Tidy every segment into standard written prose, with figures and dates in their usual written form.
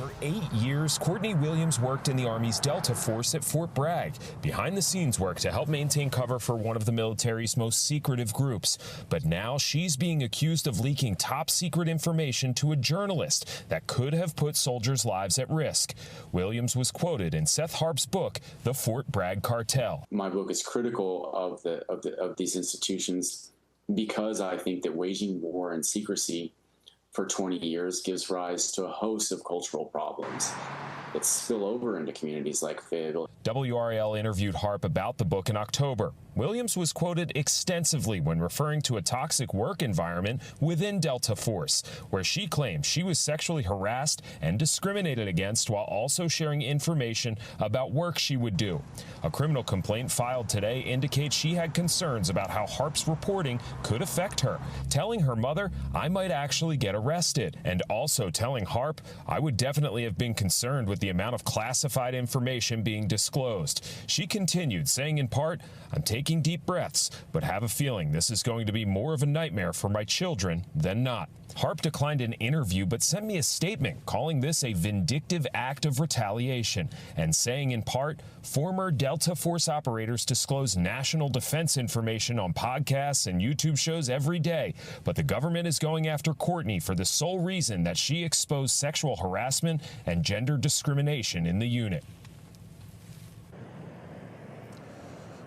For 8 years, Courtney Williams worked in the Army's Delta Force at Fort Bragg, behind-the-scenes work to help maintain cover for one of the military's most secretive groups. But now she's being accused of leaking top-secret information to a journalist that could have put soldiers' lives at risk. Williams was quoted in Seth Harp's book, The Fort Bragg Cartel. My book is critical of these institutions because I think that waging war in secrecy for 20 years gives rise to a host of cultural problems that spill over into communities like Fayetteville. WRAL interviewed Harp about the book in October. Williams was quoted extensively when referring to a toxic work environment within Delta Force, where she claimed she was sexually harassed and discriminated against while also sharing information about work she would do. A criminal complaint filed today indicates she had concerns about how Harp's reporting could affect her, telling her mother, "I might actually get arrested," and also telling Harp, "I would definitely have been concerned with the amount of classified information being disclosed." She continued, saying in part, "I'm taking deep breaths, but have a feeling this is going to be more of a nightmare for my children than not." Harp declined an interview but sent me a statement calling this a vindictive act of retaliation and saying in part, "Former Delta Force operators disclose national defense information on podcasts and YouTube shows every day, but the government is going after Courtney for the sole reason that she exposed sexual harassment and gender discrimination in the unit."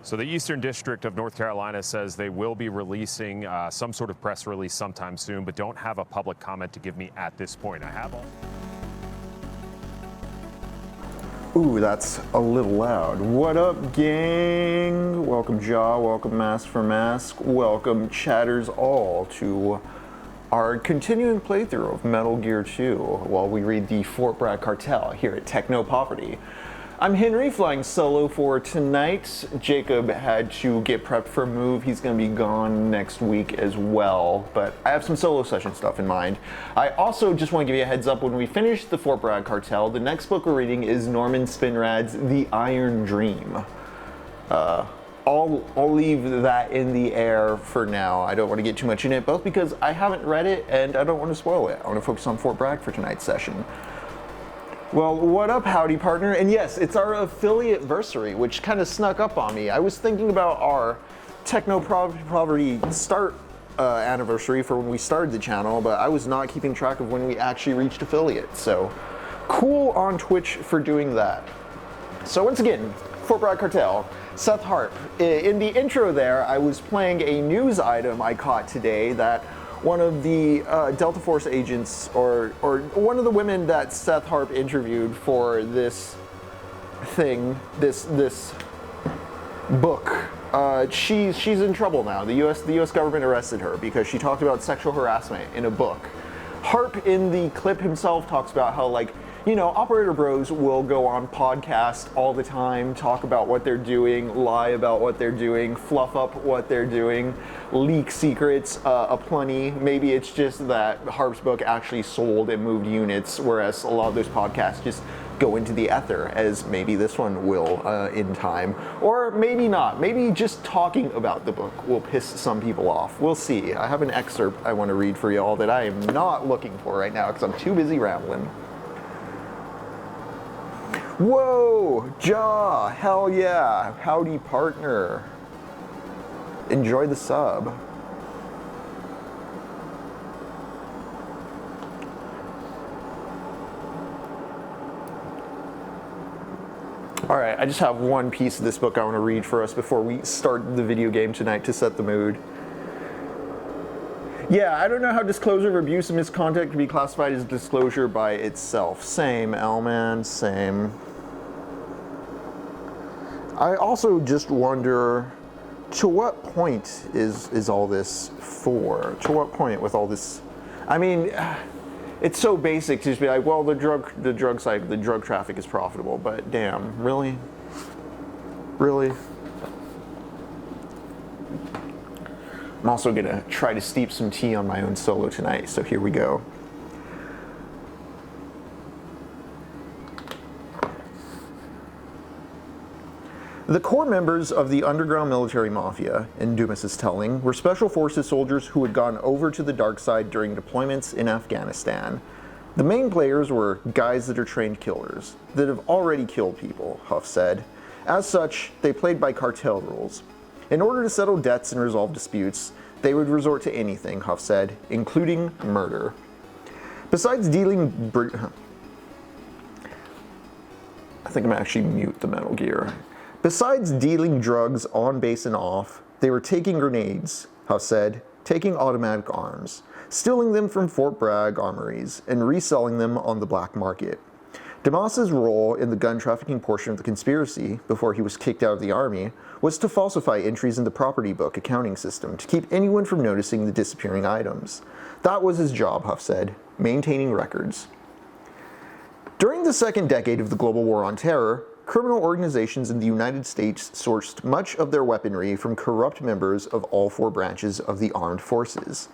So the Eastern District of North Carolina says they will be releasing some sort of press release sometime soon, but don't have a public comment to give me at this point. I have all. Ooh, that's a little loud. What up, gang? Welcome, Jaw. Welcome, Mask for Mask. Welcome, chatters all, to our continuing playthrough of Metal Gear 2 while we read the Fort Bragg Cartel here at TECHNOPOVERTY. I'm Henry, flying solo for tonight. Jacob had to get prepped for a move. He's going to be gone next week as well, but I have some solo session stuff in mind. I also just want to give you a heads up, when we finish the Fort Bragg Cartel, the next book we're reading is Norman Spinrad's The Iron Dream. I'll leave that in the air for now. I don't want to get too much in it, both because I haven't read it and I don't want to spoil it. I want to focus on Fort Bragg for tonight's session. Well, what up, howdy partner? And yes, it's our affiliate-versary, which kind of snuck up on me. I was thinking about our TECHNOPOVERTY start anniversary for when we started the channel, but I was not keeping track of when we actually reached affiliate. So cool on Twitch for doing that. So once again, Fort Bragg Cartel, Seth Harp. In the intro there, I was playing a news item I caught today that one of the Delta Force agents, or one of the women that Seth Harp interviewed for this thing, this book, she's in trouble now. The U.S. government arrested her because she talked about sexual harassment in a book. Harp in the clip himself talks about how, like, you know, operator bros will go on podcasts all the time, talk about what they're doing, lie about what they're doing, fluff up what they're doing, leak secrets aplenty. Maybe it's just that Harp's book actually sold and moved units, whereas a lot of those podcasts just go into the ether, as maybe this one will in time. Or maybe not. Maybe just talking about the book will piss some people off. We'll see. I have an excerpt I want to read for y'all that I am not looking for right now because I'm too busy rambling. Whoa, Jaw, hell yeah, howdy partner. Enjoy the sub. All right, I just have one piece of this book I want to read for us before we start the video game tonight to set the mood. Yeah, I don't know how disclosure of abuse and misconduct can be classified as disclosure by itself. Same, Elman, same. I also just wonder, to what point is all this for? To what point with all this? I mean, it's so basic to just be like, well, the drug traffic is profitable, but damn, really? Really? I'm also gonna try to steep some tea on my own solo tonight, so here we go. The core members of the underground military mafia, in Dumas's telling, were special forces soldiers who had gone over to the dark side during deployments in Afghanistan. The main players were guys that are trained killers, that have already killed people, Huff said. As such, they played by cartel rules. In order to settle debts and resolve disputes, they would resort to anything, Huff said, including murder. Besides dealing... I think I'm actually mute the Metal Gear. Besides dealing drugs on base and off, they were taking grenades, Huff said, taking automatic arms, stealing them from Fort Bragg armories, and reselling them on the black market. DeMoss's role in the gun trafficking portion of the conspiracy, before he was kicked out of the army, was to falsify entries in the property book accounting system to keep anyone from noticing the disappearing items. That was his job, Huff said, maintaining records. During the second decade of the global war on terror, criminal organizations in the United States sourced much of their weaponry from corrupt members of all four branches of the armed forces.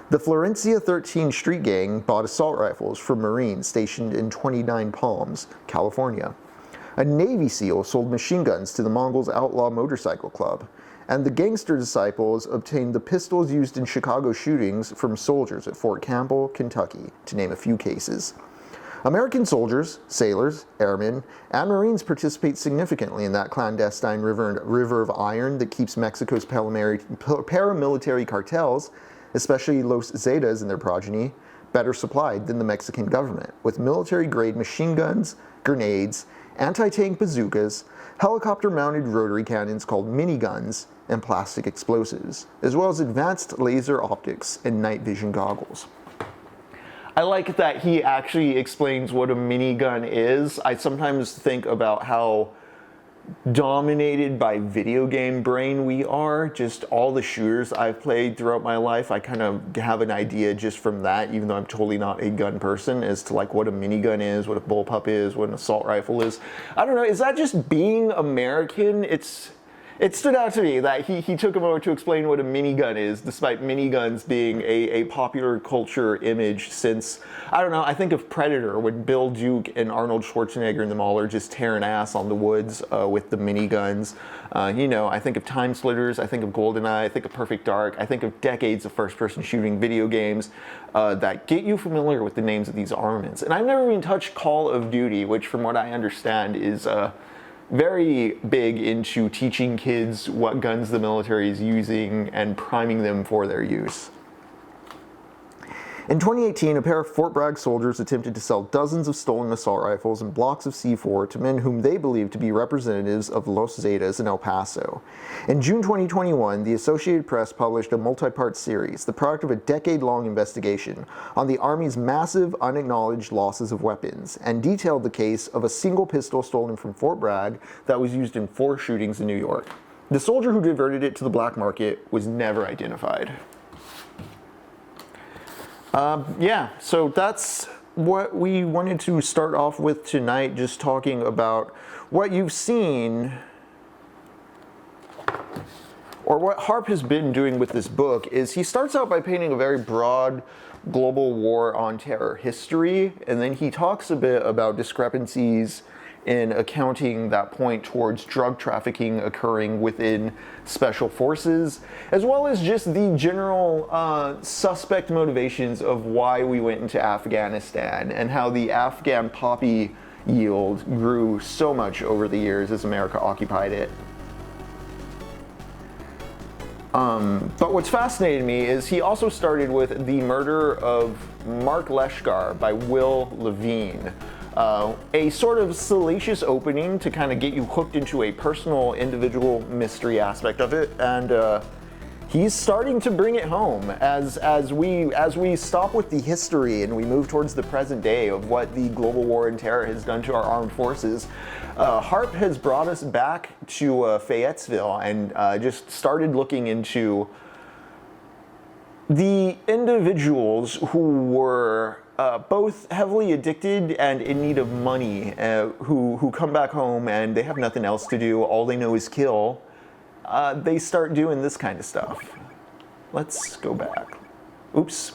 The Florencia 13 street gang bought assault rifles from Marines stationed in 29 Palms, California. A Navy SEAL sold machine guns to the Mongols' outlaw motorcycle club, and the gangster disciples obtained the pistols used in Chicago shootings from soldiers at Fort Campbell, Kentucky, to name a few cases. American soldiers, sailors, airmen, and Marines participate significantly in that clandestine river of iron that keeps Mexico's paramilitary cartels, especially Los Zetas and their progeny, better supplied than the Mexican government, with military-grade machine guns, grenades, anti-tank bazookas, helicopter-mounted rotary cannons called miniguns, and plastic explosives, as well as advanced laser optics and night vision goggles. I like that he actually explains what a minigun is. I sometimes think about how dominated by video game brain we are. Just all the shooters I've played throughout my life, I kind of have an idea just from that, even though I'm totally not a gun person, as to like what a minigun is, what a bullpup is, what an assault rifle is. I don't know, is that just being American? It stood out to me that he took a moment to explain what a minigun is, despite miniguns being a popular culture image since, I don't know, I think of Predator, when Bill Duke and Arnold Schwarzenegger and them all are just tearing ass on the woods with the miniguns. I think of Time Splitters, I think of GoldenEye, I think of Perfect Dark, I think of decades of first-person shooting video games that get you familiar with the names of these armaments. And I've never even touched Call of Duty, which from what I understand is very big into teaching kids what guns the military is using and priming them for their use. In 2018, a pair of Fort Bragg soldiers attempted to sell dozens of stolen assault rifles and blocks of C4 to men whom they believed to be representatives of Los Zetas in El Paso. In June 2021, the Associated Press published a multi-part series, the product of a decade-long investigation, on the Army's massive, unacknowledged losses of weapons, and detailed the case of a single pistol stolen from Fort Bragg that was used in 4 shootings in New York. The soldier who diverted it to the black market was never identified. So that's what we wanted to start off with tonight, just talking about what you've seen, or what Harp has been doing with this book. Is he starts out by painting a very broad global war on terror history, and then he talks a bit about discrepancies in accounting that point towards drug trafficking occurring within special forces, as well as just the general suspect motivations of why we went into Afghanistan and how the Afghan poppy yield grew so much over the years as America occupied it. But what's fascinated me is he also started with the murder of Mark Leshkar by Will Levine. A sort of salacious opening to kind of get you hooked into a personal, individual mystery aspect of it, and he's starting to bring it home as we stop with the history and we move towards the present day of what the global war on terror has done to our armed forces. Harp has brought us back to Fayetteville and just started looking into the individuals who were both heavily addicted and in need of money, who come back home and they have nothing else to do, all they know is kill. They start doing this kind of stuff. Let's go back. Oops.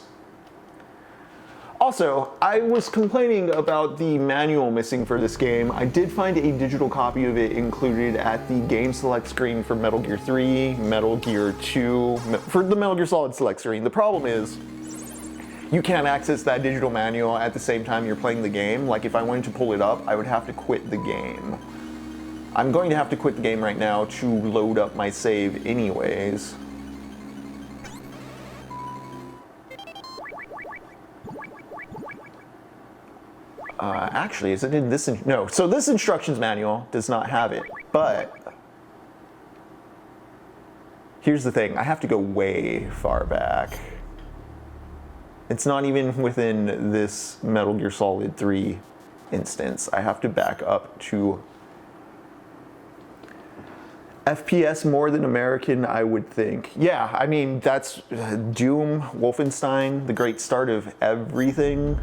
Also, I was complaining about the manual missing for this game. I did find a digital copy of it included at the game select screen for Metal Gear 3, Metal Gear 2, for the Metal Gear Solid select screen. The problem is, you can't access that digital manual at the same time you're playing the game. Like if I wanted to pull it up, I would have to quit the game. I'm going to have to quit the game right now to load up my save anyways. Actually, is it in this? No. So this instructions manual does not have it, but here's the thing. I have to go way far back. It's not even within this Metal Gear Solid 3 instance. I have to back up to FPS more than American, I would think. Yeah, I mean, that's Doom, Wolfenstein, the great start of everything.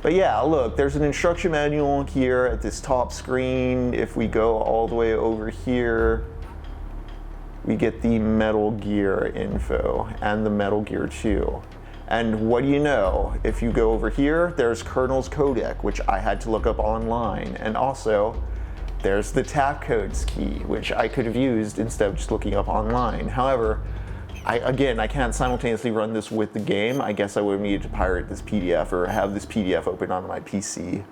But yeah, look, there's an instruction manual here at this top screen. If we go all the way over here, we get the Metal Gear info and the Metal Gear 2. And what do you know? If you go over here, there's Colonel's Codec, which I had to look up online. And also, there's the tap codes key, which I could have used instead of just looking up online. However, I can't simultaneously run this with the game. I guess I would have needed to pirate this PDF or have this PDF open on my PC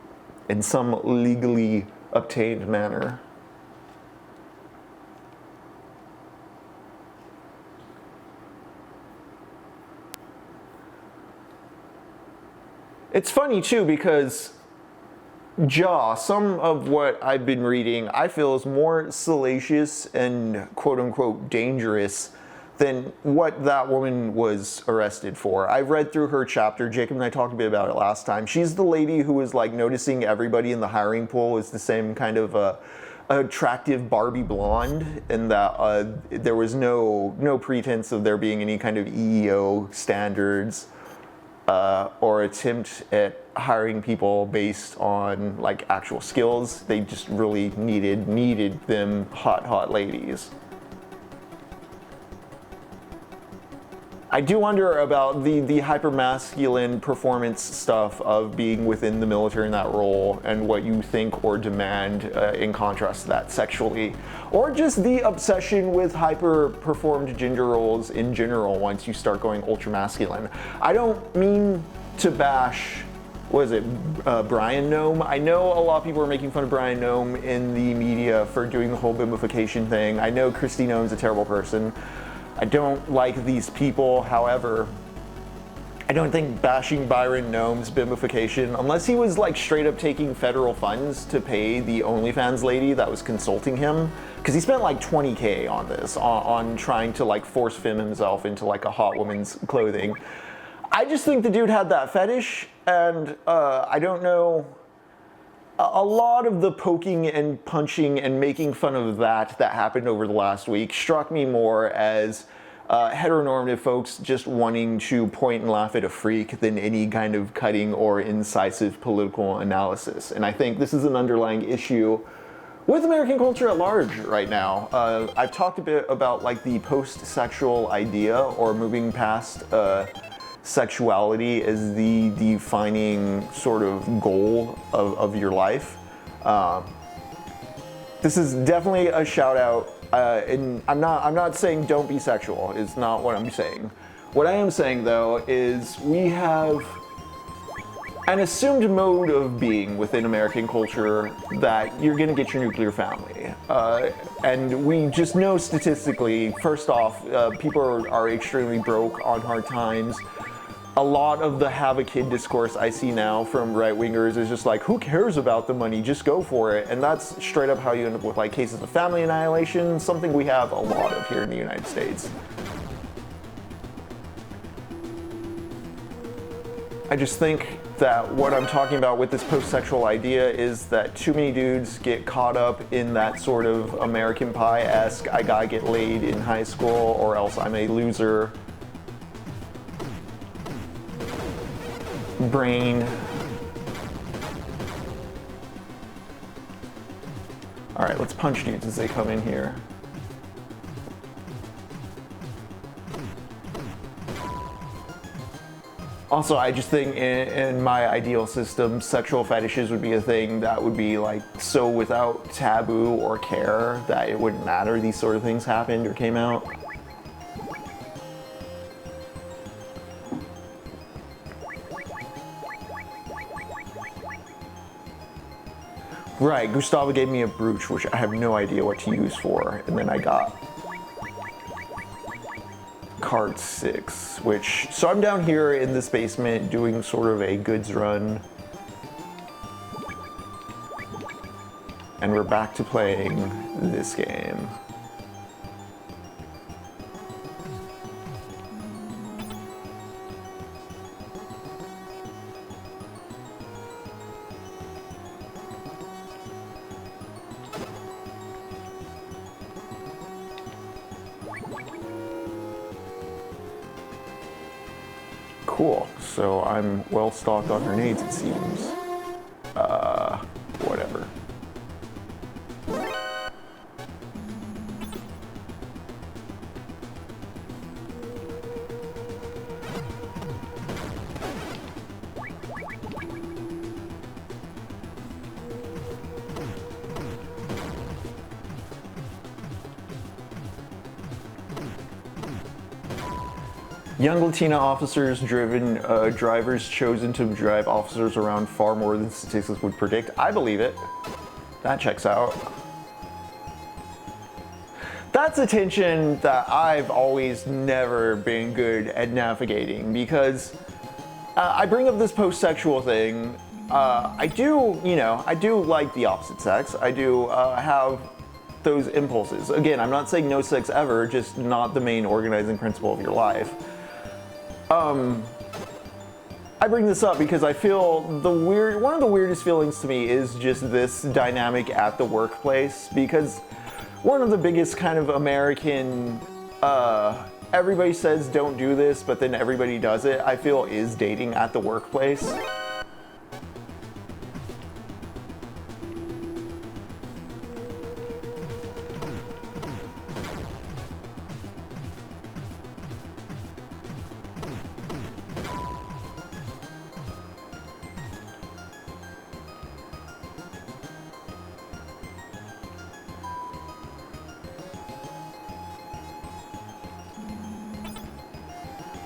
in some legally obtained manner. It's funny too because some of what I've been reading I feel is more salacious and quote-unquote dangerous than what that woman was arrested for. I read through her chapter. Jacob and I talked a bit about it last time. She's the lady who was like noticing everybody in the hiring pool is the same kind of attractive Barbie blonde, and that there was no pretense of there being any kind of EEO standards or attempt at hiring people based on like actual skills. They just really needed them hot ladies. I do wonder about the hyper-masculine performance stuff of being within the military in that role and what you think or demand in contrast to that sexually. Or just the obsession with hyper-performed gender roles in general once you start going ultra-masculine. I don't mean to bash, Brian Nome? I know a lot of people are making fun of Brian Nome in the media for doing the whole bimbification thing. I know Kristi Noem's a terrible person. I don't like these people. However, I don't think bashing Byron Nome's bimbification, unless he was like straight up taking federal funds to pay the OnlyFans lady that was consulting him, because he spent like $20K on this, on trying to like force femme himself into like a hot woman's clothing. I just think the dude had that fetish, and I don't know. A lot of the poking and punching and making fun of that happened over the last week struck me more as heteronormative folks just wanting to point and laugh at a freak than any kind of cutting or incisive political analysis. And I think this is an underlying issue with American culture at large right now. I've talked a bit about like the post-sexual idea, or moving past sexuality as the defining sort of goal of your life. This is definitely a shout out, and I'm not saying don't be sexual. It's not what I'm saying. What I am saying though is we have an assumed mode of being within American culture that you're gonna get your nuclear family. And we just know statistically, first off, people are extremely broke on hard times. A lot of the have a kid discourse I see now from right-wingers is just like, who cares about the money, just go for it. And that's straight up how you end up with like cases of family annihilation, something we have a lot of here in the United States. I just think that what I'm talking about with this post-sexual idea is that too many dudes get caught up in that sort of American Pie-esque, I gotta get laid in high school or else I'm a loser brain. All right, let's punch dudes as they come in here. Also, I just think in my ideal system, sexual fetishes would be a thing that would be like so without taboo or care that it wouldn't matter these sort of things happened or came out. Right, Gustavo gave me a brooch, which I have no idea what to use for, and then I got card 6, which, so I'm down here in this basement doing sort of a goods run. And we're back to playing this game. Cool, so I'm well stocked on grenades, it seems. Whatever. Young Latina officers drivers chosen to drive officers around far more than statistics would predict. I believe it. That checks out. That's a tension that I've always never been good at navigating, because I bring up this post-sexual thing. I do like the opposite sex. I do have those impulses. Again, I'm not saying no sex ever, just not the main organizing principle of your life. I bring this up because I feel one of the weirdest feelings to me is just this dynamic at the workplace, because one of the biggest kind of American, everybody says don't do this, but then everybody does it, I feel, is dating at the workplace.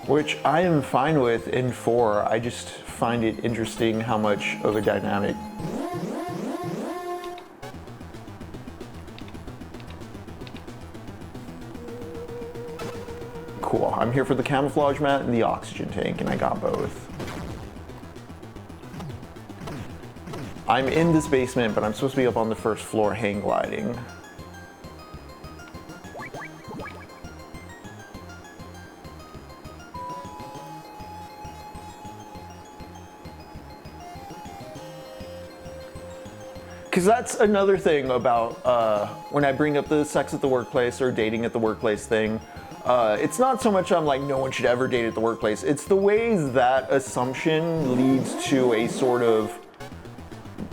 Which I am fine with in 4, I just find it interesting how much of a dynamic. Cool, I'm here for the camouflage mat and the oxygen tank, and I got both. I'm in this basement, but I'm supposed to be up on the first floor hang gliding. Because that's another thing about when I bring up the sex at the workplace or dating at the workplace thing. It's not so much I'm like, no one should ever date at the workplace. It's the ways that assumption leads to a sort of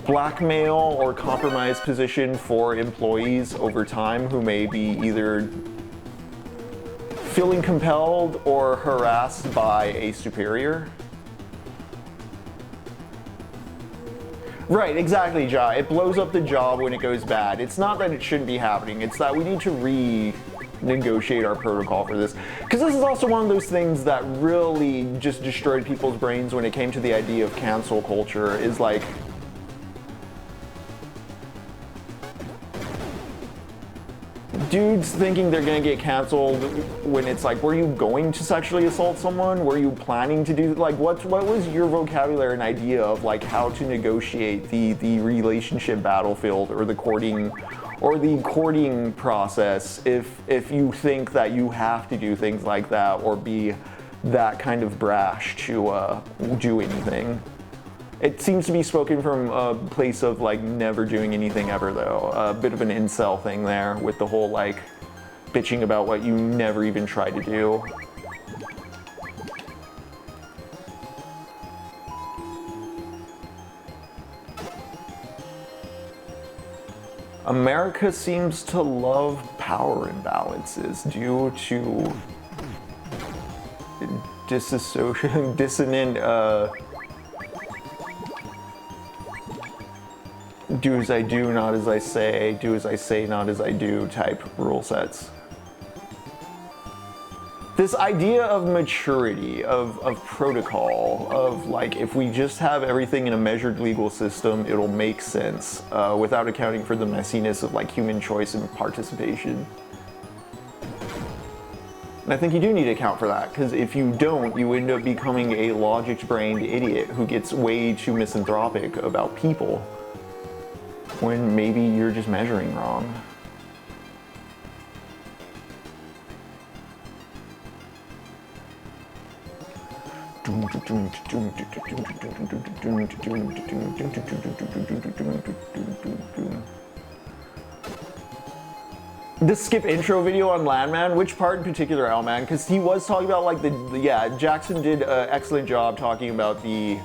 blackmail or compromise position for employees over time who may be either feeling compelled or harassed by a superior. Right, exactly, Ja. It blows up the job when it goes bad. It's not that it shouldn't be happening, it's that we need to renegotiate our protocol for this. Because this is also one of those things that really just destroyed people's brains when it came to the idea of cancel culture, is like, dudes thinking they're gonna get canceled when it's like, were you going to sexually assault someone? Were you planning to do, like, what was your vocabulary and idea of like how to negotiate the relationship battlefield or the courting process if you think that you have to do things like that or be that kind of brash to do anything? It seems to be spoken from a place of like never doing anything ever, though. A bit of an incel thing there with the whole like bitching about what you never even tried to do. America seems to love power imbalances due to dissonant do as I do, not as I say, do as I say, not as I do type rule sets. this idea of maturity, of protocol, of like, if we just have everything in a measured legal system, it'll make sense, without accounting for the messiness of like human choice and participation. And I think you do need to account for that, because if you don't, you end up becoming a logic-brained idiot who gets way too misanthropic about people, when maybe you're just measuring wrong. The skip intro video on Landman, which part in particular, Elman? Because he was talking about like yeah, Jackson did an excellent job talking about the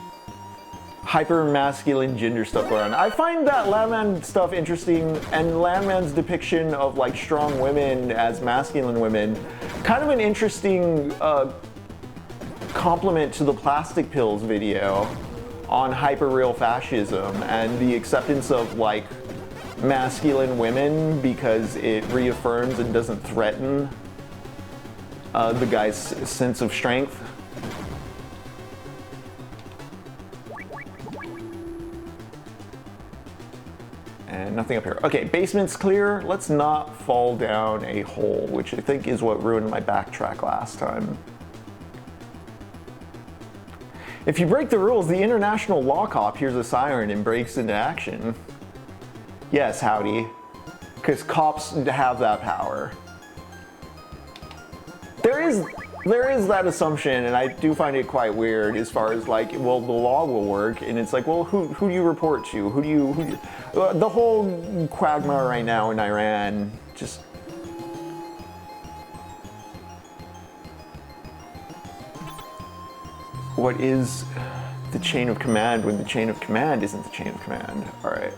hyper-masculine gender stuff going on. I find that Landman stuff interesting, and Landman's depiction of like strong women as masculine women, kind of an interesting compliment to the Plastic Pills video on hyper-real fascism and the acceptance of like masculine women because it reaffirms and doesn't threaten the guy's sense of strength. And nothing up here. Okay, basement's clear. Let's not fall down a hole, which I think is what ruined my backtrack last time. If you break the rules, the international law cop hears a siren and breaks into action. Yes, howdy. Because cops have that power. There is that assumption, and I do find it quite weird as far as like, well, the law will work, and it's like, well, who do you report to? Who do you the whole quagmire right now in Iran, just... What is the chain of command when the chain of command isn't the chain of command? All right.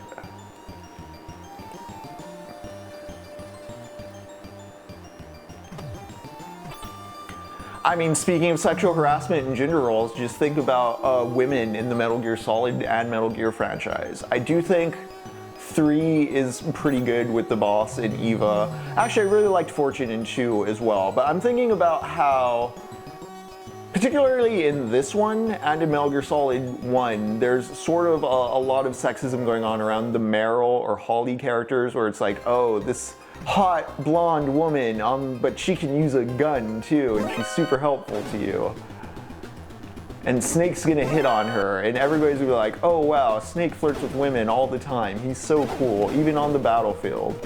I mean, speaking of sexual harassment and gender roles, just think about women in the Metal Gear Solid and Metal Gear franchise. I do think 3 is pretty good with the boss and Eva. Actually, I really liked Fortune in 2 as well, but I'm thinking about how, particularly in this one and in Metal Gear Solid 1, there's sort of a lot of sexism going on around the Meryl or Holly characters, where it's like, oh, this hot blonde woman, but she can use a gun too, and she's super helpful to you. And Snake's gonna hit on her, and everybody's gonna be like, oh wow, Snake flirts with women all the time. He's so cool, even on the battlefield.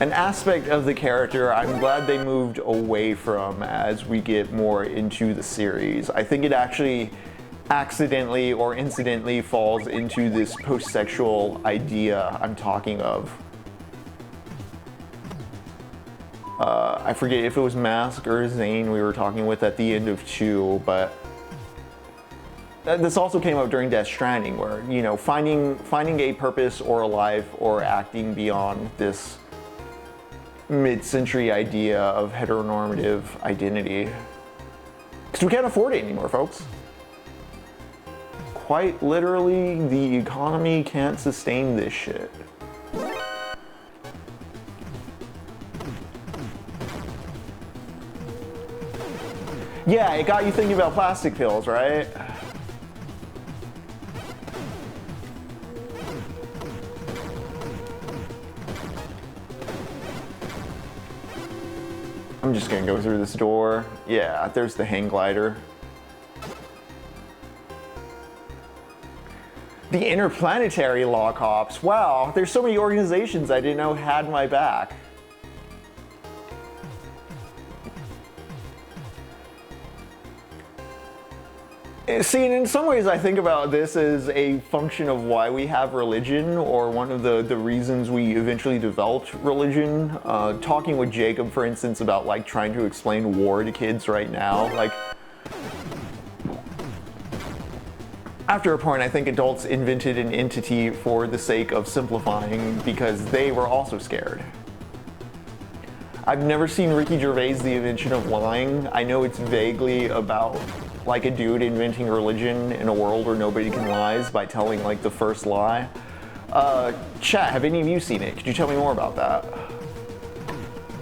An aspect of the character I'm glad they moved away from as we get more into the series. I think it actually accidentally or incidentally falls into this post-sexual idea I'm talking of. I forget if it was Mask or Zane we were talking with at the end of 2, but this also came up during Death Stranding, where, you know, finding a purpose or a life or acting beyond this mid-century idea of heteronormative identity. Because we can't afford it anymore, folks. Quite literally, the economy can't sustain this shit. Yeah, it got you thinking about Plastic Pills, right? I'm just gonna go through this door. Yeah, there's the hang glider. The Interplanetary Law Cops. Wow, there's so many organizations I didn't know had my back. See, and in some ways I think about this as a function of why we have religion, or one of the reasons we eventually developed religion. Talking with Jacob, for instance, about like trying to explain war to kids right now. Like, after a point, I think adults invented an entity for the sake of simplifying because they were also scared. I've never seen Ricky Gervais' The Invention of Lying. I know it's vaguely about like a dude inventing religion in a world where nobody can lie by telling like the first lie. Chat, have any of you seen it? Could you tell me more about that?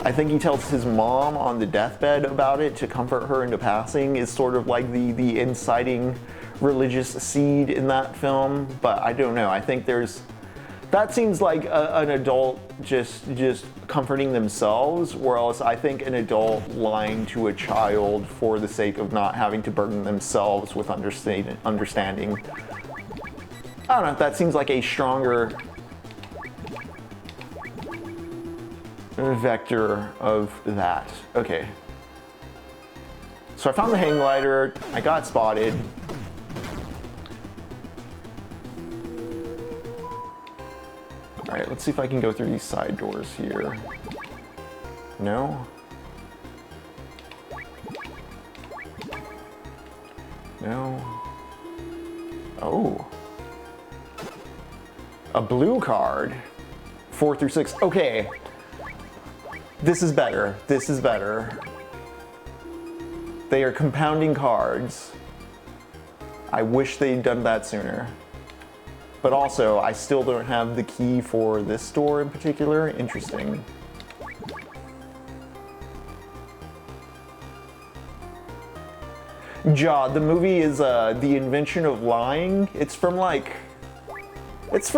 I think he tells his mom on the deathbed about it to comfort her into passing is sort of like the inciting religious seed in that film, but I don't know. I think that seems like an adult just comforting themselves, whereas I think an adult lying to a child for the sake of not having to burden themselves with understanding. I don't know, that seems like a stronger vector of that. Okay. So I found the hang glider, I got spotted. Alright, let's see if I can go through these side doors here. No? No? Oh. A blue card. 4 through 6. Okay. This is better. This is better. They are compounding cards. I wish they'd done that sooner. But also, I still don't have the key for this door in particular. Interesting. Ja, the movie is The Invention of Lying. It's from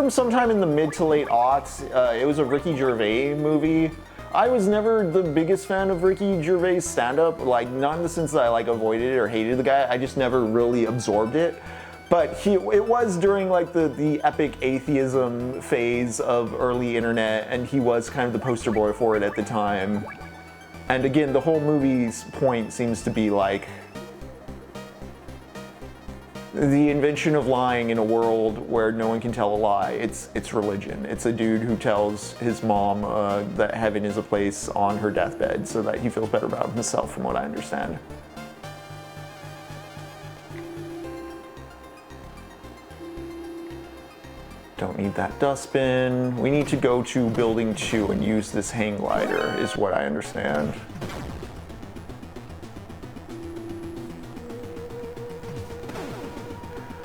sometime in the mid to late aughts. It was a Ricky Gervais movie. I was never the biggest fan of Ricky Gervais' stand-up, like not in the sense that I like avoided it or hated the guy, I just never really absorbed it. But it was during like the epic atheism phase of early internet, and he was kind of the poster boy for it at the time. And again, the whole movie's point seems to be like the invention of lying in a world where no one can tell a lie. It's religion. It's a dude who tells his mom that heaven is a place on her deathbed so that he feels better about himself, from what I understand. Don't need that dustbin. We need to go to building 2 and use this hang glider, is what I understand.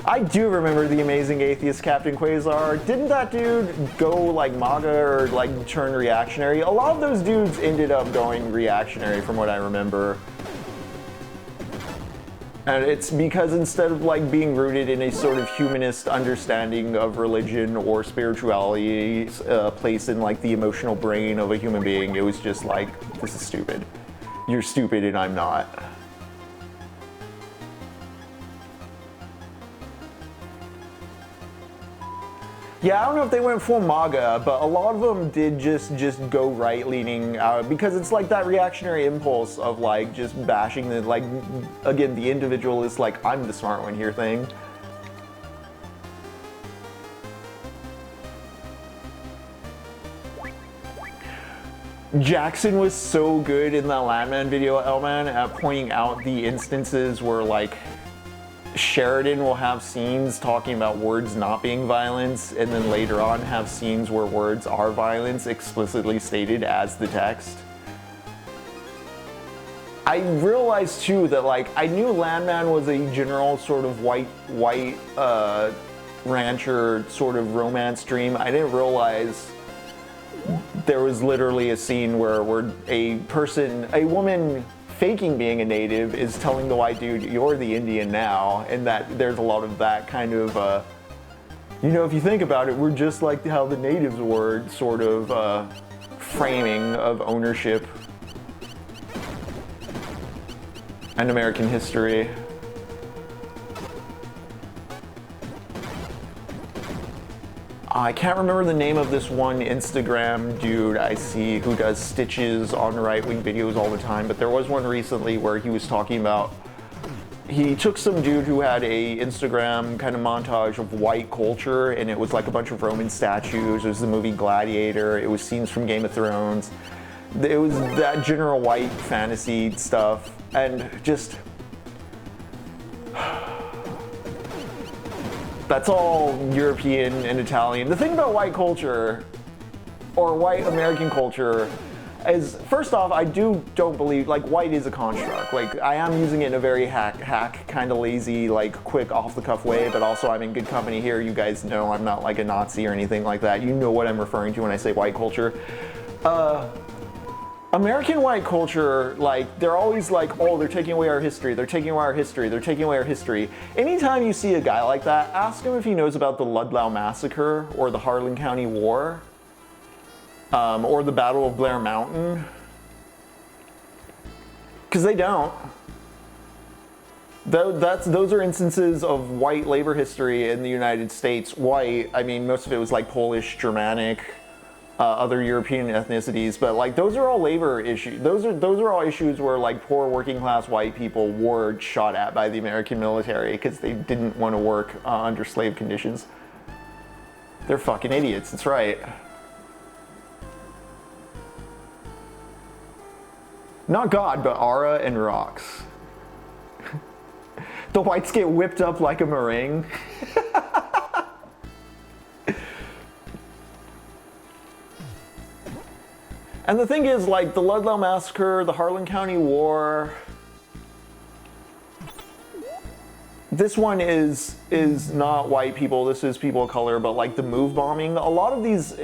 I do remember the amazing atheist Captain Quasar. Didn't that dude go like MAGA or like turn reactionary? A lot of those dudes ended up going reactionary from what I remember. And it's because instead of like being rooted in a sort of humanist understanding of religion or spirituality placed in like the emotional brain of a human being, it was just like, this is stupid. You're stupid and I'm not. Yeah, I don't know if they went full MAGA, but a lot of them did just go right-leaning because it's like that reactionary impulse of like just bashing the, like, again, the individualist, like, I'm the smart one here thing. Jackson was so good in that Landman video, Elman, at pointing out the instances where like Sheridan will have scenes talking about words not being violence, and then later on have scenes where words are violence explicitly stated as the text. I realized too that like I knew Landman was a general sort of white rancher sort of romance dream. I didn't realize there was literally a scene where a woman faking being a native is telling the white dude, you're the Indian now, and that there's a lot of that kind of, you know, if you think about it, we're just like how the natives were, sort of framing of ownership and American history. I can't remember the name of this one Instagram dude I see who does stitches on right-wing videos all the time, but there was one recently where he was talking about, he took some dude who had a Instagram kind of montage of white culture, and it was like a bunch of Roman statues, it was the movie Gladiator, it was scenes from Game of Thrones, it was that general white fantasy stuff, and just, that's all European and Italian. The thing about white culture, or white American culture, is, first off, I don't believe, like, white is a construct. Like, I am using it in a very hack, kind of lazy, like, quick, off-the-cuff way, but also I'm in good company here. You guys know I'm not, like, a Nazi or anything like that. You know what I'm referring to when I say white culture. American white culture, like, they're always like, oh, they're taking away our history, they're taking away our history, they're taking away our history. Anytime you see a guy like that, ask him if he knows about the Ludlow Massacre or the Harlan County War. Or the Battle of Blair Mountain, because they don't. Those are instances of white labor history in the United States. White, I mean, most of it was like Polish, Germanic, other European ethnicities, but like those are all labor issues. Those are all issues where like poor working class white people were shot at by the American military because they didn't want to work under slave conditions. They're fucking idiots. That's right. Not God, but Ara and rocks. The whites get whipped up like a meringue. And the thing is, like, the Ludlow Massacre, the Harlan County War, this one is not white people, this is people of color, but like the move bombing, a lot of these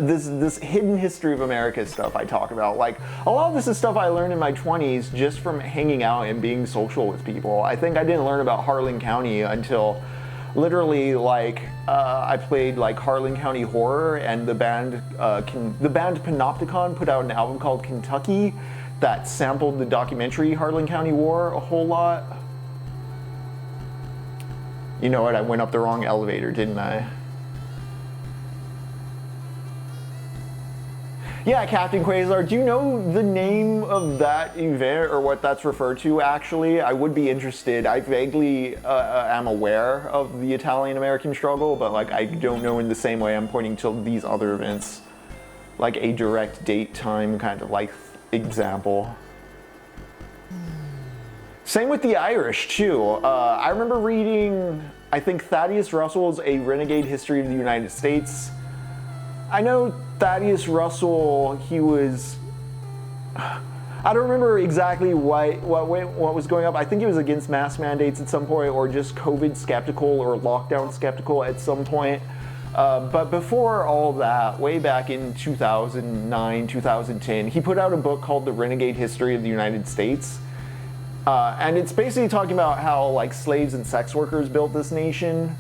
this hidden history of America stuff I talk about, like a lot of this is stuff I learned in my 20s just from hanging out and being social with people. I think I didn't learn about Harlan County until literally like I played like Harlan County Horror, and the band Panopticon put out an album called Kentucky that sampled the documentary Harlan County War a whole lot. You know what, I went up the wrong elevator, didn't I? Yeah, Captain Quasar, do you know the name of that event or what that's referred to, actually? I would be interested. I vaguely am aware of the Italian-American struggle, but like I don't know in the same way I'm pointing to these other events. Like a direct date, time kind of like example. Same with the Irish, too. I remember reading, I think, Thaddeus Russell's A Renegade History of the United States. I know Thaddeus Russell, he was, I don't remember exactly what was going up. I think it was against mask mandates at some point, or just COVID skeptical or lockdown skeptical at some point. But before all that, way back in 2009, 2010, he put out a book called The Renegade History of the United States. And it's basically talking about how like slaves and sex workers built this nation.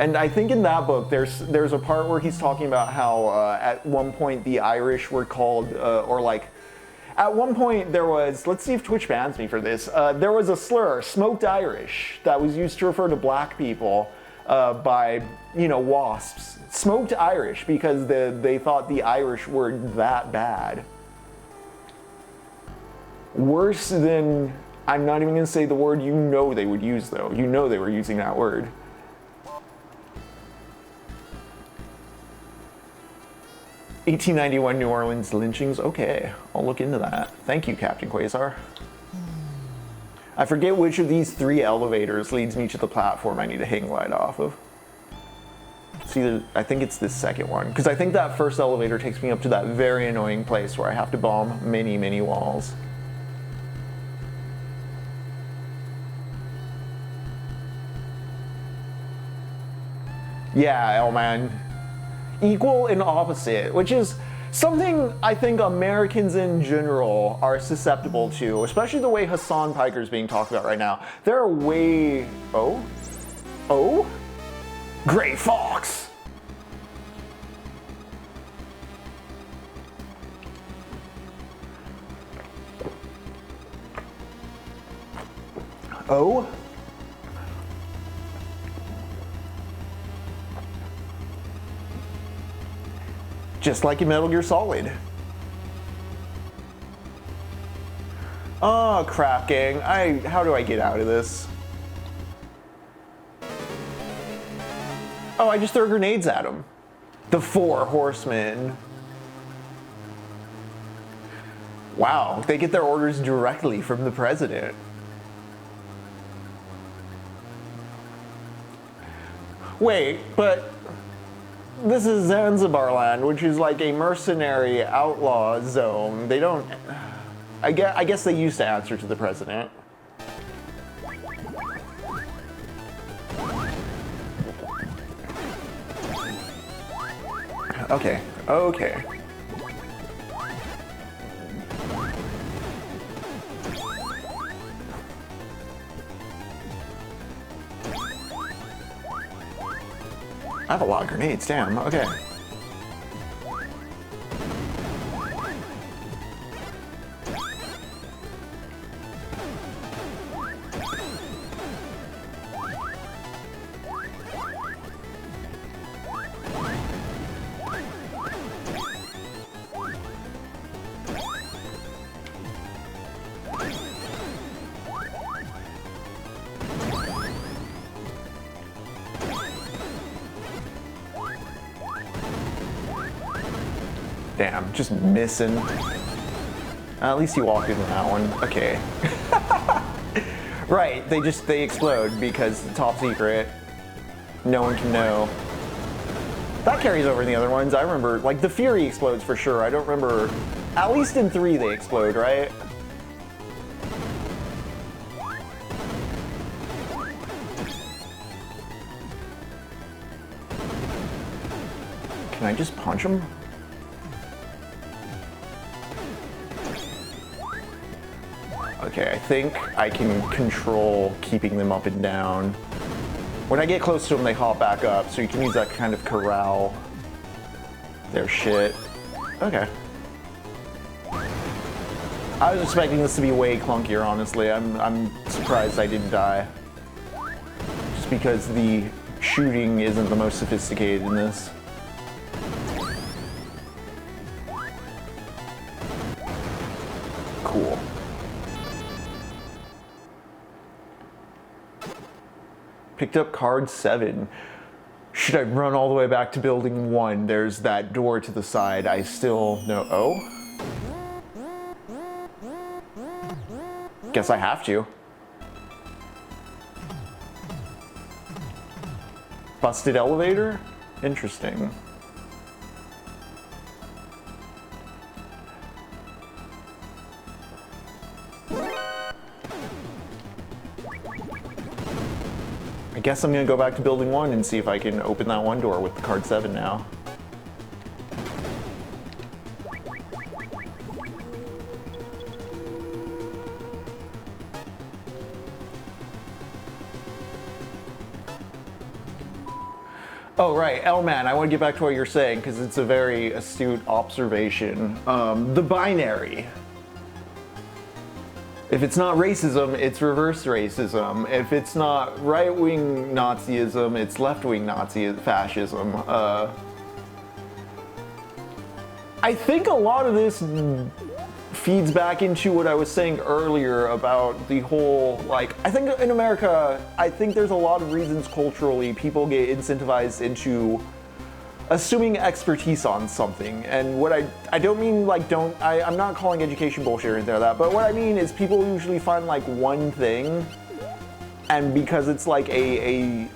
And I think in that book, there's a part where he's talking about how at one point the Irish were called, or like, at one point there was, let's see if Twitch bans me for this, there was a slur, smoked Irish, that was used to refer to black people by, you know, WASPs. Smoked Irish because they thought the Irish were that bad. Worse than, I'm not even gonna say the word you know they would use though. You know they were using that word. 1891 New Orleans lynchings. Okay, I'll look into that. Thank you, Captain Quasar. I forget which of these 3 elevators leads me to the platform I need to hang light off of. It's either, I think it's this second one, because I think that first elevator takes me up to that very annoying place where I have to bomb many, many walls. Yeah, oh man. Equal and opposite, which is something I think Americans in general are susceptible to, especially the way Hassan Piker is being talked about right now. There are way... Oh? Gray Fox! Oh? Just like in Metal Gear Solid. Oh crap, gang. How do I get out of this? Oh, I just throw grenades at them. The 4 horsemen. Wow, they get their orders directly from the president. Wait, but this is Zanzibar land, which is like a mercenary outlaw zone. They don't... I guess they used to answer to the president. Okay, okay. I have a lot of grenades, damn, okay. Damn, just missing. At least you walked into that one. Okay. Right, they explode because it's top secret. No one can know. That carries over in the other ones. I remember, like, the Fury explodes for sure. I don't remember, at least in 3 they explode, right? Can I just punch him? Okay, I think I can control keeping them up and down. When I get close to them, they hop back up, so you can use that kind of corral their shit. Okay. I was expecting this to be way clunkier, honestly. I'm surprised I didn't die. Just because the shooting isn't the most sophisticated in this. Cool. Picked up card 7. Should I run all the way back to building 1? There's that door to the side. I still know. Oh? Guess I have to. Busted elevator? Interesting. I guess I'm gonna go back to building 1 and see if I can open that one door with the card 7 now. Oh right, L-Man, I want to get back to what you're saying because it's a very astute observation. The binary. If it's not racism, it's reverse racism. If it's not right-wing Nazism, it's left-wing Nazi fascism. I think a lot of this feeds back into what I was saying earlier about the whole, like, I think in America, I think there's a lot of reasons culturally people get incentivized into assuming expertise on something. And what I don't mean like I'm not calling education bullshit or anything like that, but what I mean is people usually find like one thing, and because it's like it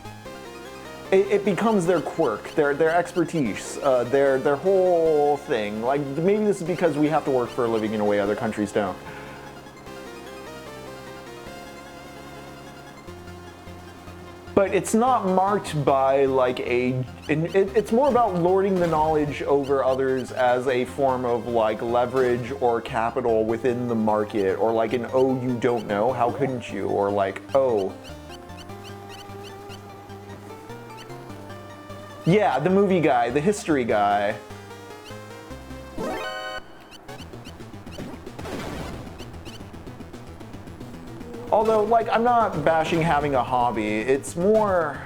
becomes their quirk, their expertise, their whole thing. Like maybe this is because we have to work for a living in a way other countries don't. But it's not marked by like it's more about lording the knowledge over others as a form of like leverage or capital within the market, or like an oh you don't know, how couldn't you, or like oh. Yeah, the movie guy, the history guy. Although, like, I'm not bashing having a hobby, it's more...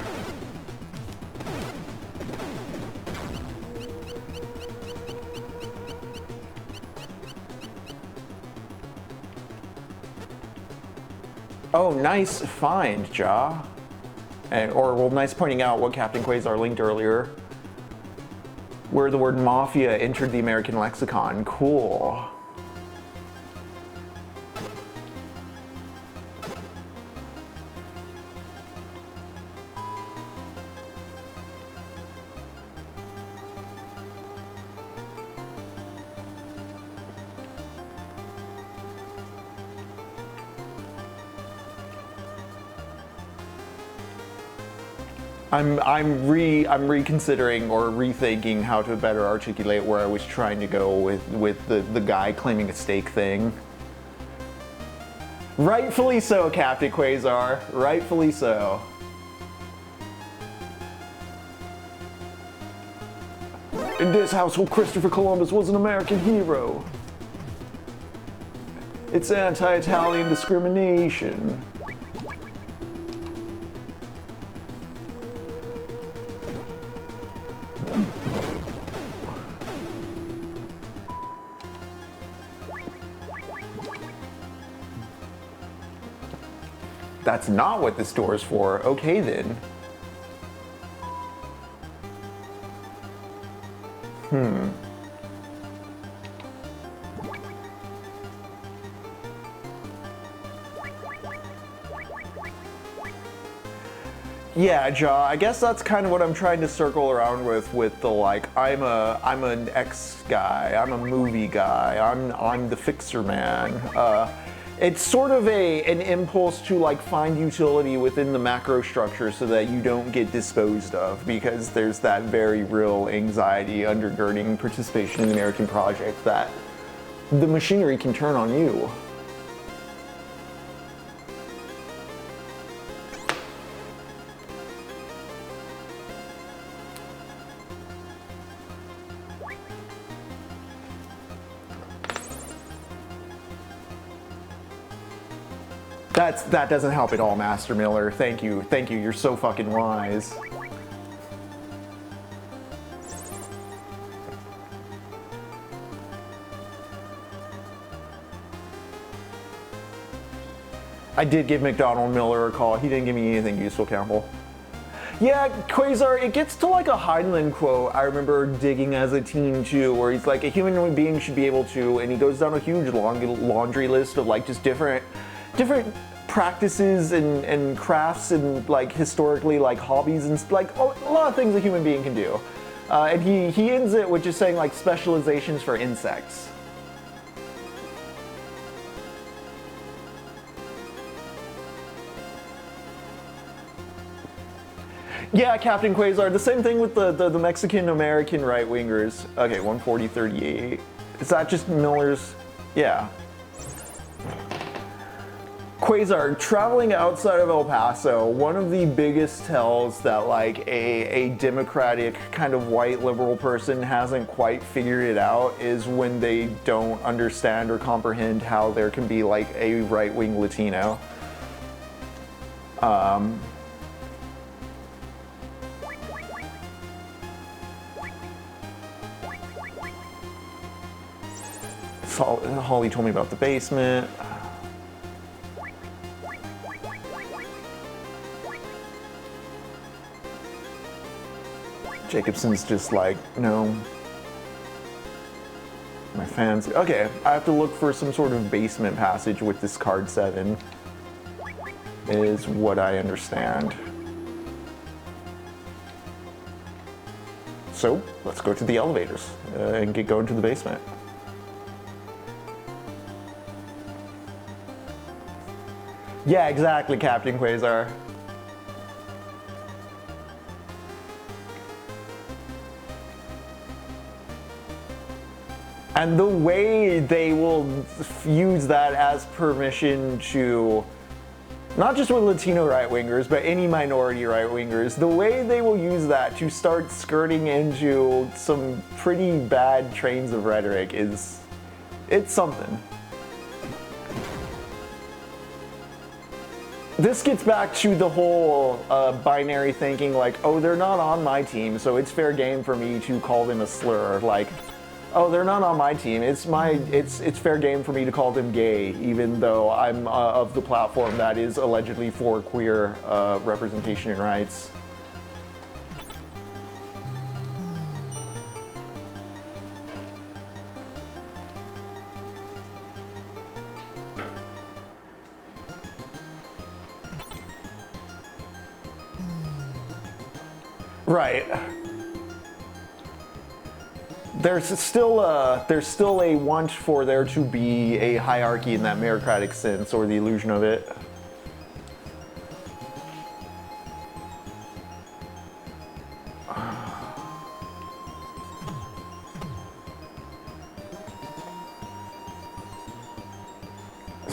Oh, nice find, Ja. Or, well, nice pointing out what Captain Quasar linked earlier, where the word mafia entered the American lexicon. Cool. I'm reconsidering or rethinking how to better articulate where I was trying to go with the guy claiming a stake thing. Rightfully so, Captain Quasar. Rightfully so. In this household, Christopher Columbus was an American hero. It's anti-Italian discrimination. That's not what this door is for. Okay then. Yeah, Ja, I guess that's kind of what I'm trying to circle around with the like, I'm an X guy, I'm a movie guy, I'm the fixer man. It's sort of an impulse to like find utility within the macro structure so that you don't get disposed of, because there's that very real anxiety undergirding participation in the American project that the machinery can turn on you. That doesn't help at all, Master Miller. Thank you, you're so fucking wise. I did give McDonald Miller a call. He didn't give me anything useful, Campbell. Yeah, Quasar, it gets to like a Heinlein quote I remember digging as a teen too, where he's like, a human being should be able to, and he goes down a huge laundry list of like just different practices and crafts and like historically like hobbies and like a lot of things a human being can do. And he ends it with just saying like specializations for insects. Yeah, Captain Quasar, the same thing with the Mexican-American right-wingers. Okay, 140.38. Is that just Miller's? Yeah. Quasar, traveling outside of El Paso, one of the biggest tells that like a democratic kind of white liberal person hasn't quite figured it out is when they don't understand or comprehend how there can be like a right-wing Latino. Holly told me about the basement. Jacobson's just like, no. My fans. Okay, I have to look for some sort of basement passage with this card 7, is what I understand. So, let's go to the elevators and get going to the basement. Yeah, exactly, Captain Quasar. And the way they will use that as permission to, not just with Latino right-wingers, but any minority right-wingers, the way they will use that to start skirting into some pretty bad trains of rhetoric is, it's something. This gets back to the whole binary thinking like, oh, they're not on my team, so it's fair game for me to call them a slur. Like, oh, they're not on my team. It's fair game for me to call them gay, even though I'm of the platform that is allegedly for queer representation and rights. Right. There's still a want for there to be a hierarchy in that meritocratic sense, or the illusion of it.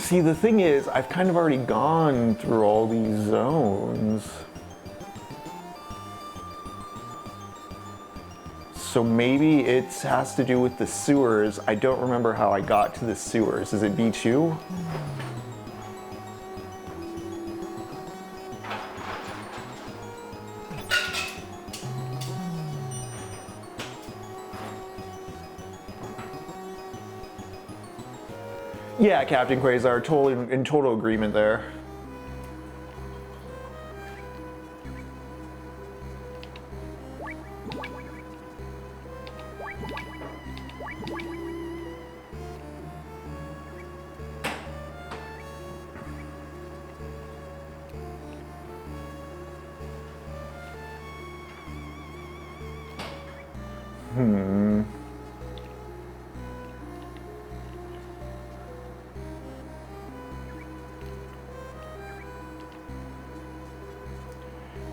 See, the thing is, I've kind of already gone through all these zones. So maybe it has to do with the sewers. I don't remember how I got to the sewers. Is it B2? Yeah, Captain Quasar, totally in total agreement there.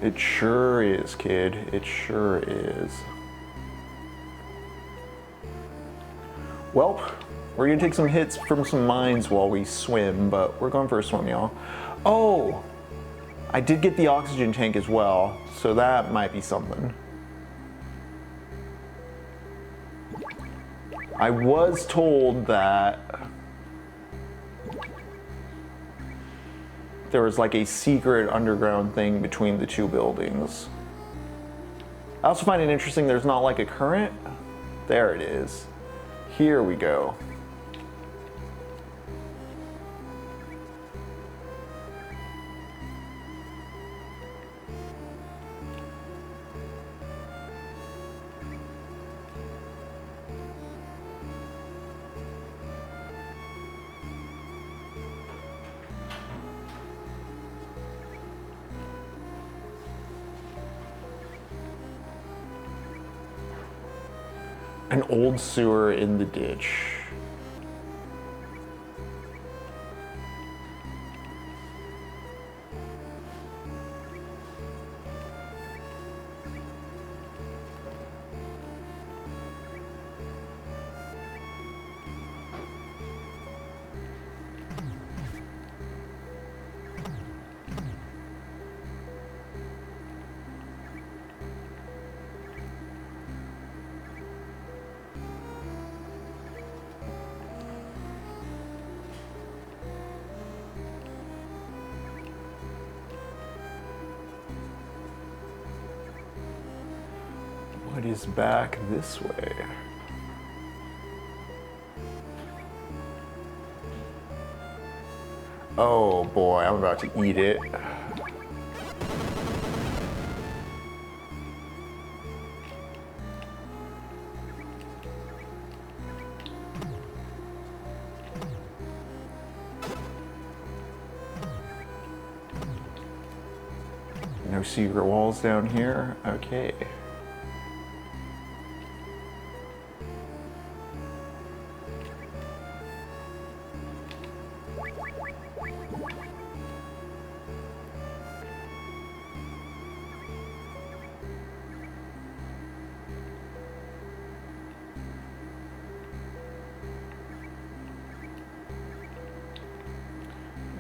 It sure is, kid. It sure is. Well, we're gonna take some hits from some mines while we swim, but we're going for a swim, y'all. Oh! I did get the oxygen tank as well, so that might be something. I was told that there was like a secret underground thing between the two buildings. I also find it interesting there's not like a current. There it is. Here we go. An old sewer in the ditch. What is back this way? Oh boy, I'm about to eat it. No secret walls down here? Okay.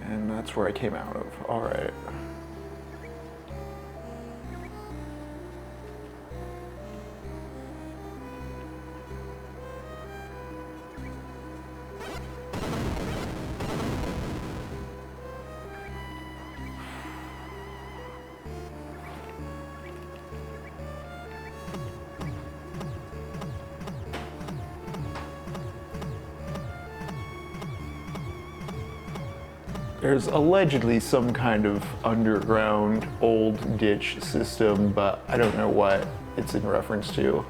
And that's where I came out of. All right. There's allegedly some kind of underground old ditch system, but I don't know what it's in reference to.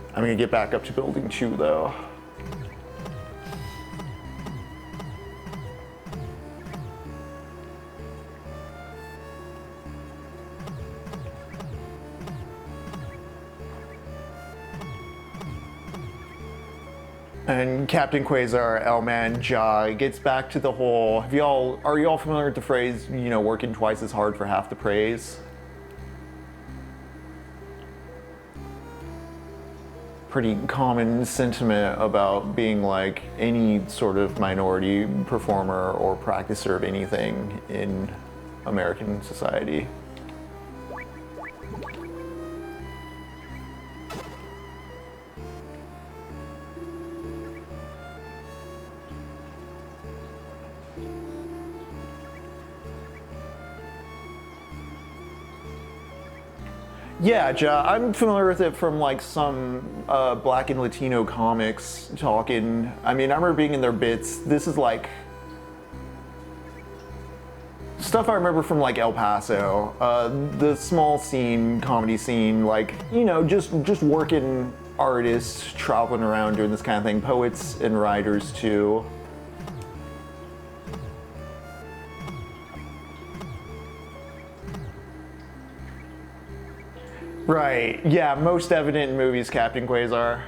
I'm gonna get back up to building 2 though. And Captain Quasar, L-Man, Ja gets back to the whole, are y'all familiar with the phrase, you know, working twice as hard for half the praise? pretty common sentiment about being like any sort of minority performer or practicer of anything in American society. Yeah, I'm familiar with it from like some Black and Latino comics talking. I mean, I remember being in their bits. This is like stuff I remember from like El Paso, the small scene, comedy scene, like, you know, just working artists traveling around doing this kind of thing, poets and writers too. Right, yeah, most evident in movies, Captain Quasar.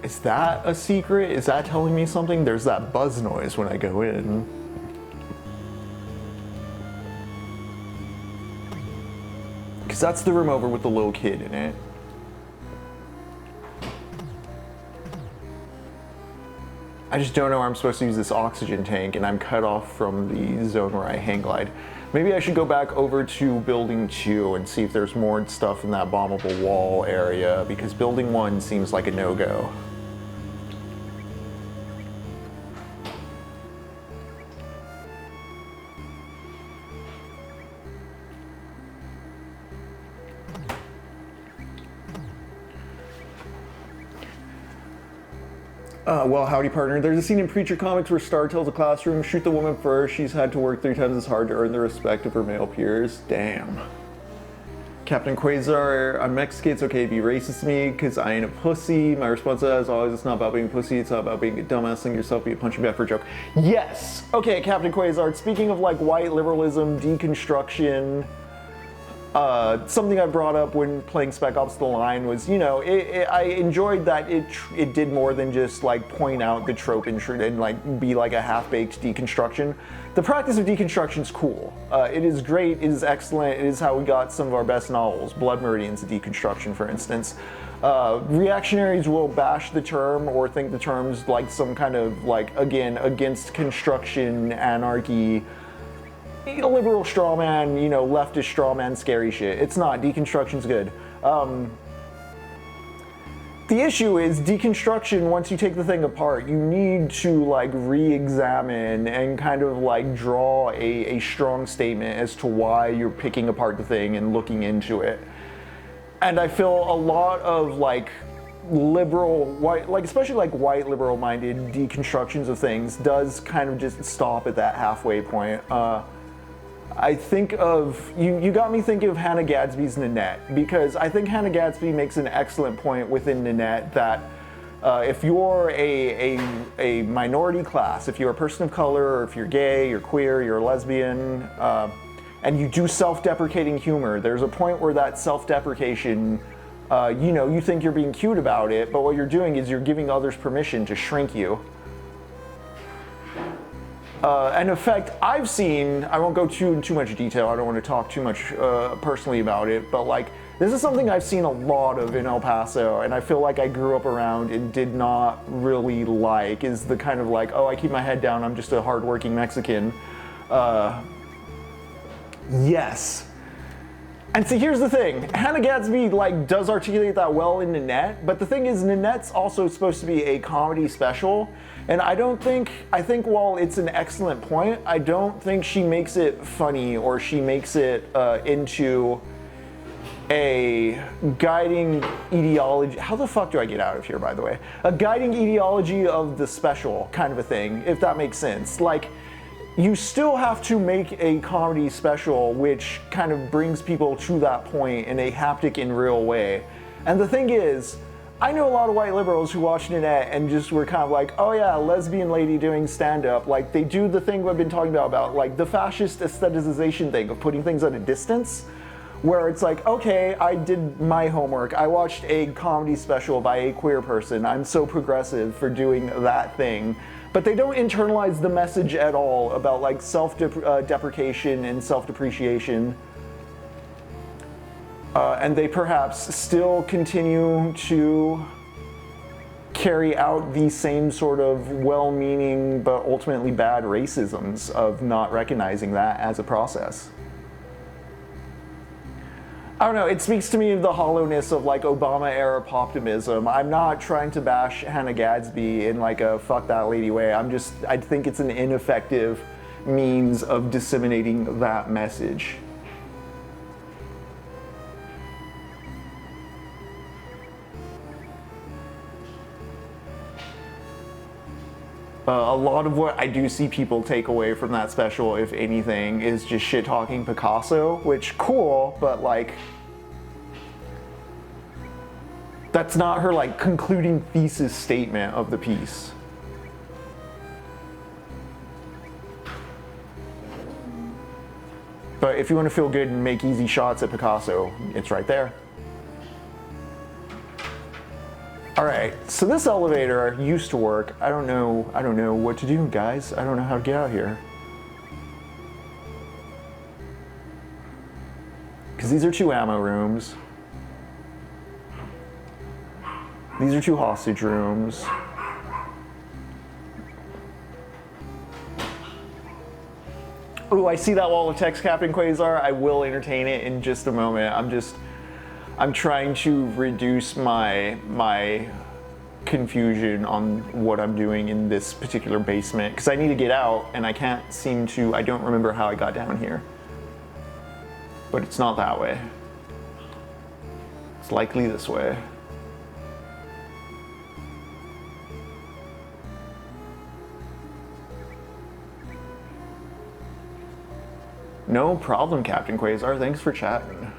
Is that a secret? Is that telling me something? There's that buzz noise when I go in. Because that's the room over with the little kid in it. I just don't know where I'm supposed to use this oxygen tank, and I'm cut off from the zone where I hang glide. Maybe I should go back over to building 2 and see if there's more stuff in that bombable wall area, because building 1 seems like a no-go. Well, howdy partner. There's a scene in Preacher Comics where Star tells the classroom, shoot the woman first, she's had to work 3 times as hard to earn the respect of her male peers. Damn. Captain Quasar, I'm Mexican, it's okay to be racist to me, because I ain't a pussy. My response to that is always, it's not about being a pussy, it's not about being a dumbass, thing yourself, be a punching bag for a joke. Yes! Okay, Captain Quasar, speaking of like white liberalism, deconstruction, something I brought up when playing Spec Ops: The Line was, you know, I enjoyed that it did more than just like point out the trope and like be like a half-baked deconstruction. The practice of deconstruction is cool. It is great, it is excellent, it is how we got some of our best novels. Blood Meridian's a deconstruction, for instance. Reactionaries will bash the term or think the term's like some kind of like, again, against construction, anarchy, a liberal straw man, you know, leftist straw man, scary shit. It's not. Deconstruction's good. The issue is deconstruction, once you take the thing apart, you need to like re-examine and kind of like draw a strong statement as to why you're picking apart the thing and looking into it. And I feel a lot of like liberal, white, like especially like white liberal minded deconstructions of things does kind of just stop at that halfway point. I think of, you got me thinking of Hannah Gadsby's Nanette, because I think Hannah Gadsby makes an excellent point within Nanette that if you're a minority class, if you're a person of color, or if you're gay, you're queer, you're a lesbian, and you do self-deprecating humor, there's a point where that self-deprecation, you know, you think you're being cute about it, but what you're doing is you're giving others permission to shrink you. An effect I've seen, I won't go too much detail, I don't want to talk too much personally about it, but like, this is something I've seen a lot of in El Paso, and I feel like I grew up around and did not really like, is the kind of like, oh, I keep my head down, I'm just a hardworking Mexican. Yes. And see, here's the thing, Hannah Gadsby like does articulate that well in Nanette, but the thing is, Nanette's also supposed to be a comedy special, and I think while it's an excellent point, I don't think she makes it funny, or she makes it into a guiding ideology. How the fuck do I get out of here, by the way? A guiding ideology of the special kind of a thing, if that makes sense. Like, you still have to make a comedy special which kind of brings people to that point in a haptic and real way. And the thing is, I know a lot of white liberals who watch Nanette and just were kind of like, oh yeah, lesbian lady doing stand-up. Like, they do the thing I've been talking about like the fascist aestheticization thing of putting things at a distance, where it's like, okay, I did my homework. I watched a comedy special by a queer person. I'm so progressive for doing that thing. But they don't internalize the message at all about like self-deprecation and self-depreciation. And they perhaps still continue to carry out the same sort of well-meaning but ultimately bad racisms of not recognizing that as a process. I don't know, it speaks to me of the hollowness of like Obama-era poptimism. I'm not trying to bash Hannah Gadsby in like a fuck that lady way. I think it's an ineffective means of disseminating that message. A lot of what I do see people take away from that special, if anything, is just shit-talking Picasso, which, cool, but like, that's not her like concluding thesis statement of the piece. But if you want to feel good and make easy shots at Picasso, it's right there. All right, so this elevator used to work. I don't know what to do, guys. I don't know how to get out here. Because these are 2 ammo rooms. These are 2 hostage rooms. Ooh, I see that wall of text, Captain Quasar. I will entertain it in just a moment. I'm trying to reduce my confusion on what I'm doing in this particular basement, because I need to get out and I don't remember how I got down here. But it's not that way. It's likely this way. No problem, Captain Quasar. Thanks for chatting.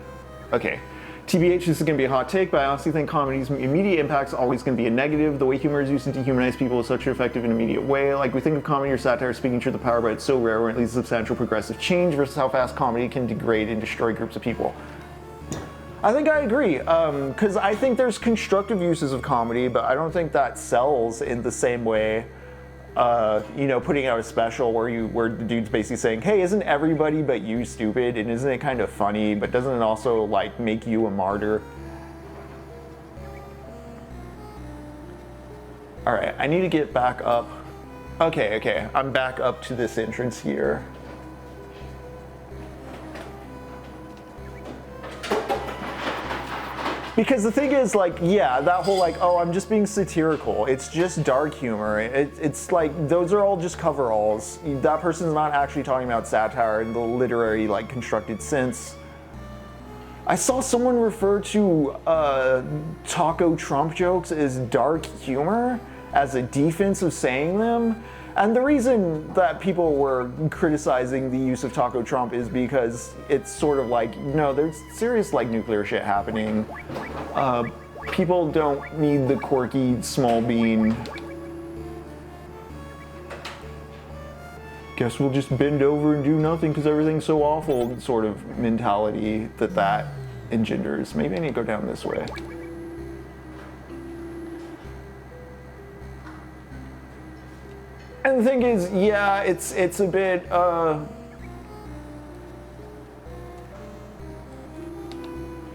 Okay. TBH, this is going to be a hot take, but I honestly think comedy's immediate impact's always going to be a negative. The way humor is used to dehumanize people is such an effective and immediate way. Like, we think of comedy or satire speaking to the power, but it's so rare when it leads to substantial progressive change versus how fast comedy can degrade and destroy groups of people. I think I agree, because I think there's constructive uses of comedy, but I don't think that sells in the same way. Putting out a special where the dude's basically saying, hey, isn't everybody but you stupid? And isn't it kind of funny, but doesn't it also like make you a martyr? All right, I need to get back up. Okay, I'm back up to this entrance here. Because the thing is, like, yeah, that whole, like, oh, I'm just being satirical. It's just dark humor. It's like, those are all just coveralls. That person's not actually talking about satire in the literary, like, constructed sense. I saw someone refer to Taco Trump jokes as dark humor as a defense of saying them. And the reason that people were criticizing the use of Taco Trump is because it's sort of like, no, there's serious like nuclear shit happening. People don't need the quirky small bean. Guess we'll just bend over and do nothing because everything's so awful sort of mentality that engenders. Maybe I need to go down this way. And the thing is, yeah, it's a bit,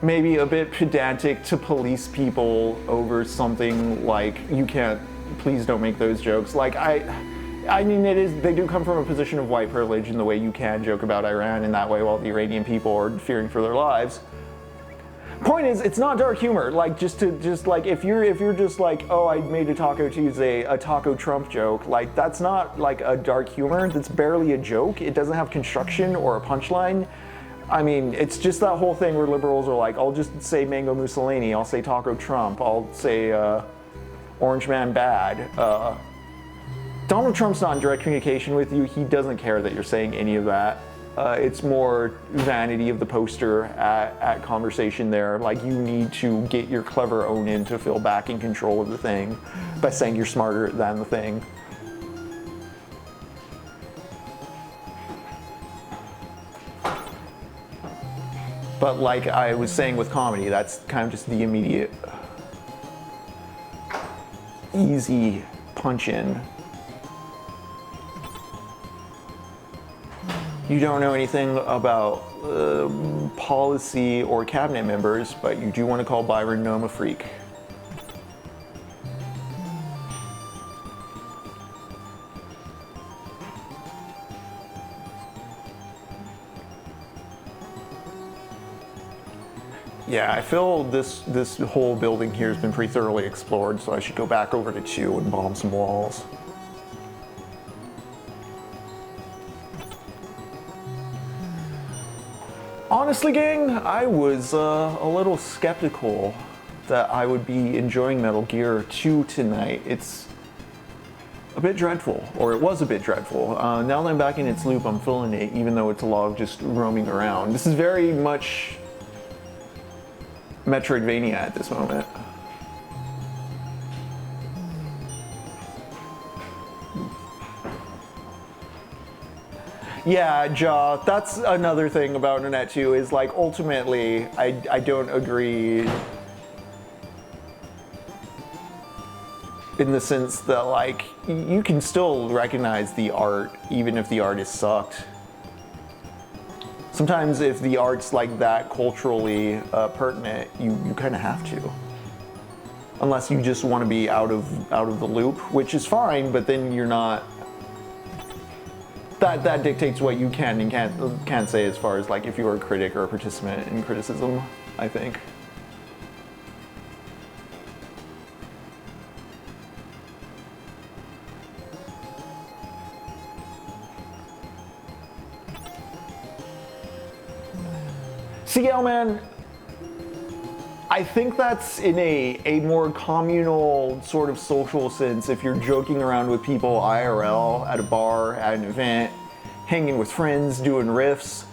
maybe a bit pedantic to police people over something like, you can't, please don't make those jokes. Like, I mean, they do come from a position of white privilege in the way you can joke about Iran in that way while the Iranian people are fearing for their lives. Point is, it's not dark humor. Like, if you're just like, oh, I made a Taco Tuesday, a Taco Trump joke, like, that's not like a dark humor. That's barely a joke. It doesn't have construction or a punchline. I mean, it's just that whole thing where liberals are like, I'll just say Mango Mussolini, I'll say Taco Trump, I'll say Orange Man Bad. Donald Trump's not in direct communication with you. He doesn't care that you're saying any of that. It's more vanity of the poster at conversation there. Like, you need to get your clever own in to feel back in control of the thing by saying you're smarter than the thing. But like I was saying with comedy, that's kind of just the immediate, easy punch in. You don't know anything about policy or cabinet members, but you do want to call Byron Gnome a freak. Yeah, I feel this whole building here has been pretty thoroughly explored, so I should go back over to 2 and bomb some walls. Honestly, gang, I was a little skeptical that I would be enjoying Metal Gear 2 tonight. It's a bit dreadful, or it was a bit dreadful. Now that I'm back in its loop, I'm feeling it, even though it's a log just roaming around. This is very much Metroidvania at this moment. Yeah, Ja, that's another thing about Nanette 2 is like ultimately I don't agree in the sense that like you can still recognize the art even if the art is sucked. Sometimes if the art's like that culturally pertinent, you kind of have to. Unless you just want to be out of the loop, which is fine, but then you're not. That dictates what you can and can't say as far as like if you're a critic or a participant in criticism, I think. CL, man, I think that's in a more communal sort of social sense if you're joking around with people IRL at a bar, at an event, hanging with friends, doing riffs.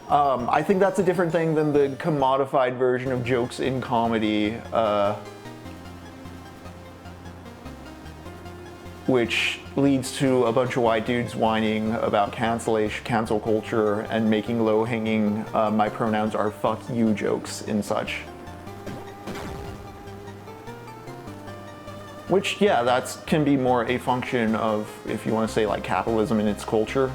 I think that's a different thing than the commodified version of jokes in comedy, which leads to a bunch of white dudes whining about cancel culture and making low-hanging my pronouns are fuck you jokes and such. Which, yeah, that can be more a function of, if you want to say, like, capitalism in its culture.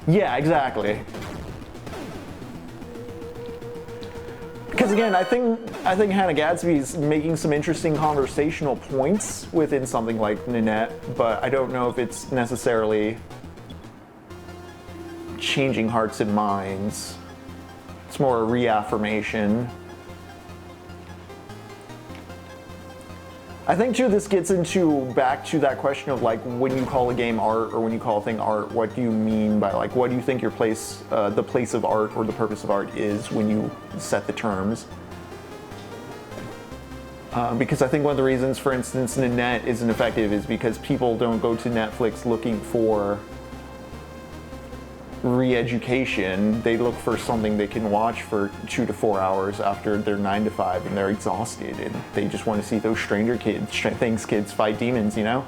Yeah, exactly. Because again, I think Hannah Gadsby's making some interesting conversational points within something like Nanette, but I don't know if it's necessarily changing hearts and minds. It's more a reaffirmation. I think too this gets into back to that question of like when you call a game art or when you call a thing art, what do you mean by like what do you think your place, the place of art or the purpose of art is when you set the terms? Because I think one of the reasons, for instance, Nanette isn't effective is because people don't go to Netflix looking for re-education. They look for something they can watch for 2 to 4 hours after their 9 to 5 and they're exhausted and they just want to see those Stranger Things kids fight demons, you know?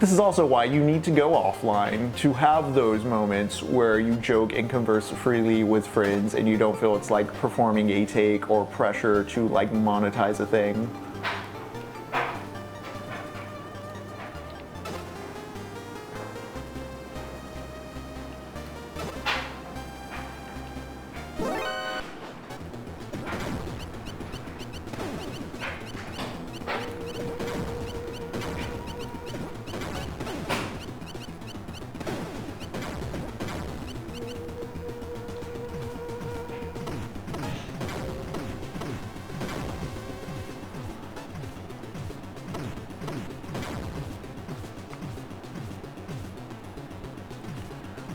This is also why you need to go offline to have those moments where you joke and converse freely with friends and you don't feel it's like performing a take or pressure to like monetize a thing.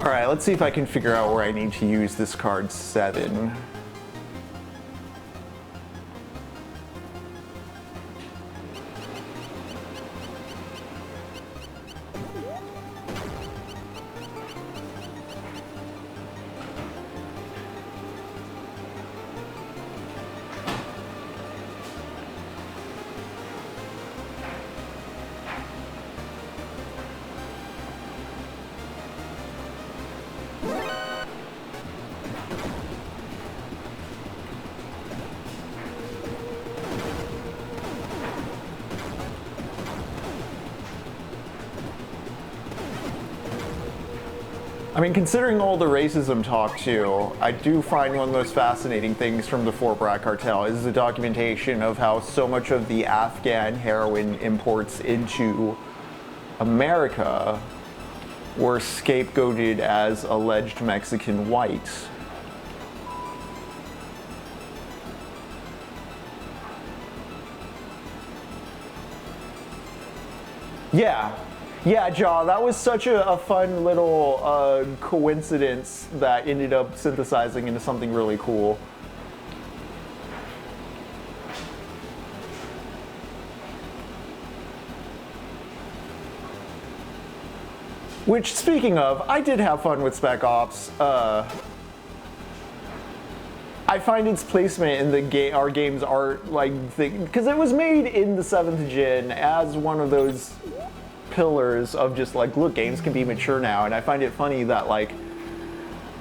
All right, let's see if I can figure out where I need to use this card 7. I mean, considering all the racism talk too, I do find one of the most fascinating things from the BRAGG Cartel is the documentation of how so much of the Afghan heroin imports into America were scapegoated as alleged Mexican whites. Yeah, Jaw, that was such a fun little coincidence that ended up synthesizing into something really cool. Which, speaking of, I did have fun with Spec Ops. I find its placement in the our game's art, like, because it was made in the 7th gen as one of those pillars of just like, look, games can be mature now, and I find it funny that like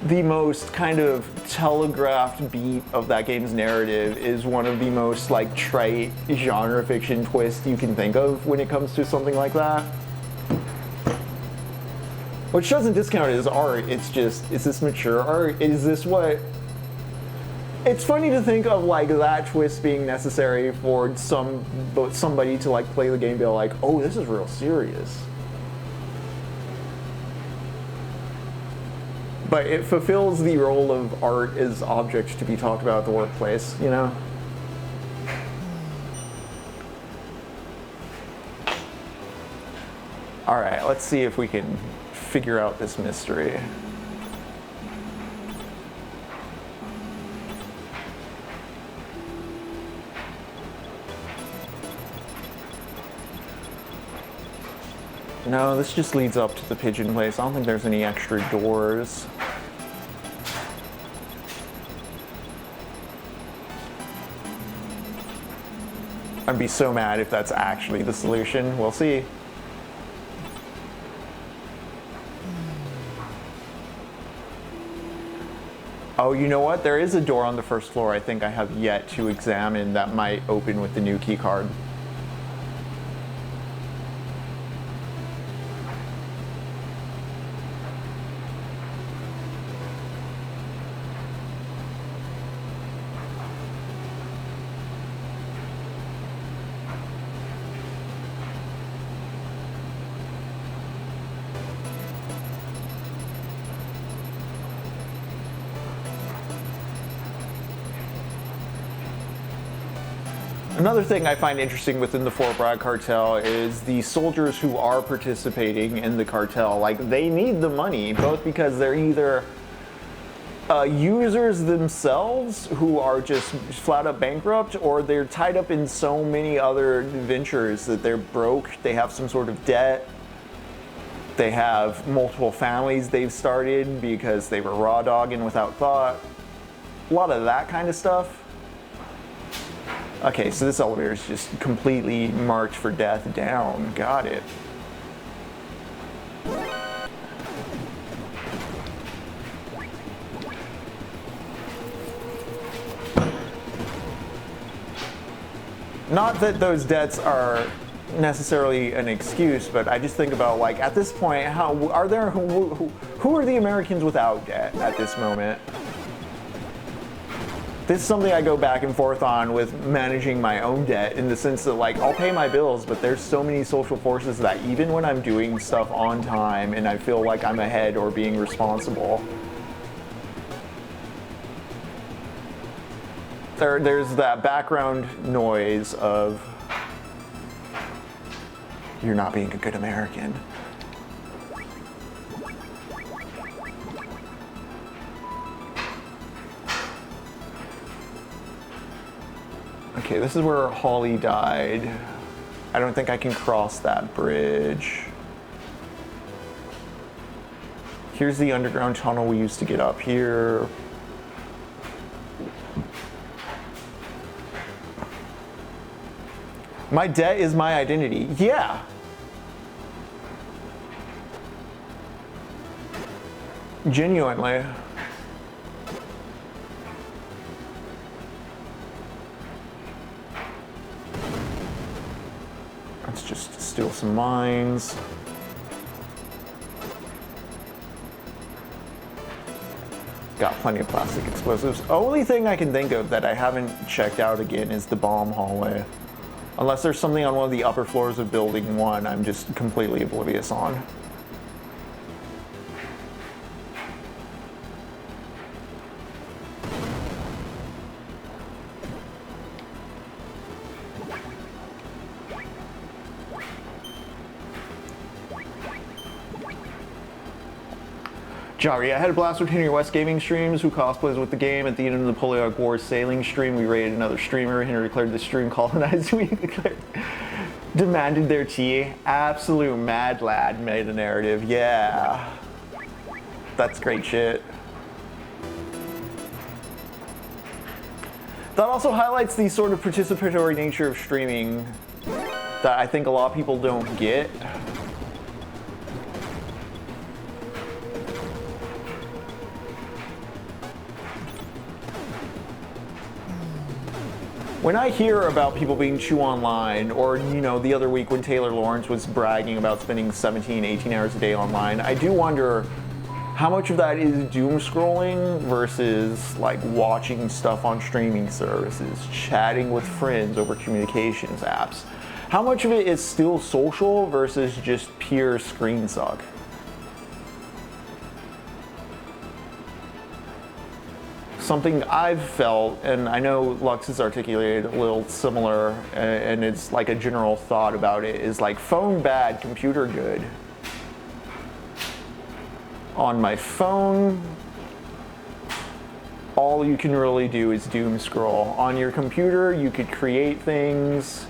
the most kind of telegraphed beat of that game's narrative is one of the most like trite genre fiction twists you can think of when it comes to something like that. Which doesn't discount it as art, it's just, is this mature art? Is this what... It's funny to think of like that twist being necessary for somebody to like play the game and be like, oh, this is real serious. But it fulfills the role of art as object to be talked about at the workplace, you know? All right, let's see if we can figure out this mystery. No, this just leads up to the pigeon place. I don't think there's any extra doors. I'd be so mad if that's actually the solution. We'll see. Oh, you know what? There is a door on the first floor I think I have yet to examine that might open with the new key card. Another thing I find interesting within the BRAGG Cartel is the soldiers who are participating in the cartel. Like, they need the money, both because they're either users themselves who are just flat up bankrupt, or they're tied up in so many other ventures that they're broke, they have some sort of debt, they have multiple families they've started because they were raw dogging without thought. A lot of that kind of stuff. Okay, so this elevator is just completely marked for death down. Got it. Not that those debts are necessarily an excuse, but I just think about, like, at this point, how are there who are the Americans without debt at this moment? This is something I go back and forth on with managing my own debt, in the sense that, like, I'll pay my bills, but there's so many social forces that even when I'm doing stuff on time and I feel like I'm ahead or being responsible, there's that background noise of, you're not being a good American. Okay, this is where Holly died. I don't think I can cross that bridge. Here's the underground tunnel we used to get up here. My debt is my identity. Yeah. Genuinely. Let's just steal some mines. Got plenty of plastic explosives. Only thing I can think of that I haven't checked out again is the bomb hallway. Unless there's something on one of the upper floors of building 1 I'm just completely oblivious on. Jari, I had a blast with Henry West Gaming streams, who cosplays with the game. At the end of the Napoleonic Wars sailing stream, we raided another streamer. Henry declared the stream colonized. We declared, demanded their tea. Absolute mad lad made a narrative. Yeah. That's great shit. That also highlights the sort of participatory nature of streaming that I think a lot of people don't get. When I hear about people being too online, or, you know, the other week when Taylor Lawrence was bragging about spending 17, 18 hours a day online, I do wonder how much of that is doom scrolling versus like watching stuff on streaming services, chatting with friends over communications apps. How much of it is still social versus just pure screen suck? Something I've felt, and I know Lux has articulated a little similar, and it's like a general thought about it, is like phone bad, computer good. On my phone, all you can really do is doom scroll. On your computer, you could create things,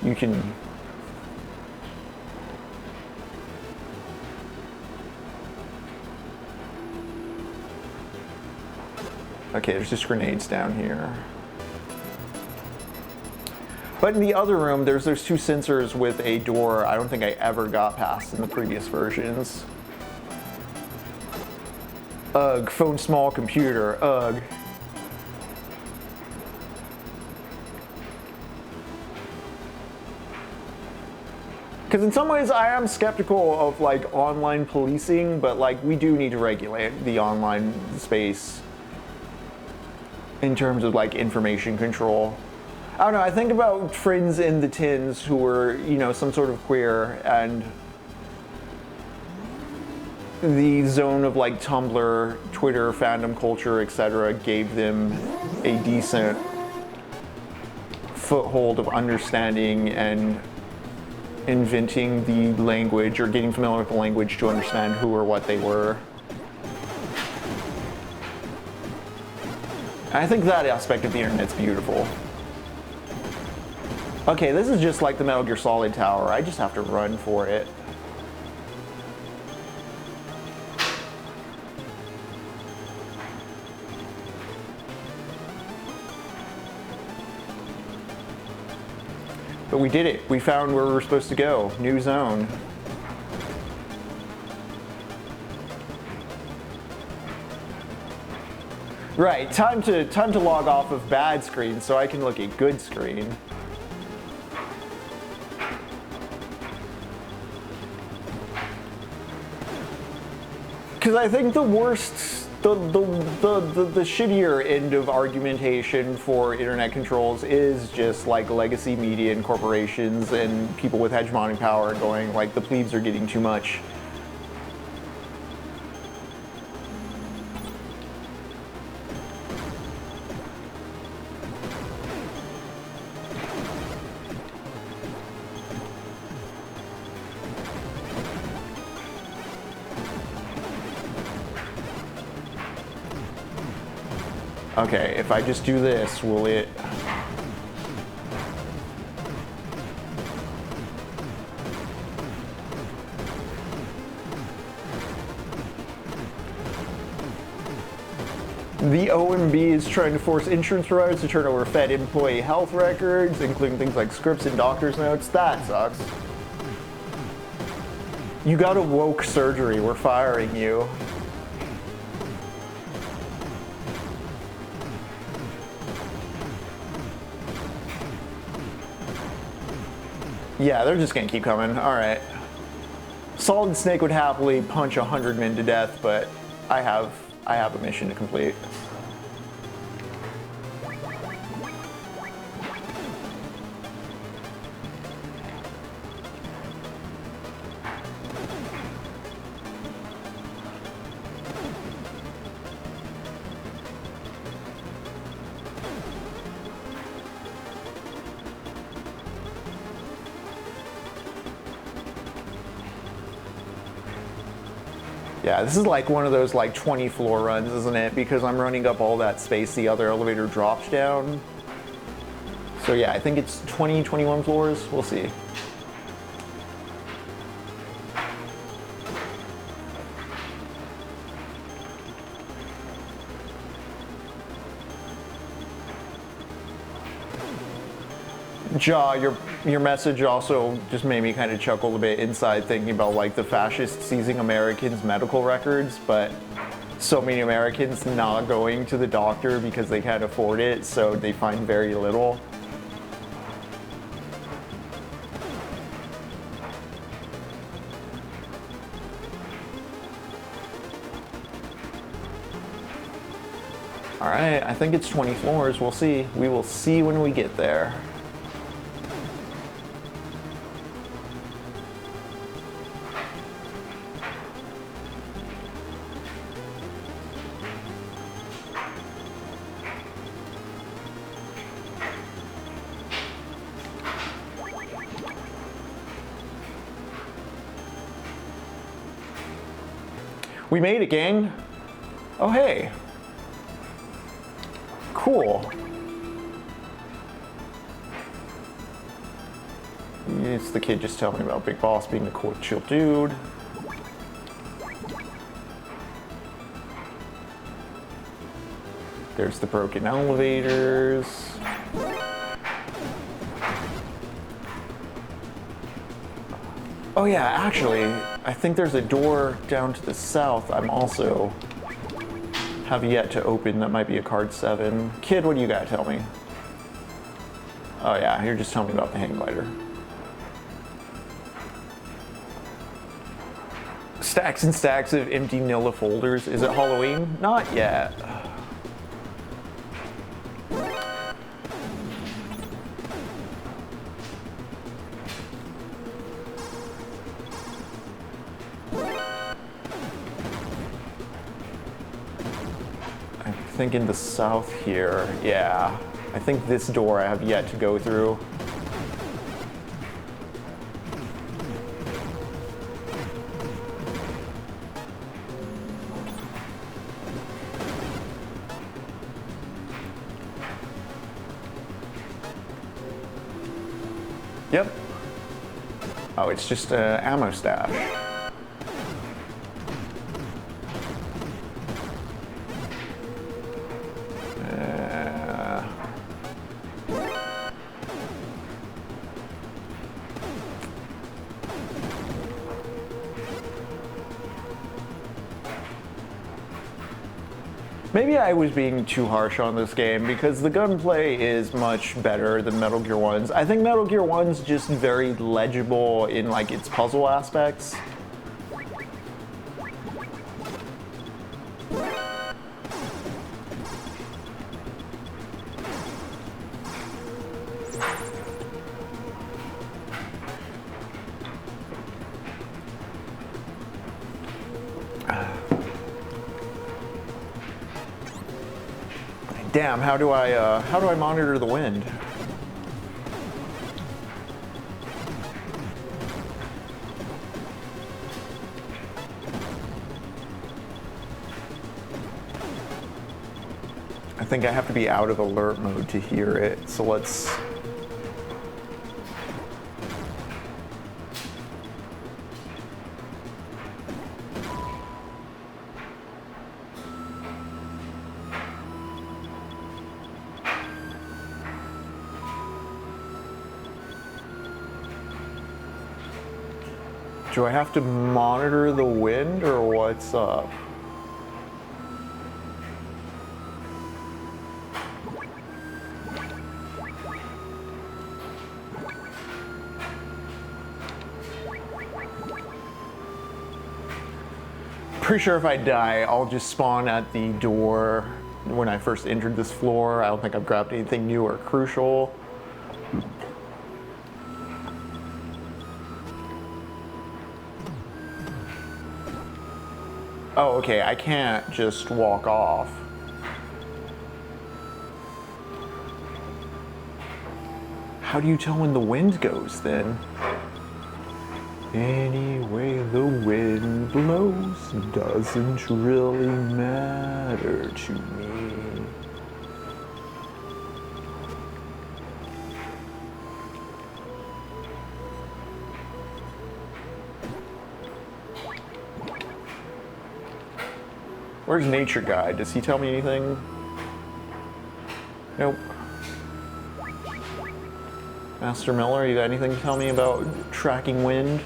you can okay, there's just grenades down here. But in the other room, there's two sensors with a door I don't think I ever got past in the previous versions. Ugh, phone small, computer, ugh. Because in some ways I am skeptical of like online policing, but like we do need to regulate the online space in terms of like information control. I don't know, I think about friends in the tins who were, you know, some sort of queer, and the zone of like Tumblr, Twitter, fandom culture, etc. gave them a decent foothold of understanding and inventing the language or getting familiar with the language to understand who or what they were. I think that aspect of the internet's beautiful. Okay, this is just like the Metal Gear Solid Tower. I just have to run for it. But we did it. We found where we were supposed to go. New zone. Right, time to log off of bad screen so I can look at good screen. Because I think the worst, the shittier end of argumentation for internet controls is just like legacy media and corporations and people with hegemonic power going like the plebes are getting too much. Okay, if I just do this, will it... The OMB is trying to force insurance providers to turn over Fed employee health records, including things like scripts and doctor's notes. That sucks. You got a woke surgery. We're firing you. Yeah, they're just gonna keep coming. All right. Solid Snake would happily punch 100 men to death, but I have a mission to complete. Yeah, this is like one of those like 20 floor runs, isn't it? Because I'm running up all that space the other elevator drops down. So yeah, I think it's 20, 21 floors. We'll see. Ja, your message also just made me kind of chuckle a bit inside, thinking about like the fascists seizing Americans' medical records, but so many Americans not going to the doctor because they can't afford it, so they find very little. All right, I think it's 20 floors. We'll see. We will see when we get there. We made it, gang. Oh, hey. Cool. It's the kid just telling me about Big Boss being a cool, chill dude. There's the broken elevators. Oh yeah, actually, I think there's a door down to the south I'm also have yet to open that might be a card 7. Kid, what do you got to tell me? Oh yeah, you're just telling me about the hang glider. Stacks and stacks of empty Nilla folders. Is it Halloween? Not yet. I think in the south here, yeah. I think this door I have yet to go through. Yep. Oh, it's just an ammo stash. Maybe I was being too harsh on this game because the gunplay is much better than Metal Gear 1's. I think Metal Gear 1's just very legible in like its puzzle aspects. Damn, how do I monitor the wind? I think I have to be out of alert mode to hear it, so let's... Do I have to monitor the wind, or what's up? Pretty sure if I die, I'll just spawn at the door when I first entered this floor. I don't think I've grabbed anything new or crucial. Oh, okay, I can't just walk off. How do you tell when the wind goes, then? Any way the wind blows doesn't really matter to me. Where's Nature Guide? Does he tell me anything? Nope. Master Miller, you got anything to tell me about tracking wind?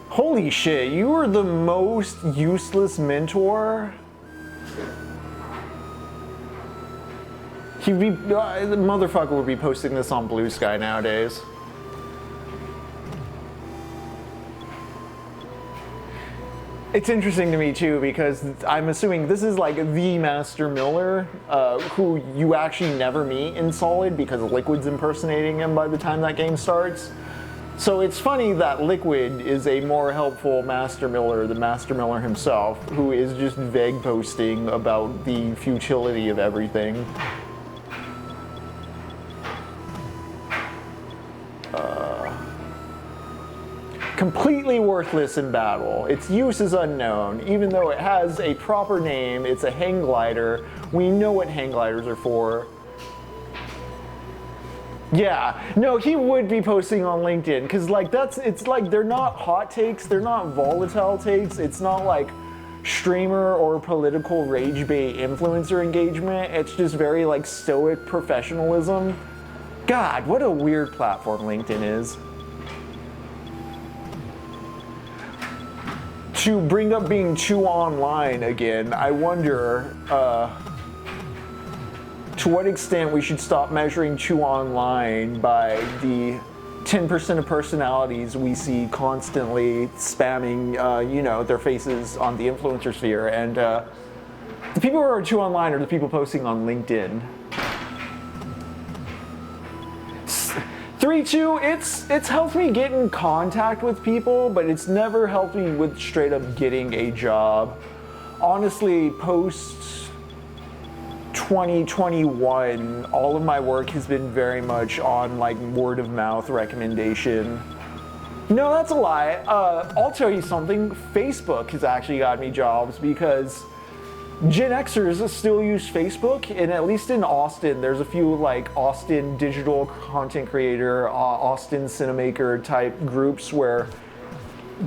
Holy shit, you are the most useless mentor. The motherfucker would be posting this on Blue Sky nowadays. It's interesting to me too, because I'm assuming this is like the Master Miller, who you actually never meet in Solid because Liquid's impersonating him by the time that game starts. So it's funny that Liquid is a more helpful Master Miller than Master Miller himself, who is just vague posting about the futility of everything. Completely worthless in battle. Its use is unknown. Even though it has a proper name, it's a hang glider. We know what hang gliders are for. Yeah, no, he would be posting on LinkedIn, because like it's like they're not hot takes, they're not volatile takes, it's not like streamer or political rage bait influencer engagement. It's just very like stoic professionalism. God, what a weird platform LinkedIn is. To bring up being too online again, I wonder to what extent we should stop measuring too online by the 10% of personalities we see constantly spamming, you know, their faces on the influencer sphere, and the people who are too online are the people posting on LinkedIn. 3-2, it's helped me get in contact with people, but it's never helped me with straight up getting a job. Honestly, post 2021, all of my work has been very much on like word of mouth recommendation. No, that's a lie. I'll tell you something. Facebook has actually got me jobs because Gen Xers still use Facebook, and at least in Austin, there's a few like Austin digital content creator, Austin cinemaker type groups where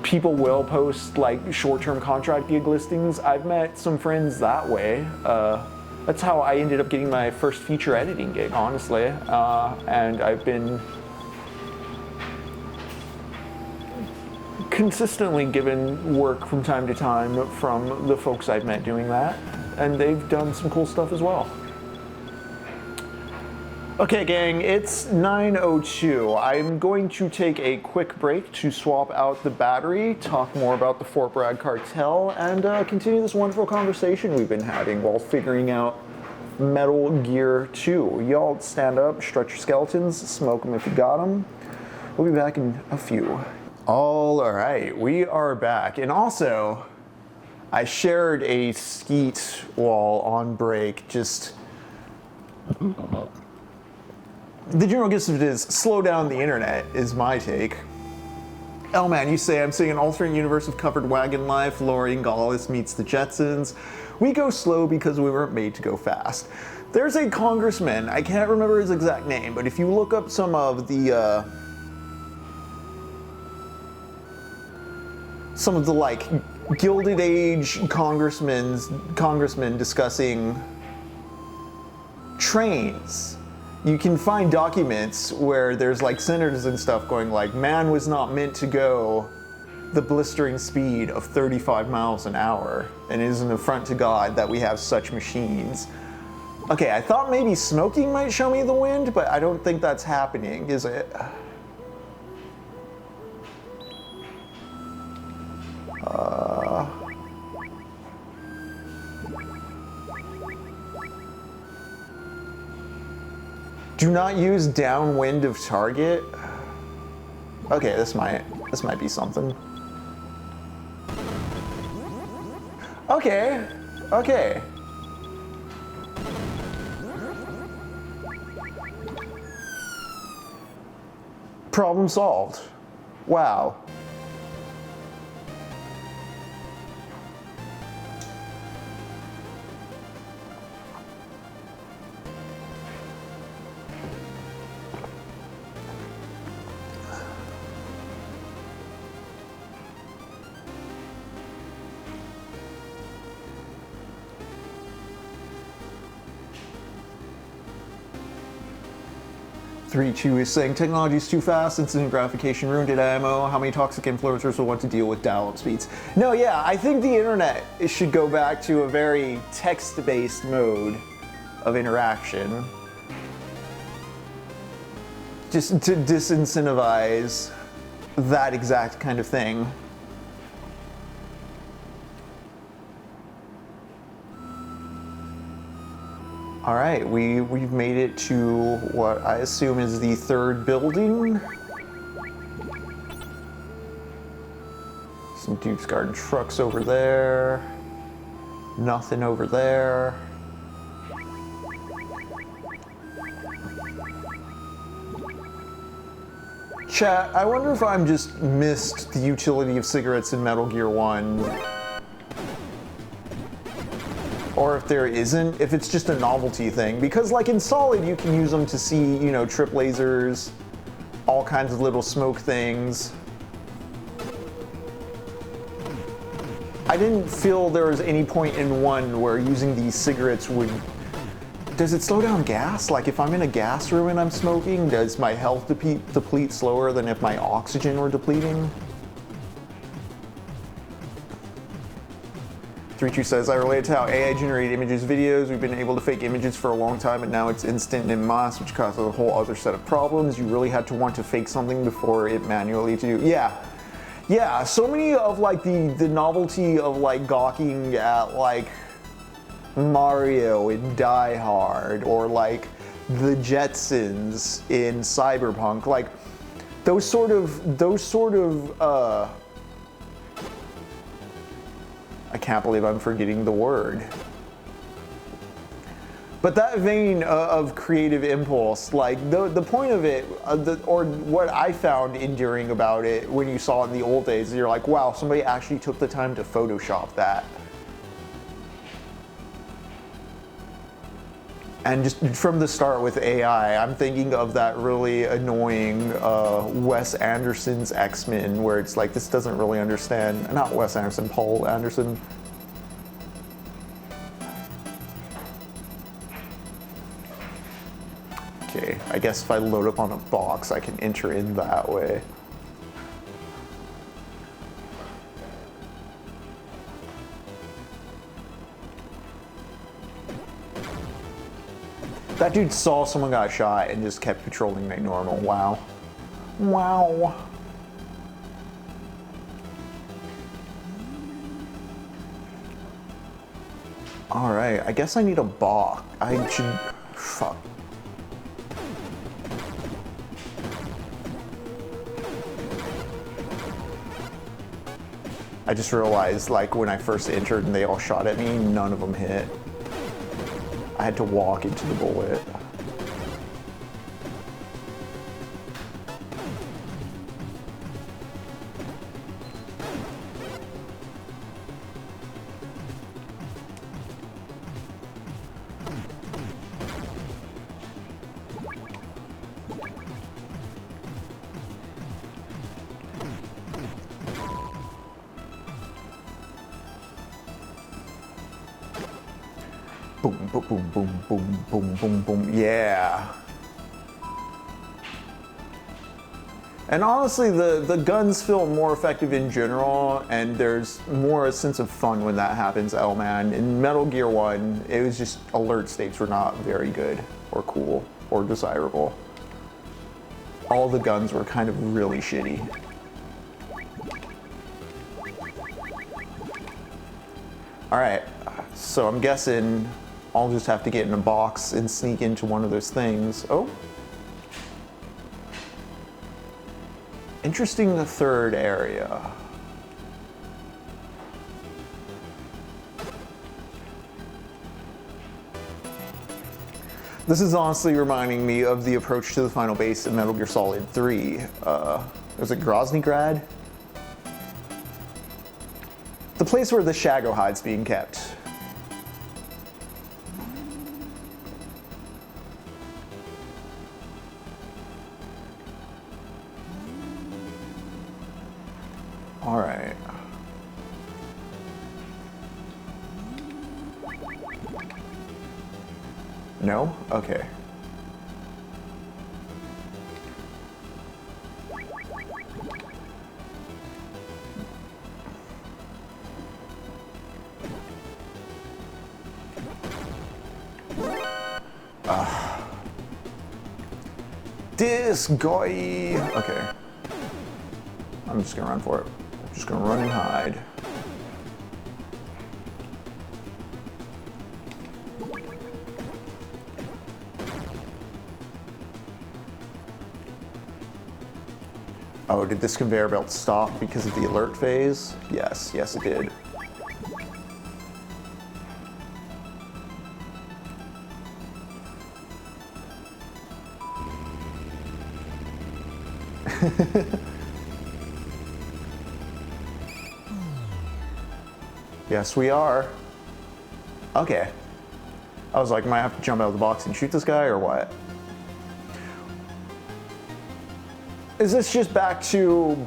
people will post like short-term contract gig listings. I've met some friends that way. That's how I ended up getting my first feature editing gig, honestly. And I've been consistently given work from time to time from the folks I've met doing that, and they've done some cool stuff as well. Okay, gang, it's 9:02. I'm going to take a quick break to swap out the battery, talk more about the Fort Bragg Cartel, and continue this wonderful conversation we've been having while figuring out Metal Gear 2. Y'all stand up, stretch your skeletons, smoke them if you got them. We'll be back in a few. All right, we are back. And also, I shared a skeet while on break. Just the general gist of it is slow down the internet is my take. Oh man, you say I'm seeing an alternate universe of covered wagon life. Lori Gallus meets the Jetsons. We go slow because we weren't made to go fast. There's a congressman, I can't remember his exact name, but if you look up some of the like Gilded Age congressmen discussing trains, you can find documents where there's like senators and stuff going like, man was not meant to go the blistering speed of 35 miles an hour, and it is an affront to God that we have such machines. Okay, I thought maybe smoking might show me the wind, but I don't think that's happening, is it? Do not use downwind of target. Okay, this might be something. Okay, okay. Problem solved. Wow. Two is saying technology is too fast, instant gratification ruined it, ammo. How many toxic influencers will want to deal with dial-up speeds? No, yeah, I think the internet should go back to a very text-based mode of interaction. Just to disincentivize that exact kind of thing. All right, we've made it to what I assume is the third building. Some Duke's Garden trucks over there. Nothing over there. Chat, I wonder if I'm just missed the utility of cigarettes in Metal Gear 1. Or if there isn't, if it's just a novelty thing. Because like in Solid, you can use them to see, you know, trip lasers, all kinds of little smoke things. I didn't feel there was any point in 1 where using these cigarettes would... Does it slow down gas? Like if I'm in a gas room and I'm smoking, does my health deplete slower than if my oxygen were depleting? 32 says, I relate to how AI generated images, videos. We've been able to fake images for a long time, and now it's instant and en masse, which causes a whole other set of problems. You really had to want to fake something before it manually to do. Yeah, so many of like the novelty of like gawking at like Mario in Die Hard or like the Jetsons in Cyberpunk, like those sort of I can't believe I'm forgetting the word. But that vein of creative impulse, like the point of it, or what I found endearing about it when you saw it in the old days, you're like, wow, somebody actually took the time to Photoshop that. And just from the start with AI, I'm thinking of that really annoying Wes Anderson's X-Men, where it's like, this doesn't really understand, not Wes Anderson, Paul Anderson. Okay, I guess if I load up on a box, I can enter in that way. That dude saw someone got shot and just kept patrolling like normal. Wow. Wow. Alright, I guess I need a box. I should... Fuck. I just realized, like, when I first entered and they all shot at me, none of them hit. I had to walk into the bullet. Boom, boom, boom, boom, boom, boom, boom, boom. Yeah. And honestly, the guns feel more effective in general, and there's more a sense of fun when that happens, man. In Metal Gear 1, it was just alert states were not very good or cool or desirable. All the guns were kind of really shitty. Alright, so I'm guessing I'll just have to get in a box and sneak into one of those things. Oh. Interesting, the third area. This is honestly reminding me of the approach to the final base in Metal Gear Solid 3. Was it Groznygrad? The place where the Shago hide's being kept. All right. No? Okay. This guy. Okay. I'm just gonna run for it. I'm just gonna run and hide. Oh, did this conveyor belt stop because of the alert phase? Yes, yes it did. Yes, we are. Okay. I was like, might I have to jump out of the box and shoot this guy or what? Is this just back to...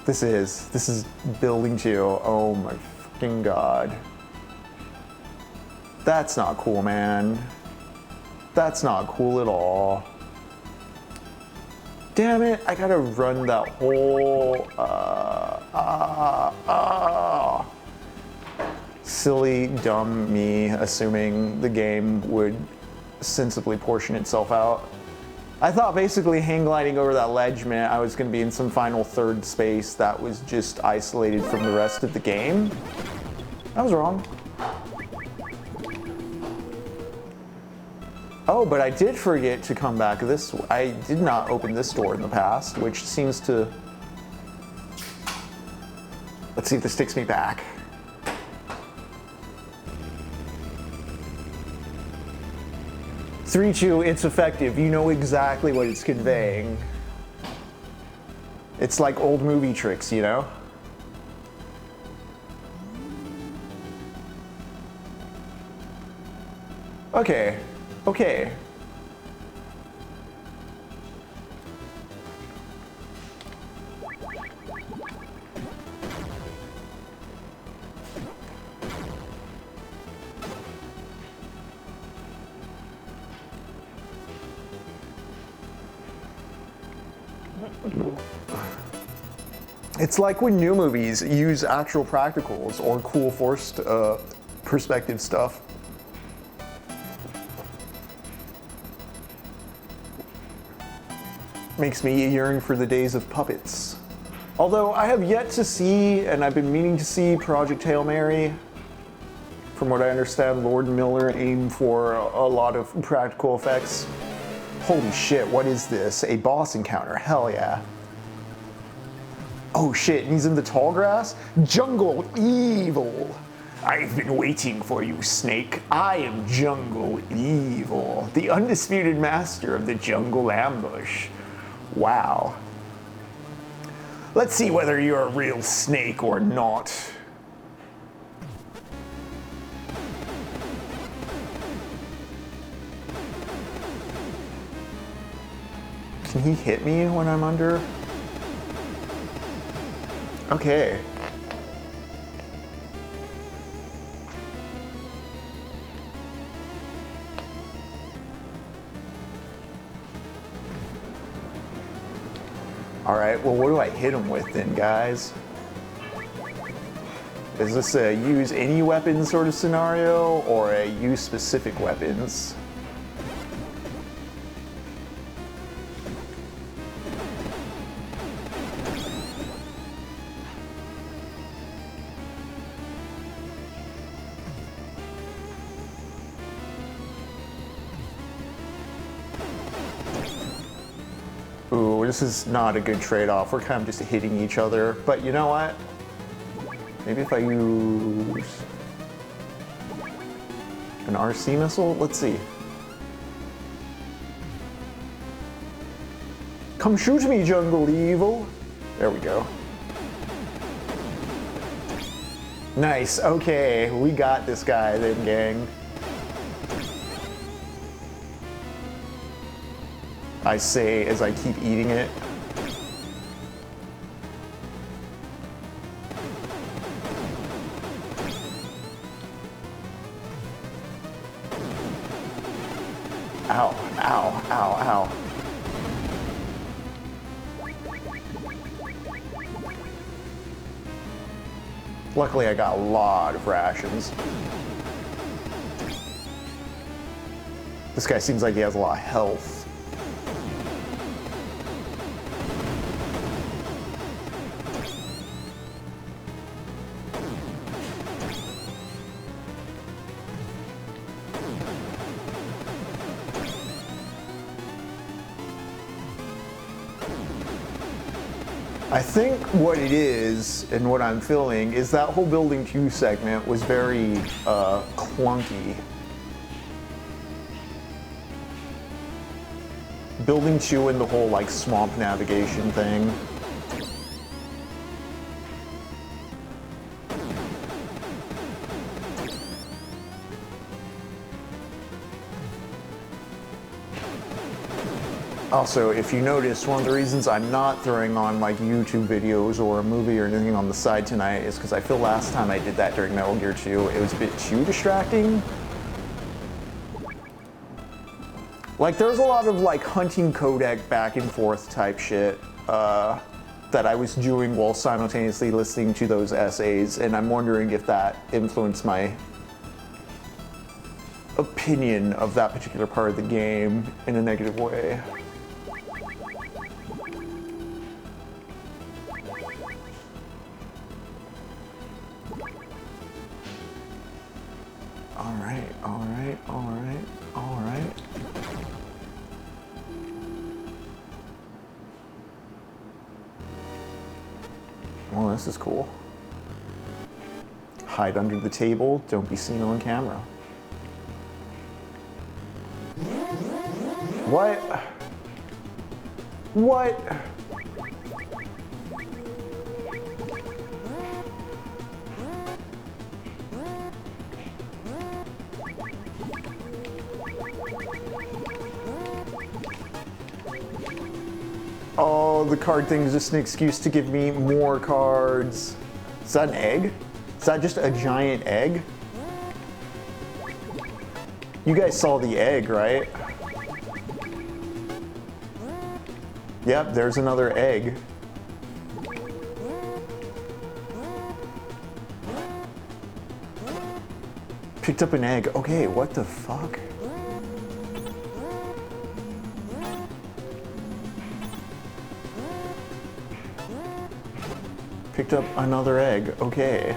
This is building 2. Oh my fucking god. That's not cool, man. That's not cool at all. Damn it, I gotta run that whole, silly, dumb me, assuming the game would sensibly portion itself out. I thought basically hang gliding over that ledge meant I was gonna be in some final third space that was just isolated from the rest of the game. I was wrong. Oh, but I did forget to come back this way. I did not open this door in the past, which seems to... Let's see if this takes me back. Three, two, it's effective. You know exactly what it's conveying. It's like old movie tricks, you know? Okay. Okay. It's like when new movies use actual practicals or cool forced perspective stuff. Makes me yearn for the days of puppets. Although I have yet to see, and I've been meaning to see, Project Hail Mary. From what I understand, Lord Miller aimed for a lot of practical effects. Holy shit, what is this? A boss encounter, hell yeah. Oh shit, and he's in the tall grass? Jungle Evil. I've been waiting for you, Snake. I am Jungle Evil, the undisputed master of the jungle ambush. Wow. Let's see whether you're a real snake or not. Can he hit me when I'm under? Okay. All right, well, what do I hit him with then, guys? Is this a use any weapon sort of scenario or a use specific weapons? Ooh, this is not a good trade-off. We're kind of just hitting each other, but you know what? Maybe if I use an RC missile? Let's see. Come shoot me, Jungle Evil. There we go. Nice, okay, we got this guy then, gang. I say as I keep eating it. Ow, ow, ow, ow. Luckily, I got a lot of rations. This guy seems like he has a lot of health. I think what it is, and what I'm feeling, is that whole Building 2 segment was very clunky. Building 2 and the whole like swamp navigation thing. Also, if you notice, one of the reasons I'm not throwing on like YouTube videos or a movie or anything on the side tonight is because I feel last time I did that during Metal Gear 2, it was a bit too distracting. Like, there's a lot of like hunting codec back and forth type shit that I was doing while simultaneously listening to those essays, and I'm wondering if that influenced my opinion of that particular part of the game in a negative way. All right. Well, this is cool. Hide under the table, don't be seen on camera. What? What? Oh, the card thing is just an excuse to give me more cards. Is that an egg? Is that just a giant egg? You guys saw the egg, right? Yep, there's another egg. Picked up an egg. Okay, what the fuck? Picked up another egg. Okay.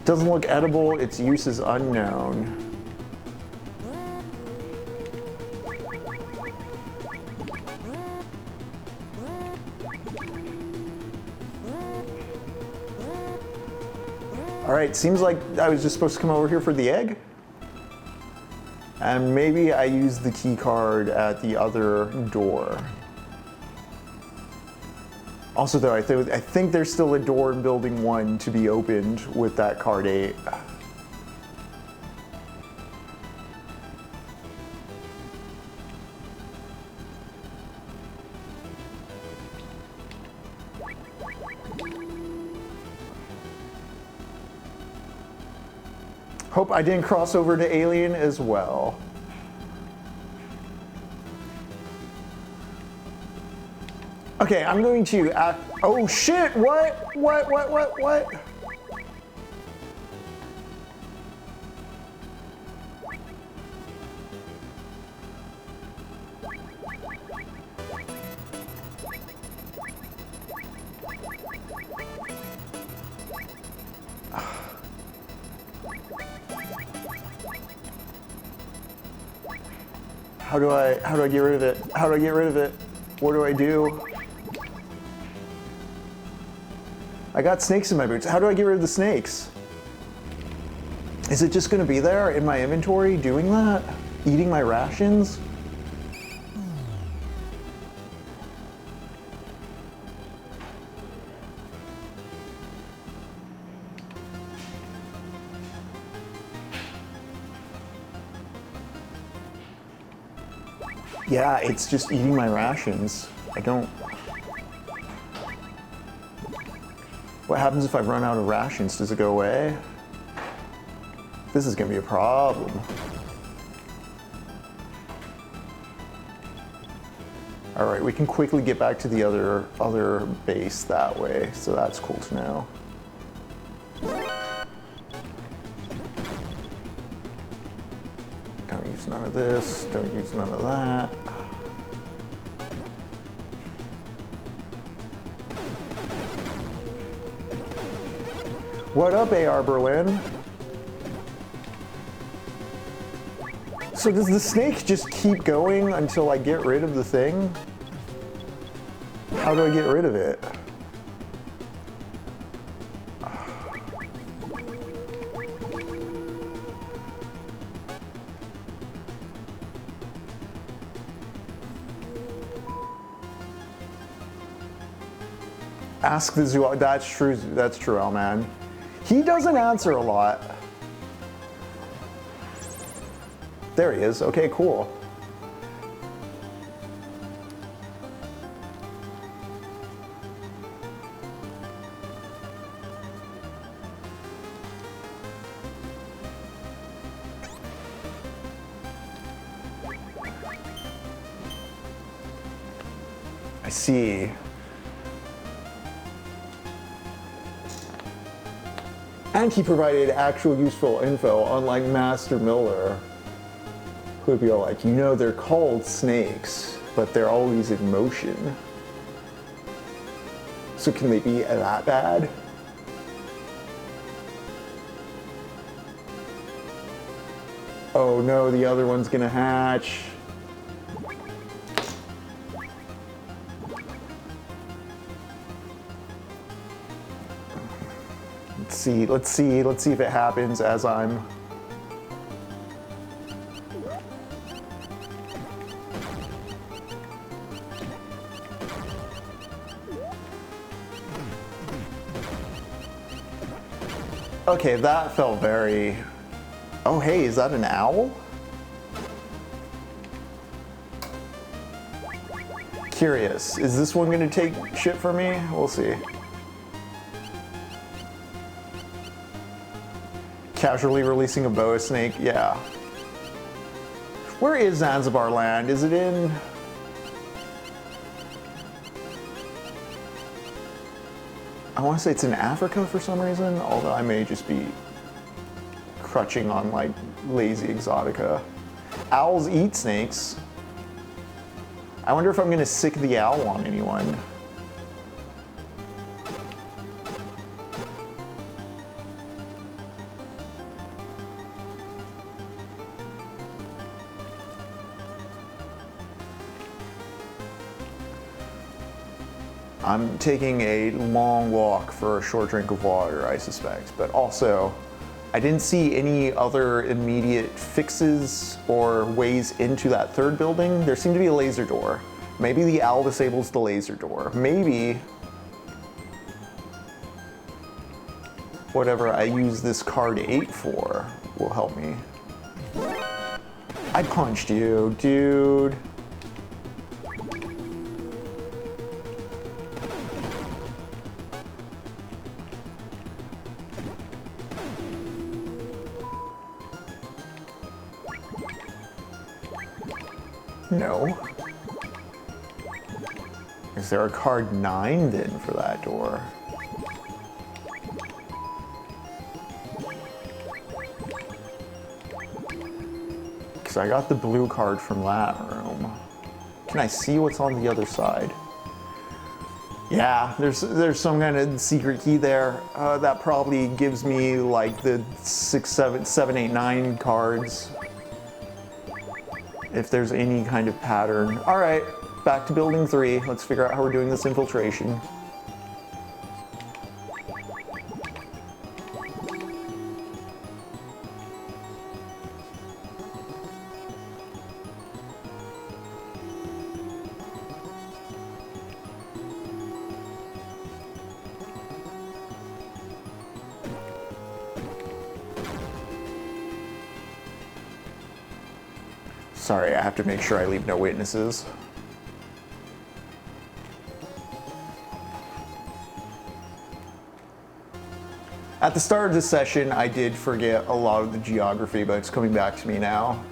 Doesn't look edible, its use is unknown. Alright, seems like I was just supposed to come over here for the egg. And maybe I used the key card at the other door. Also though, I think there's still a door in Building 1 to be opened with that card 8. Hope I didn't cross over to Alien as well. Okay, I'm going to act. Oh shit! What? What? How do I get rid of it? How do I get rid of it? What do I do? I got snakes in my boots. How do I get rid of the snakes? Is it just gonna be there in my inventory doing that? Eating my rations? Yeah, it's just eating my rations. I don't... What happens if I run out of rations? Does it go away? This is gonna be a problem. All right, we can quickly get back to the other base that way, so that's cool to know. Don't use none of this, don't use none of that. What up, AR Berlin? So does the snake just keep going until I get rid of the thing? How do I get rid of it? Ask the zoo. That's true, Alman. He doesn't answer a lot. There he is. Okay, cool. I see. And he provided actual useful info, unlike Master Miller, who would be all like, you know, they're called snakes, but they're always in motion. So can they be that bad? Oh no, the other one's gonna hatch. Let's see if it happens as I'm... Okay, that felt very... Oh hey, is that an owl? Curious, is this one gonna take shit for me? We'll see. Casually releasing a boa snake, yeah. Where is Zanzibar land? Is it in... I want to say it's in Africa for some reason, although I may just be crutching on like lazy exotica. Owls eat snakes. I wonder if I'm gonna sick the owl on anyone. I'm taking a long walk for a short drink of water, I suspect, but also I didn't see any other immediate fixes or ways into that third building. There seemed to be a laser door. Maybe the owl disables the laser door. Maybe whatever I use this card 8 for will help me. I punched you, dude. No. Is there a card 9 then for that door? Because I got the blue card from that room. Can I see what's on the other side? Yeah, there's some kind of secret key there. That probably gives me like the 6, 7, 7, 8, 9 cards. If there's any kind of pattern. All right, back to building 3. Let's figure out how we're doing this infiltration. Sorry, I have to make sure I leave no witnesses. At the start of this session, I did forget a lot of the geography, but it's coming back to me now.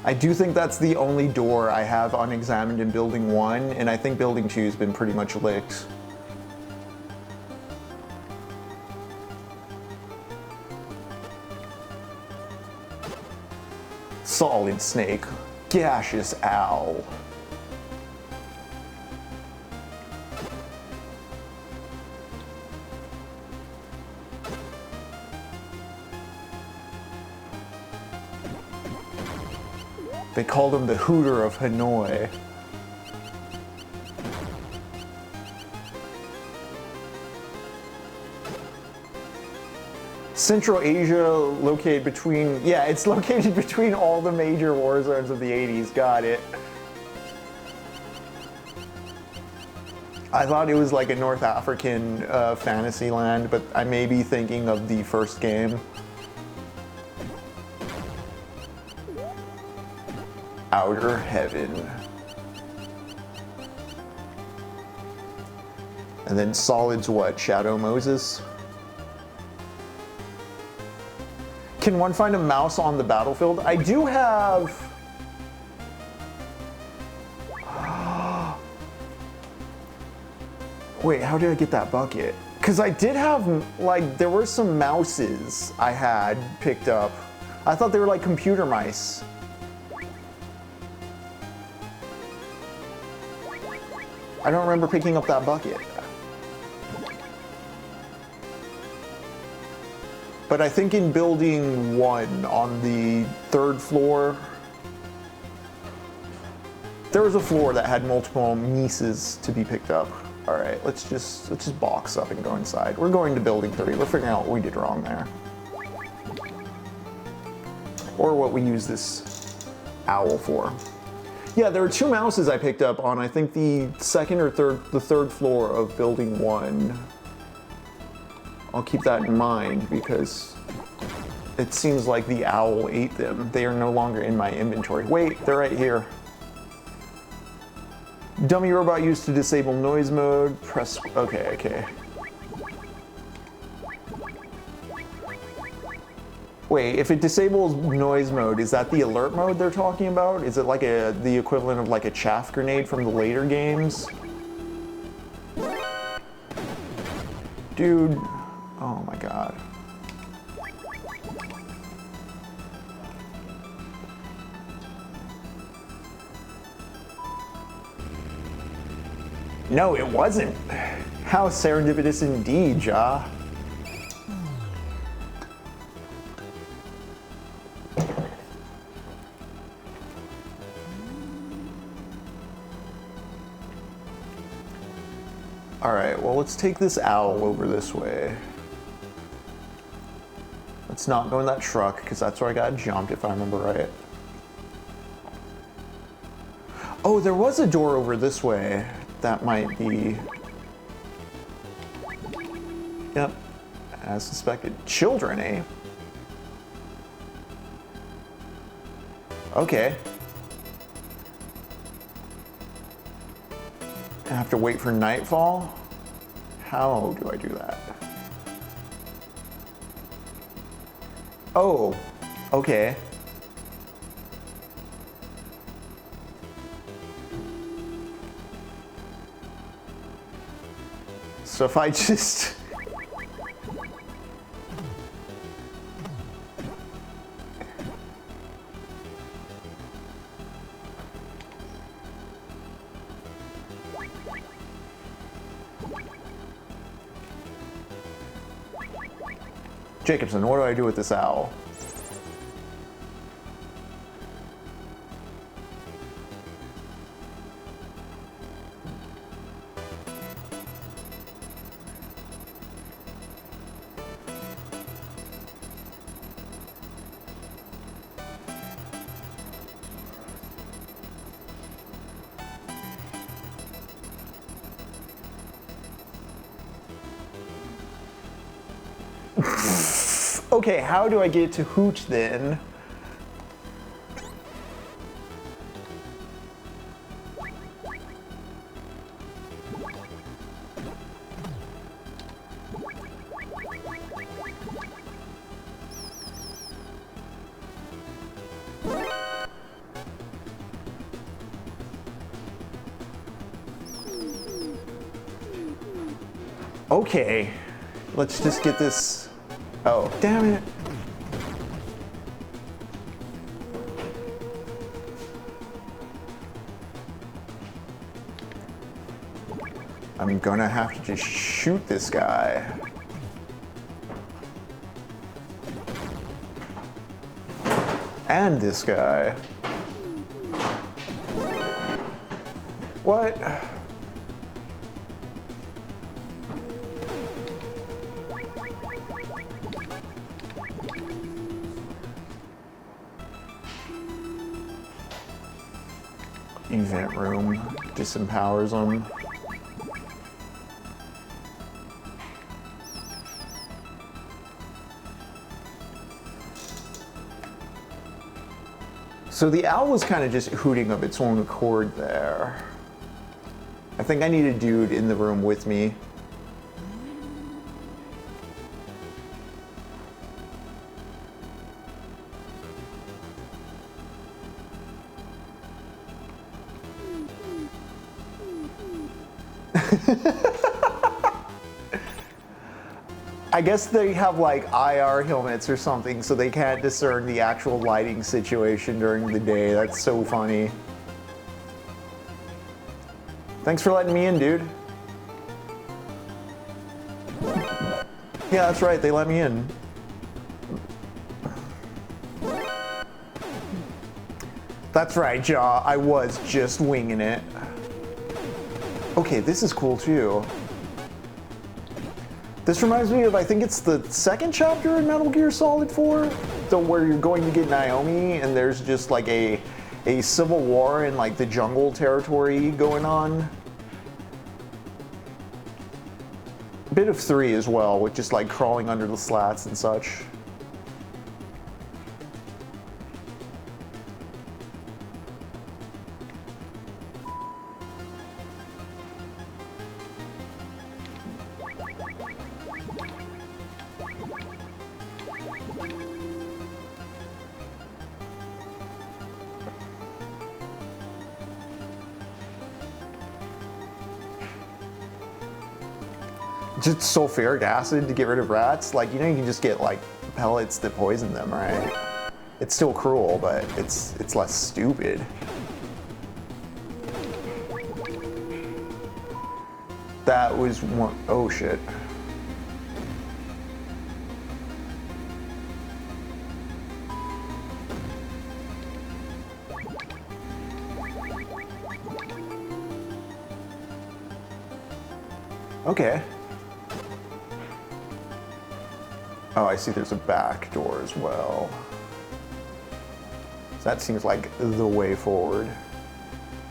I do think that's the only door I have unexamined in Building 1, and I think Building 2 has been pretty much licked. Solid snake. Gaseous owl. They called him the Hooter of Hanoi. Central Asia, located between, yeah, it's located between all the major war zones of the 80s. Got it. I thought it was like a North African fantasy land, but I may be thinking of the first game. Outer Heaven. And then Solid's what? Shadow Moses? Can one find a mouse on the battlefield? I do have... Wait, how did I get that bucket? Because I did have, like, there were some mouses I had picked up. I thought they were like computer mice. I don't remember picking up that bucket. But I think in Building 1 on the 3rd floor, there was a floor that had multiple mices to be picked up. All right, let's just box up and go inside. We're going to Building 3. We're figuring out what we did wrong there. Or what we use this owl for. Yeah, there were 2 mouses I picked up on, I think the 2nd or 3rd floor of Building 1. I'll keep that in mind because it seems like the owl ate them. They are no longer in my inventory. Wait, they're right here. Dummy robot used to disable noise mode. Press, okay. Wait, if it disables noise mode, is that the alert mode they're talking about? Is it like the equivalent of like a chaff grenade from the later games? Dude, oh my god. No, it wasn't. How serendipitous indeed, Ja. All right, well, let's take this owl over this way. Let's not go in that truck, because that's where I got jumped, if I remember right. Oh, there was a door over this way. That might be... Yep, as suspected. Children, eh? Okay. I have to wait for nightfall? How do I do that? Oh, okay. So if I just... Jacobson, what do I do with this owl? Okay, how do I get to Hooch then? Okay, let's just get this. Oh, damn it. I'm gonna have to just shoot this guy. And this guy. What? Event room disempowers them. So the owl was kind of just hooting of its own accord there. I think I need a dude in the room with me. I guess they have like IR helmets or something so they can't discern the actual lighting situation during the day. That's so funny. Thanks for letting me in, dude. Yeah, that's right, they let me in. That's right, Jaw, I was just winging it. Okay, this is cool too. This reminds me of, I think it's the second chapter in Metal Gear Solid 4, so where you're going to get Naomi and there's just like a civil war in like the jungle territory going on. A bit of 3 as well, with just like crawling under the slats and such. Just sulfuric acid to get rid of rats? Like, you know, you can just get like pellets that poison them, right? It's still cruel, but it's less stupid. That was one, oh shit. Okay. Oh, I see there's a back door as well. So that seems like the way forward.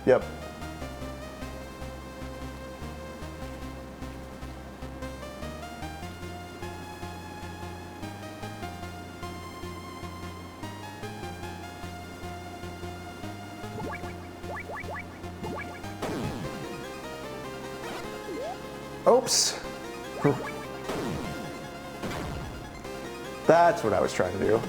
Yep. Oops. That's what I was trying to do.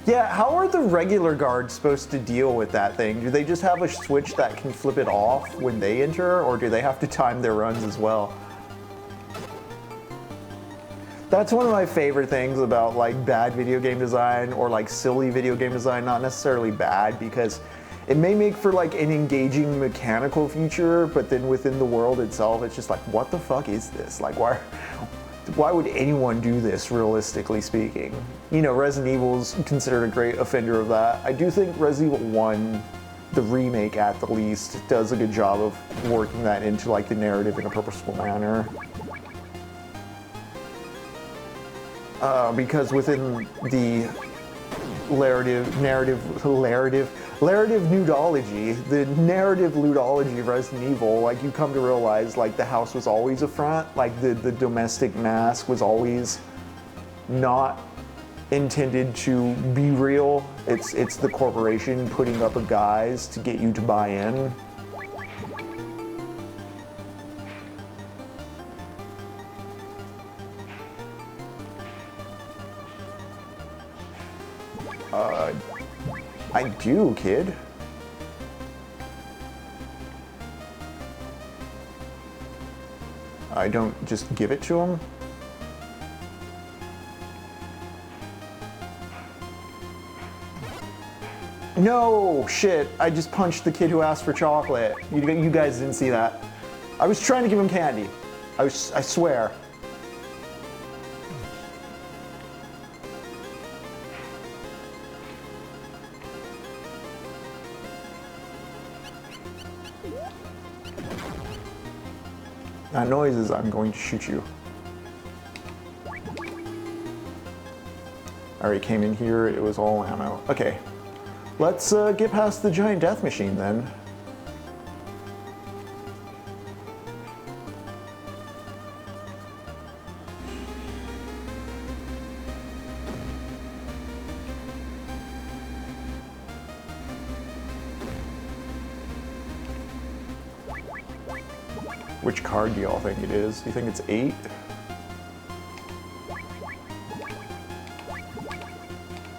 Yeah, how are the regular guards supposed to deal with that thing? Do they just have a switch that can flip it off when they enter, or do they have to time their runs as well? That's one of my favorite things about like bad video game design or like silly video game design, not necessarily bad, because it may make for like an engaging mechanical feature, but then within the world itself, it's just like, what the fuck is this? Like, why would anyone do this, realistically speaking? You know, Resident Evil's considered a great offender of that. I do think Resident Evil 1, the remake at the least, does a good job of working that into like the narrative in a purposeful manner. Because within the narrative ludology, the narrative ludology of Resident Evil, like you come to realize like the house was always a front, like the domestic mask was always not intended to be real. It's the corporation putting up a guise to get you to buy in. I do, kid. I don't just give it to him. No, shit. I just punched the kid who asked for chocolate. You guys didn't see that. I was trying to give him candy. I swear. That noise is I'm going to shoot you. I already came in here, it was all ammo. Okay, let's get past the giant death machine then. Which card do y'all think it is? Do you think it's 8?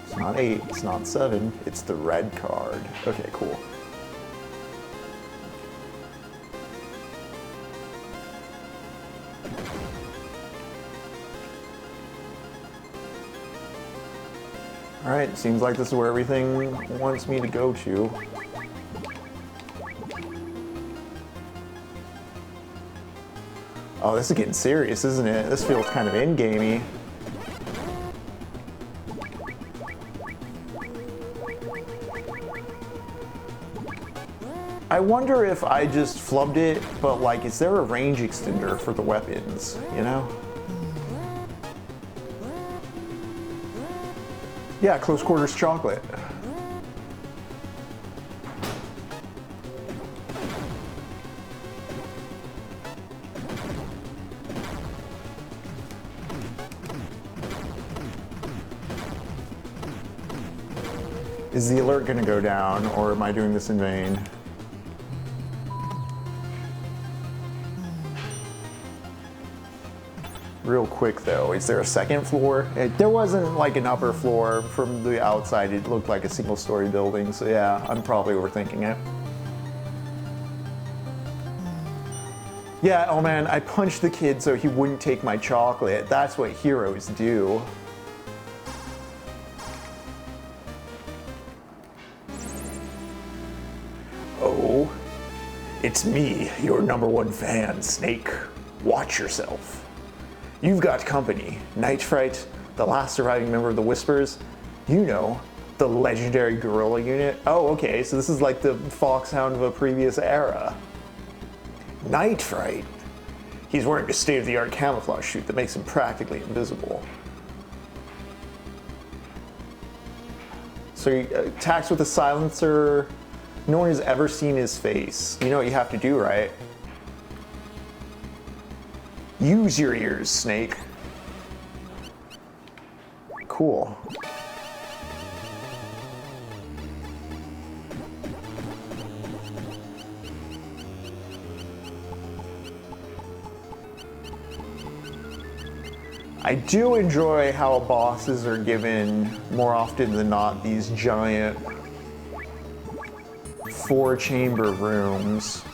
It's not 8, it's not 7, it's the red card. Okay, cool. Alright, seems like this is where everything wants me to go to. Oh, this is getting serious, isn't it? This feels kind of endgamey. I wonder if I just flubbed it, but like, is there a range extender for the weapons, you know? Yeah, close quarters chocolate. Is the alert gonna go down, or am I doing this in vain? Real quick though, is there a second floor? There wasn't like an upper floor. From the outside, it looked like a single-story building, so yeah, I'm probably overthinking it. Yeah, oh man, I punched the kid so he wouldn't take my chocolate. That's what heroes do. Oh, it's me, your #1 fan, Snake. Watch yourself. You've got company. Night Fright, the last surviving member of the Whispers. You know, the legendary guerrilla unit. Oh, okay, so this is like the Foxhound of a previous era. Night Fright? He's wearing a state-of-the-art camouflage suit that makes him practically invisible. So he attacks with a silencer. No one has ever seen his face. You know what you have to do, right? Use your ears, Snake. Cool. I do enjoy how bosses are given, more often than not, these giant 4-chamber rooms.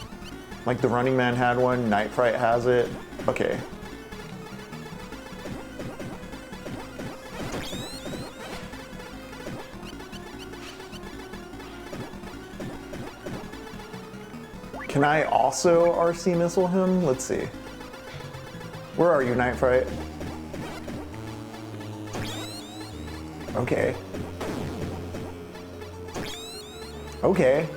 Like the Running Man had one, Night Fright has it. Okay. Can I also RC missile him? Let's see. Where are you, Night Fright? Okay. Okay.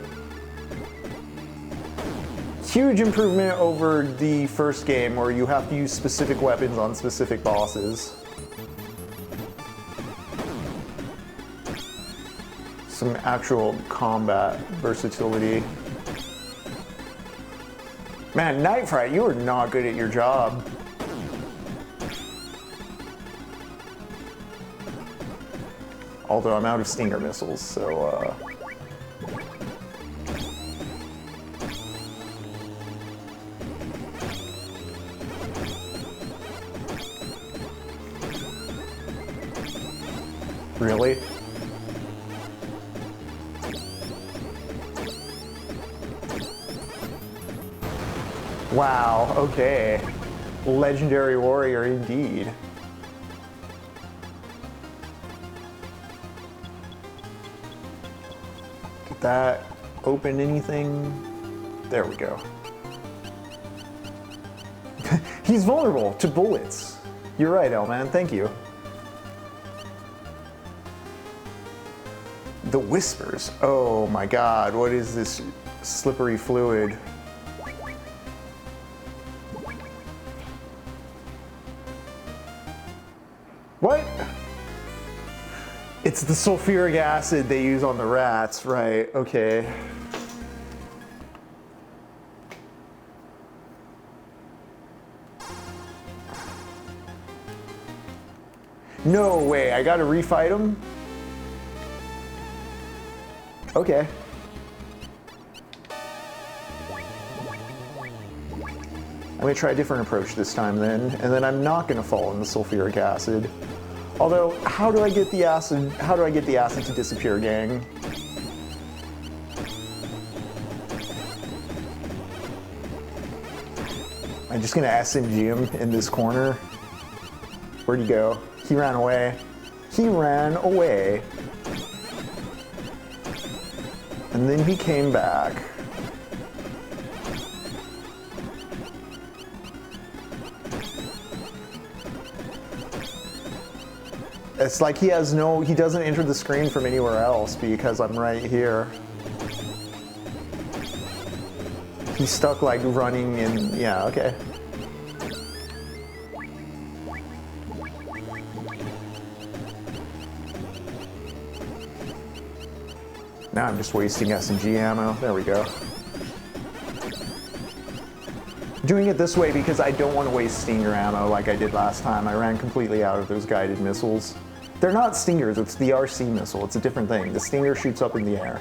Huge improvement over the first game where you have to use specific weapons on specific bosses. Some actual combat versatility. Man, Night Fright, you are not good at your job. Although I'm out of Stinger missiles, so Really? Wow, okay. Legendary warrior indeed. Did that open anything? There we go. He's vulnerable to bullets. You're right, L-Man, thank you. The whispers. Oh my god, what is this slippery fluid? What? It's the sulfuric acid they use on the rats, right? Okay. No way, I gotta refight him? Okay. I'm gonna try a different approach this time then, and then I'm not gonna fall in the sulfuric acid. Although, how do I get the acid to disappear, gang? I'm just gonna SMG him in this corner. Where'd he go? He ran away. He ran away. And then he came back. It's like he doesn't enter the screen from anywhere else because I'm right here. He's stuck like running in, yeah, okay. Now I'm just wasting SMG ammo. There we go. Doing it this way because I don't want to waste Stinger ammo like I did last time. I ran completely out of those guided missiles. They're not Stingers, it's the RC missile. It's a different thing. The Stinger shoots up in the air.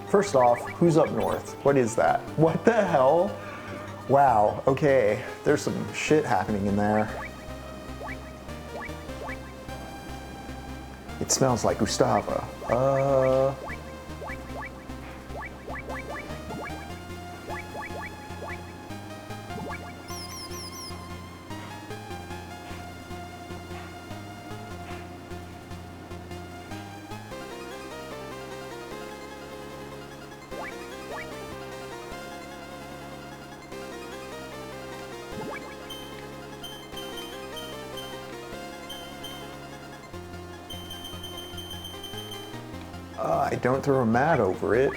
First off, who's up north? What is that? What the hell? Wow, okay. There's some shit happening in there. It smells like Gustava. I don't throw a mat over it.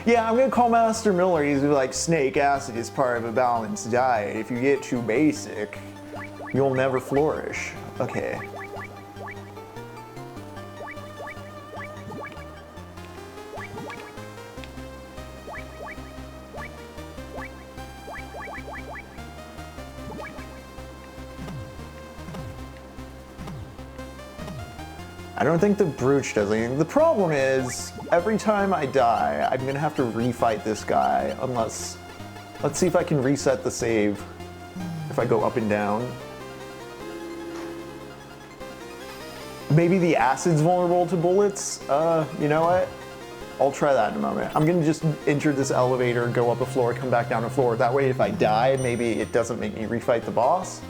Yeah, I'm gonna call Master Miller. He's like, snake acid is part of a balanced diet. If you get too basic, you'll never flourish. Okay. I don't think the brooch does anything. The problem is, every time I die, I'm gonna have to refight this guy, unless... Let's see if I can reset the save if I go up and down. Maybe the acid's vulnerable to bullets? You know what? I'll try that in a moment. I'm gonna just enter this elevator, go up a floor, come back down a floor. That way if I die, maybe it doesn't make me refight the boss.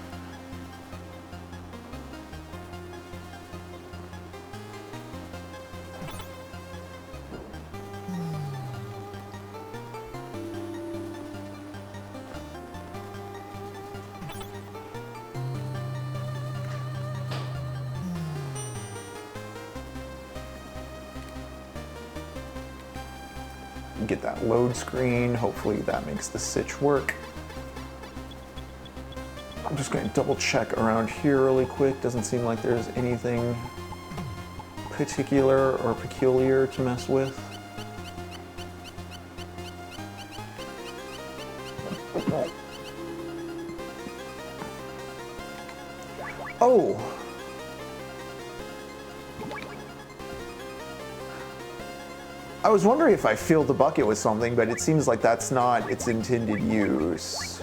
Get that load screen. Hopefully that makes the sitch work. I'm just going to double check around here really quick. Doesn't seem like there's anything particular or peculiar to mess with. Oh! I was wondering if I filled the bucket with something, but it seems like that's not its intended use.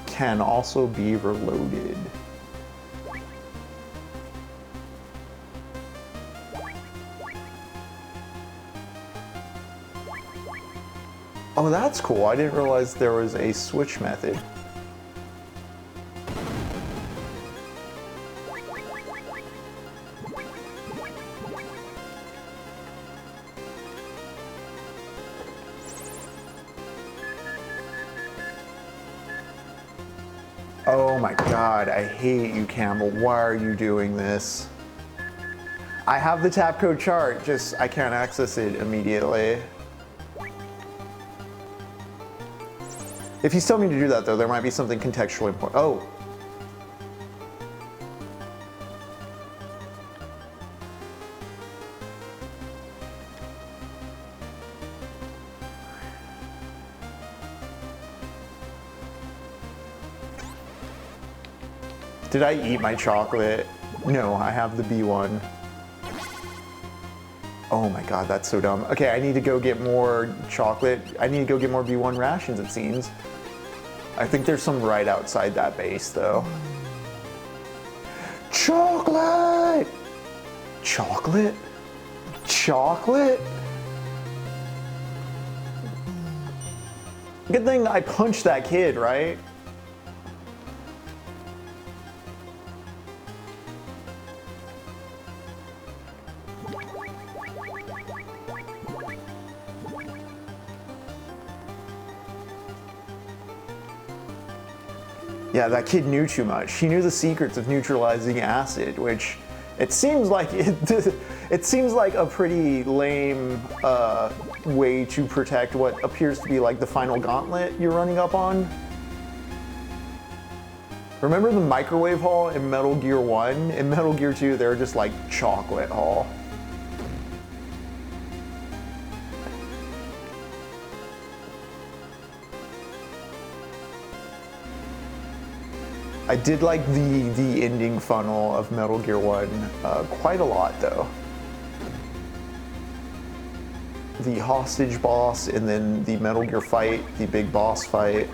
Can also be reloaded. Oh, that's cool. I didn't realize there was a switch method. Oh my god, I hate you, Campbell. Why are you doing this? I have the tap code chart, just I can't access it immediately. If he's telling me to do that, though, there might be something contextually important. Oh. Did I eat my chocolate? No, I have the B1. Oh my god, that's so dumb. Okay, I need to go get more chocolate. I need to go get more B1 rations, it seems. I think there's some right outside that base, though. Chocolate! Chocolate? Chocolate? Good thing I punched that kid, right? Yeah, that kid knew too much. He knew the secrets of neutralizing acid, which it seems like it seems like a pretty lame way to protect what appears to be like the final gauntlet you're running up on. Remember the microwave hall in Metal Gear 1? In Metal Gear 2, they were just like chocolate hall. I did like the ending funnel of Metal Gear 1 quite a lot, though. The hostage boss and then the Metal Gear fight, the big boss fight.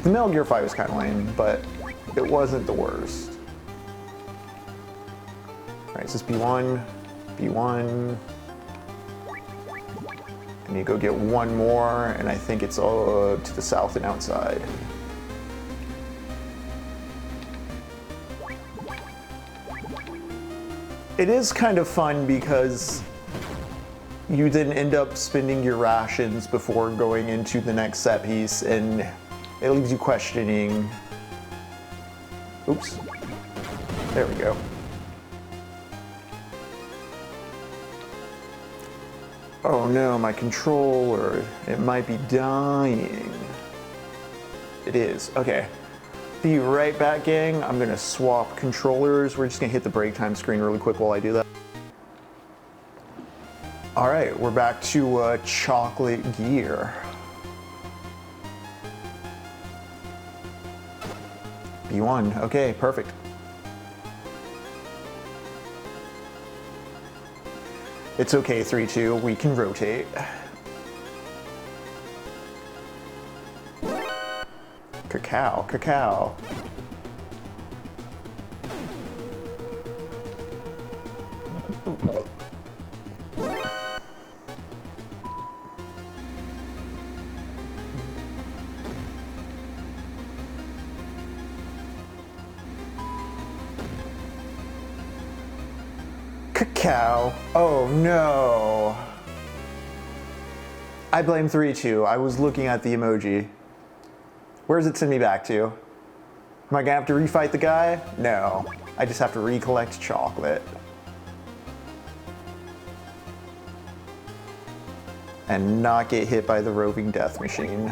The Metal Gear fight was kind of lame, but it wasn't the worst. Alright, is this B1? B1. I need to go get one more, and I think it's to the south and outside. It is kind of fun because you then end up spending your rations before going into the next set piece, and it leaves you questioning. Oops. There we go. Oh no, my controller, it might be dying. It is, okay. Be right back, gang. I'm gonna swap controllers. We're just gonna hit the break time screen really quick while I do that. All right, we're back to chocolate gear. B1, okay, perfect. It's okay, 3-2, we can rotate. Cacao, cacao. Cacao. Oh no. I blame 3-2. I was looking at the emoji. Where does it send me back to? Am I gonna have to refight the guy? No. I just have to recollect chocolate. And not get hit by the roving death machine.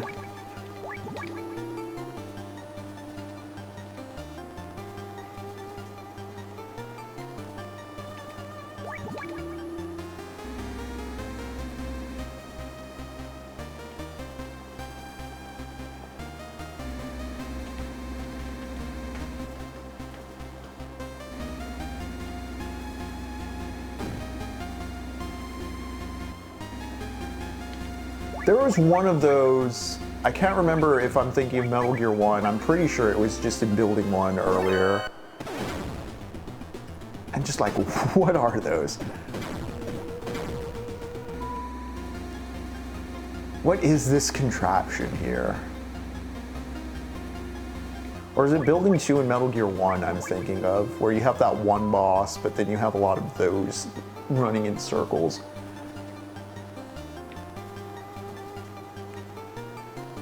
There was one of those, I can't remember if I'm thinking of Metal Gear 1, I'm pretty sure it was just in Building 1 earlier. And just like, what are those? What is this contraption here? Or is it Building 2 in Metal Gear 1 I'm thinking of, where you have that one boss, but then you have a lot of those running in circles?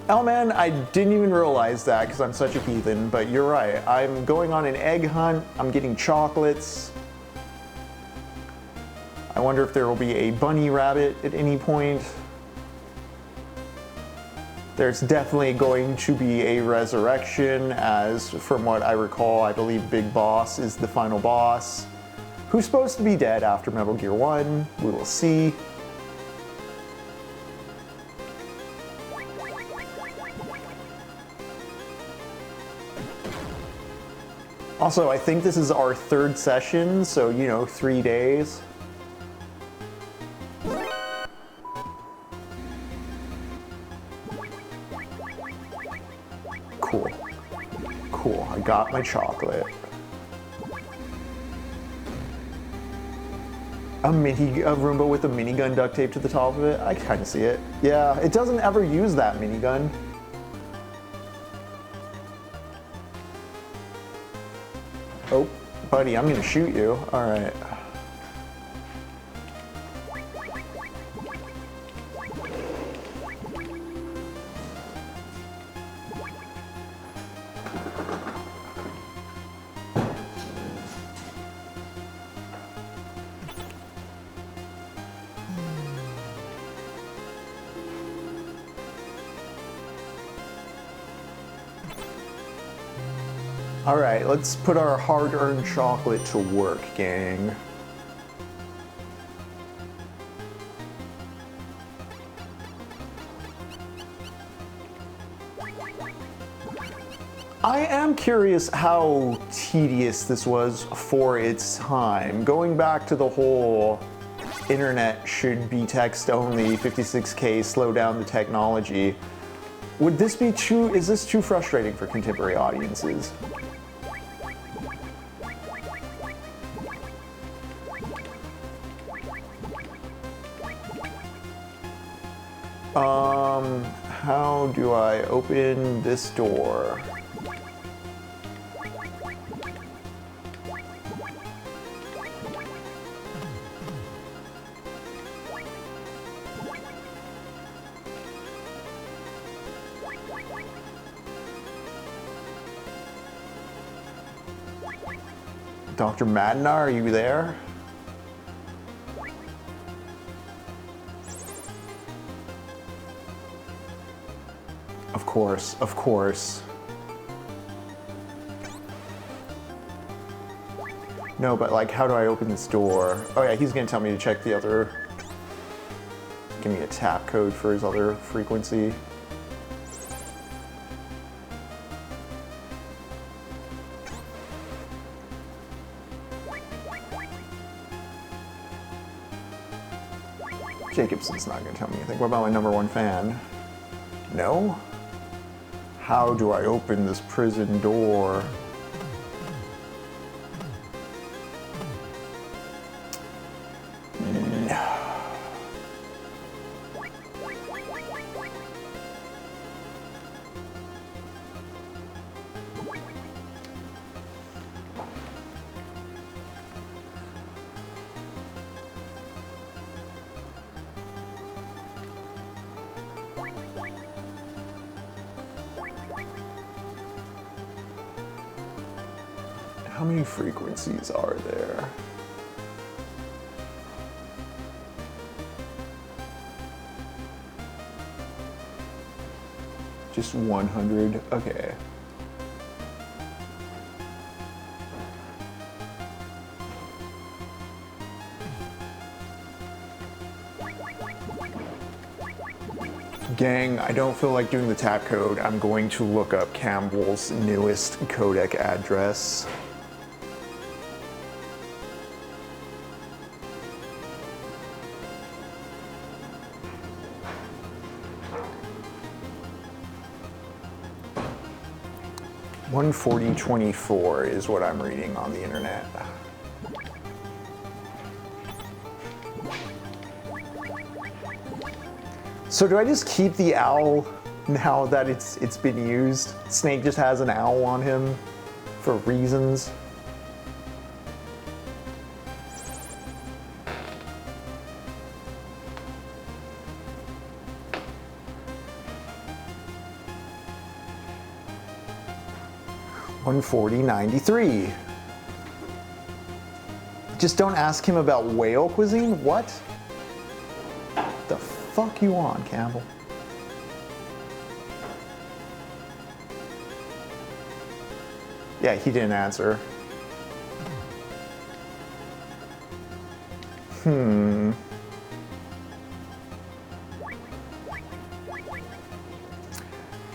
Oh man, I didn't even realize that because I'm such a heathen, but you're right. I'm going on an egg hunt, I'm getting chocolates. I wonder if there will be a bunny rabbit at any point. There's definitely going to be a resurrection, as from what I recall, I believe Big Boss is the final boss, who's supposed to be dead after Metal Gear 1. We will see. Also, I think this is our third session, so, you know, 3 days. Cool. Cool, I got my chocolate. A Roomba with a minigun duct taped to the top of it? I kind of see it. Yeah, it doesn't ever use that minigun. Oh, buddy, I'm gonna shoot you. All right. All right, let's put our hard-earned chocolate to work, gang. I am curious how tedious this was for its time. Going back to the whole internet should be text only, 56K, slow down the technology. Would this be is this too frustrating for contemporary audiences? How do I open this door? Dr. Madnar, are you there? Of course, of course. No, but like, how do I open this door? Oh yeah, he's gonna tell me to check the other, give me a tap code for his other frequency. Jacobson's not gonna tell me anything. What about my #1 fan? No? How do I open this prison door? How many frequencies are there? Just 100, okay. Gang, I don't feel like doing the tap code. I'm going to look up Campbell's newest codec address. $140.24 is what I'm reading on the internet. So do I just keep the owl now that it's been used? Snake just has an owl on him for reasons. $140.93. Just don't ask him about whale cuisine? What? The fuck you on, Campbell? Yeah, he didn't answer.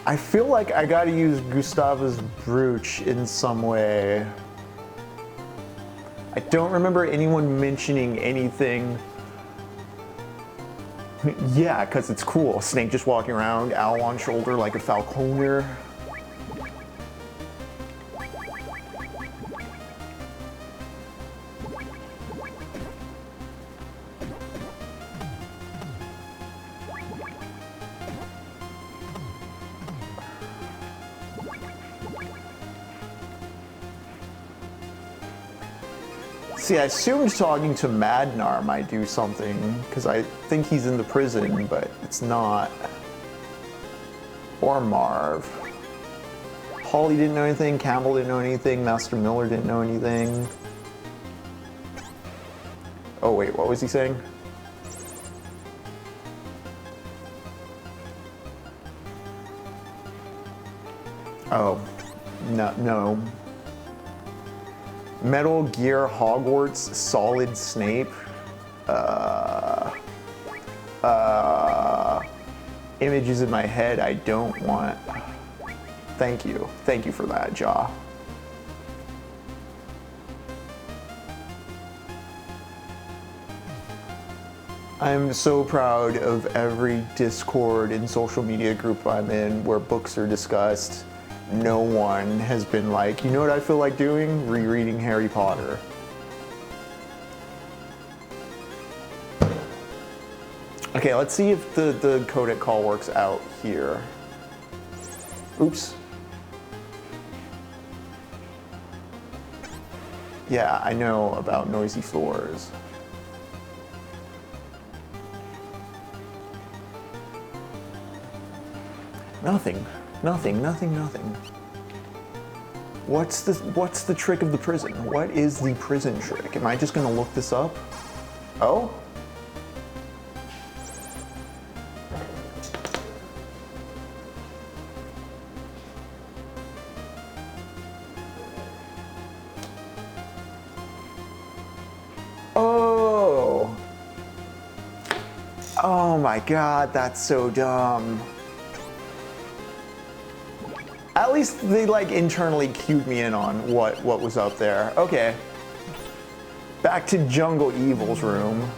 I feel like I gotta use Gustavus Brooch in some way. I don't remember anyone mentioning anything. Yeah, because it's cool. Snake just walking around, owl on shoulder like a falconer. See, I assumed talking to Madnar might do something, because I think he's in the prison, but it's not. Or Marv. Holly didn't know anything, Campbell didn't know anything, Master Miller didn't know anything. Oh wait, what was he saying? Oh, no. Metal Gear Hogwarts Solid Snape. Images in my head I don't want. Thank you. Thank you for that, Jaw. I'm so proud of every Discord and social media group I'm in where books are discussed. No one has been like, you know what I feel like doing? Rereading Harry Potter. Okay, let's see if the codec call works out here. Oops. Yeah, I know about noisy floors. Nothing. What's the trick of the prison? What is the prison trick? Am I just gonna look this up? Oh? Oh my god, that's so dumb. At least they like internally cued me in on what was up there. Okay. Back to Jungle Evil's room.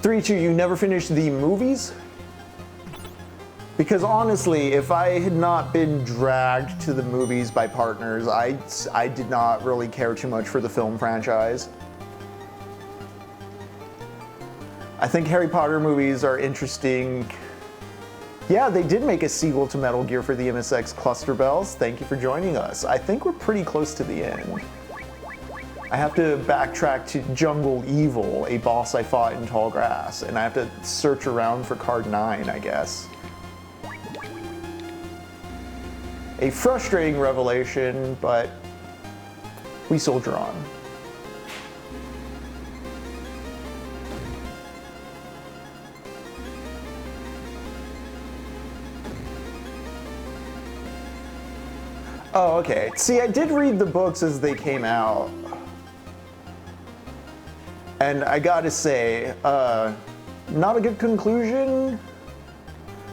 Three, two, you never finished the movies? Because honestly, if I had not been dragged to the movies by partners, I did not really care too much for the film franchise. I think Harry Potter movies are interesting. Yeah, they did make a sequel to Metal Gear for the MSX Cluster Bells. Thank you for joining us. I think we're pretty close to the end. I have to backtrack to Jungle Evil, a boss I fought in Tall Grass, and I have to search around for card 9, I guess. A frustrating revelation, but we soldier on. Oh, okay. See, I did read the books as they came out. And I gotta say, not a good conclusion.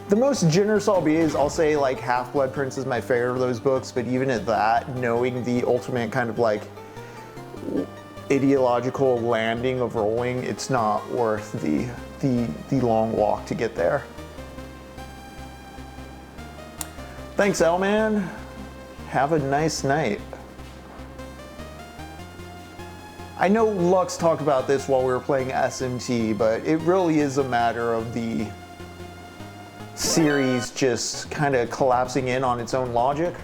The most generous I'll be is I'll say like Half-Blood Prince is my favorite of those books, but even at that, knowing the ultimate kind of like ideological landing of rolling, it's not worth the long walk to get there. Thanks, L-Man. Have a nice night. I know Lux talked about this while we were playing SMT, but it really is a matter of the series just kind of collapsing in on its own logic.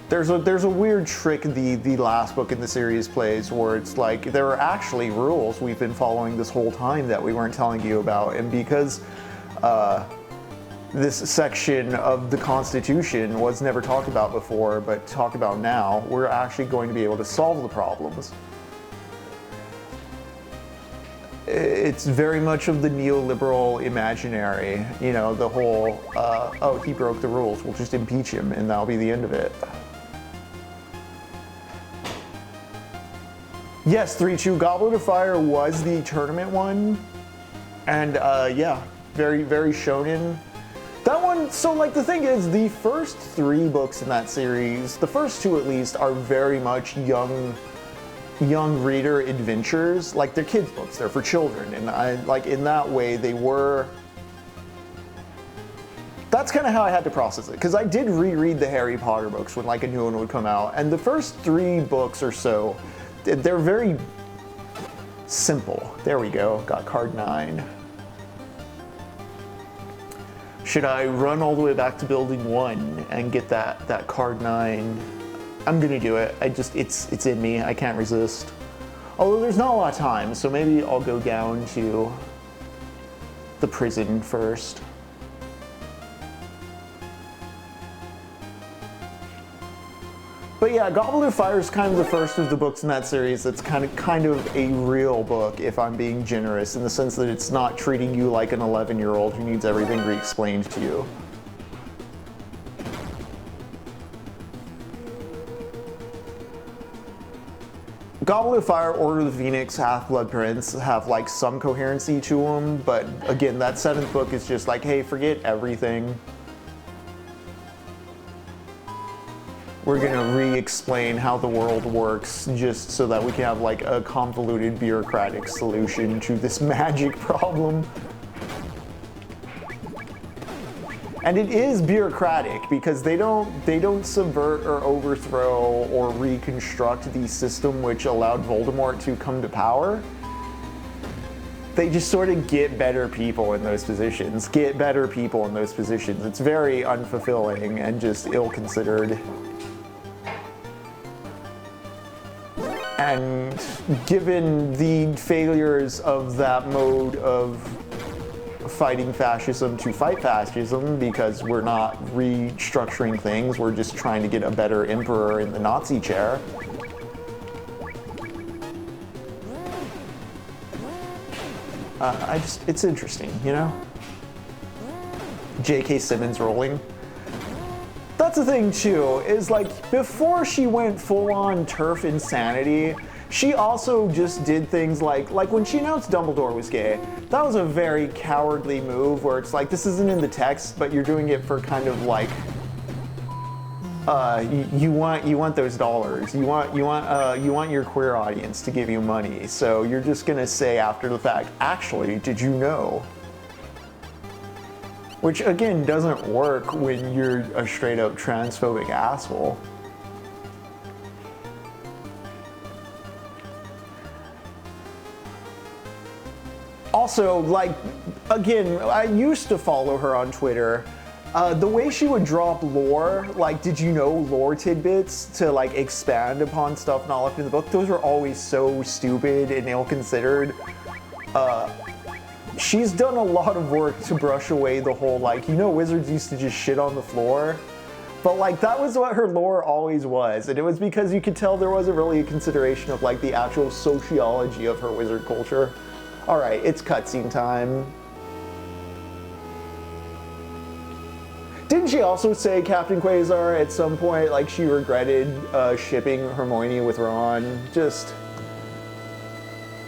There's a weird trick the last book in the series plays where it's like there are actually rules we've been following this whole time that we weren't telling you about, and because this section of the Constitution was never talked about before but talked about now, we're actually going to be able to solve the problems. It's very much of the neoliberal imaginary, you know, the whole, oh, he broke the rules, we'll just impeach him and that'll be the end of it. Yes, 3-2, Goblet of Fire was the tournament one, and yeah, very, very shonen. That one, so like the thing is, the first 3 books in that series, the first 2 at least, are very much young reader adventures. Like they're kids books, they're for children, and I like in that way they were. That's kind of how I had to process it, because I did reread the Harry Potter books when like a new one would come out, and the first 3 books or so, they're very simple. There we go, got card 9. Should I run all the way back to building 1 and get that card 9? I'm gonna do it. It's in me. I can't resist. Although there's not a lot of time, so maybe I'll go down to the prison first. But yeah, Goblet of Fire is kind of the first of the books in that series that's kind of a real book, if I'm being generous, in the sense that it's not treating you like an 11-year-old who needs everything re-explained to you. Goblet of Fire, Order of the Phoenix, Half-Blood Prince have like some coherency to them, but again, that 7th book is just like, hey, forget everything. We're gonna re-explain how the world works just so that we can have like a convoluted bureaucratic solution to this magic problem. And it is bureaucratic because they don't subvert or overthrow or reconstruct the system which allowed Voldemort to come to power. They just sort of get better people in those positions. It's very unfulfilling and just ill-considered. And given the failures of that mode of fighting fascism to fight fascism, because we're not restructuring things, we're just trying to get a better emperor in the Nazi chair. It's interesting, you know? J.K. Simmons rolling. that's the thing too, is like before she went full-on turf insanity, she also just did things like when she announced Dumbledore was gay, that was a very cowardly move where it's like, this isn't in the text, but you're doing it for kind of like, you want those dollars. You want your queer audience to give you money. So you're just gonna say after the fact, actually, did you know? Which again doesn't work when you're a straight up transphobic asshole. Also, like, again, I used to follow her on Twitter. The way she would drop lore, like, did you know lore tidbits to like expand upon stuff not left in the book, those were always so stupid and ill-considered. She's done a lot of work to brush away the whole, like, you know, wizards used to just shit on the floor. But like, that was what her lore always was, and it was because you could tell there wasn't really a consideration of like the actual sociology of her wizard culture. Alright, it's cutscene time. Didn't she also say, Captain Quasar, at some point, like, she regretted shipping Hermione with Ron? Just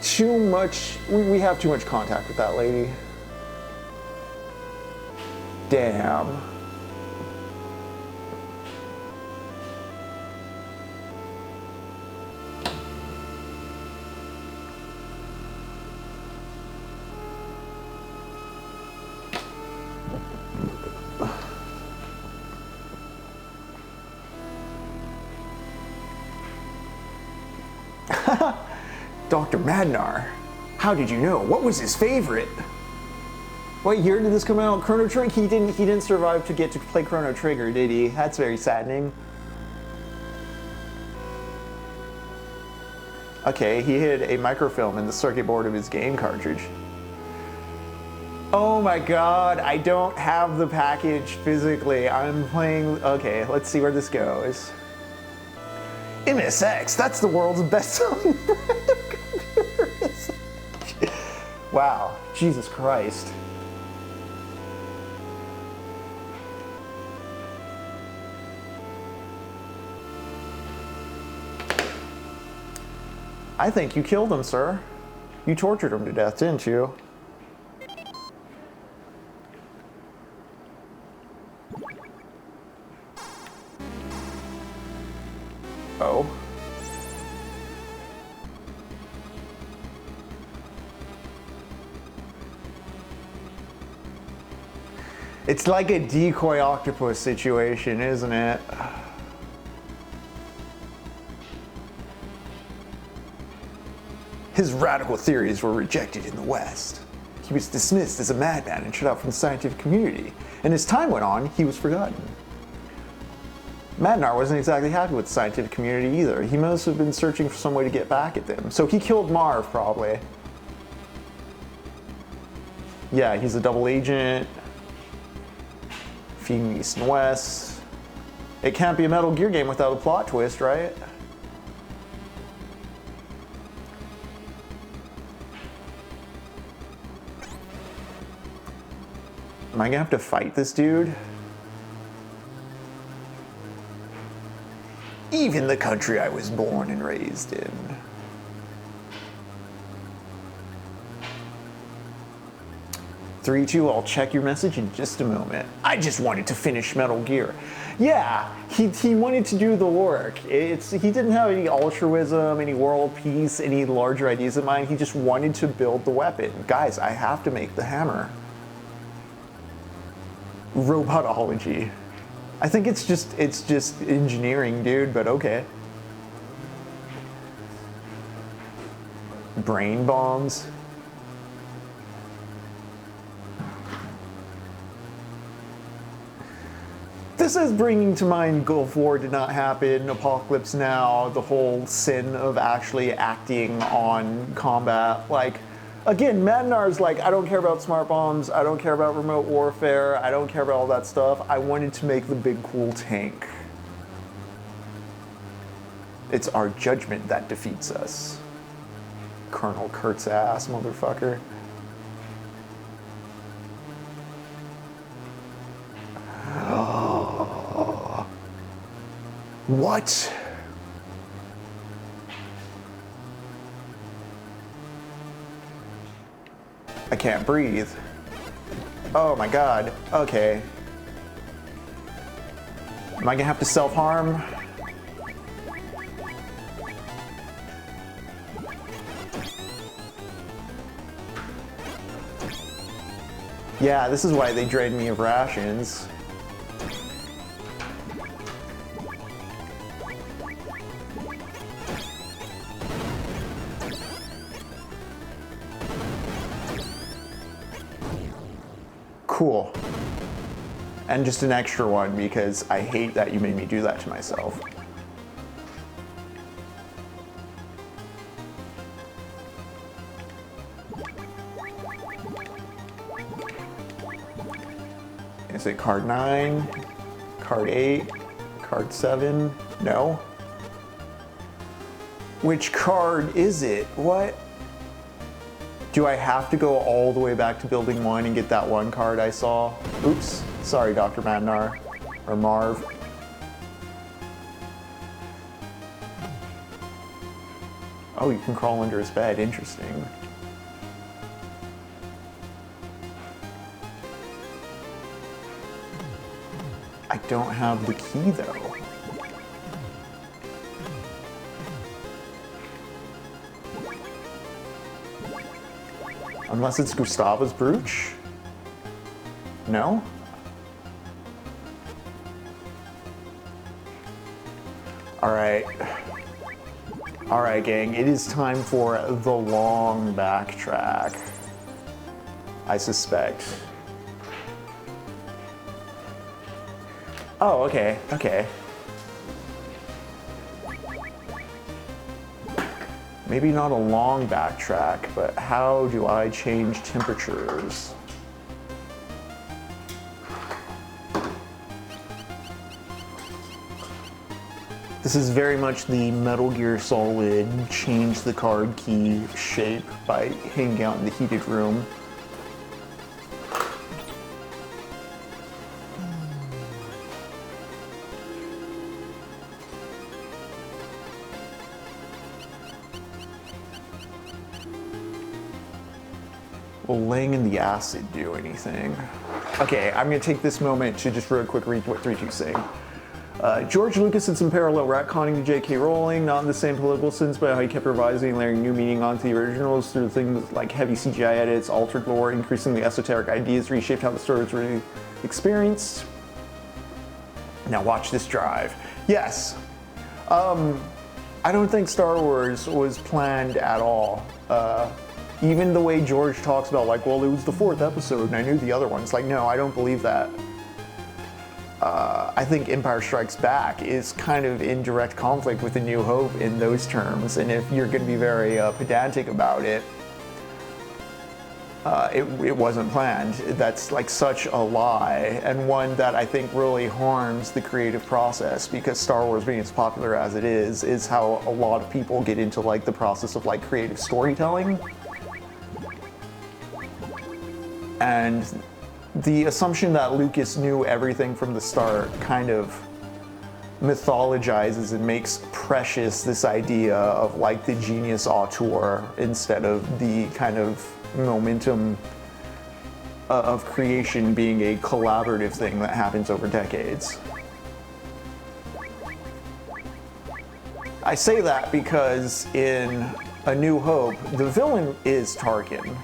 too much. We have too much contact with that lady. Damn. Dr. Madnar, how did you know? What was his favorite? What year did this come out? Chrono Trigger? He didn't survive to get to play Chrono Trigger, did he? That's very saddening. Okay, he hid a microfilm in the circuit board of his game cartridge. Oh my god, I don't have the package physically. I'm playing... Okay, let's see where this goes. MSX, that's the world's best-selling brand of computers. Wow, Jesus Christ. I think you killed him, sir. You tortured him to death, didn't you? Oh. It's like a decoy octopus situation, isn't it? His radical theories were rejected in the West. He was dismissed as a madman and shut out from the scientific community. And as time went on, he was forgotten. Madnar wasn't exactly happy with the scientific community either. He must have been searching for some way to get back at them. So he killed Marv, probably. Yeah, he's a double agent. Feeding East and West. It can't be a Metal Gear game without a plot twist, right? Am I gonna have to fight this dude? Even the country I was born and raised in. Three, two, I'll check your message in just a moment. I just wanted to finish Metal Gear. Yeah, he wanted to do the work. He didn't have any altruism, any world peace, any larger ideas in mind. He just wanted to build the weapon. Guys, I have to make the hammer. Robotology. I think it's just engineering, dude, but okay. Brain bombs. This is bringing to mind Gulf War did not happen, Apocalypse Now, the whole sin of actually acting on combat. Like, again, Madnar's like, I don't care about smart bombs, I don't care about remote warfare, I don't care about all that stuff. I wanted to make the big cool tank. It's our judgment that defeats us. Colonel Kurt's ass, motherfucker. What? I can't breathe. Oh my god. Okay. Am I gonna have to self-harm? Yeah, this is why they drained me of rations. Cool. And just an extra one because I hate that you made me do that to myself. Is it card 9, card 8, card 7? No? Which card is it? What? Do I have to go all the way back to building 1 and get that one card I saw? Oops. Sorry, Dr. Madnar. Or Marv. Oh, you can crawl under his bed. Interesting. I don't have the key, though. Unless it's Gustava's brooch? No? Alright. Alright, gang. It is time for the long backtrack. I suspect. Oh, okay, okay. Maybe not a long backtrack, but how do I change temperatures? This is very much the Metal Gear Solid change the card key shape by hanging out in the heated room. Will laying in the acid do anything? Okay, I'm gonna take this moment to just real quick read what 3-2's saying. George Lucas did some parallel retconning to J.K. Rowling, not in the same political sense, but how he kept revising and layering new meaning onto the originals through things like heavy CGI edits, altered lore, increasingly esoteric ideas, reshaped how the story was really experienced. Now watch this drive. Yes. I don't think Star Wars was planned at all. Even the way George talks about, like, well, it was the 4th episode and I knew the other ones. Like, no, I don't believe that. I think Empire Strikes Back is kind of in direct conflict with A New Hope in those terms, and if you're going to be very pedantic about it, it wasn't planned. That's like such a lie, and one that I think really harms the creative process, because Star Wars being as popular as it is how a lot of people get into like the process of like creative storytelling. And the assumption that Lucas knew everything from the start kind of mythologizes and makes precious this idea of like the genius auteur instead of the kind of momentum of creation being a collaborative thing that happens over decades. I say that because in A New Hope, the villain is Tarkin.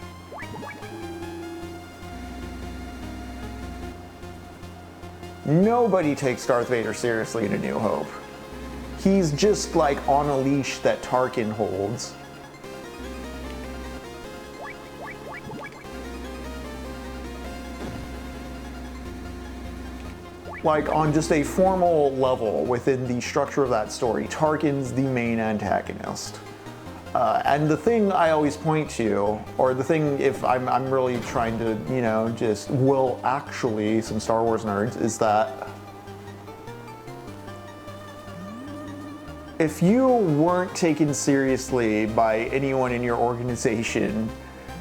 Nobody takes Darth Vader seriously in A New Hope. He's just like on a leash that Tarkin holds. Like on just a formal level within the structure of that story, Tarkin's the main antagonist. And the thing I always point to, or the thing if I'm really trying to, you know, just will actually some Star Wars nerds, is that if you weren't taken seriously by anyone in your organization,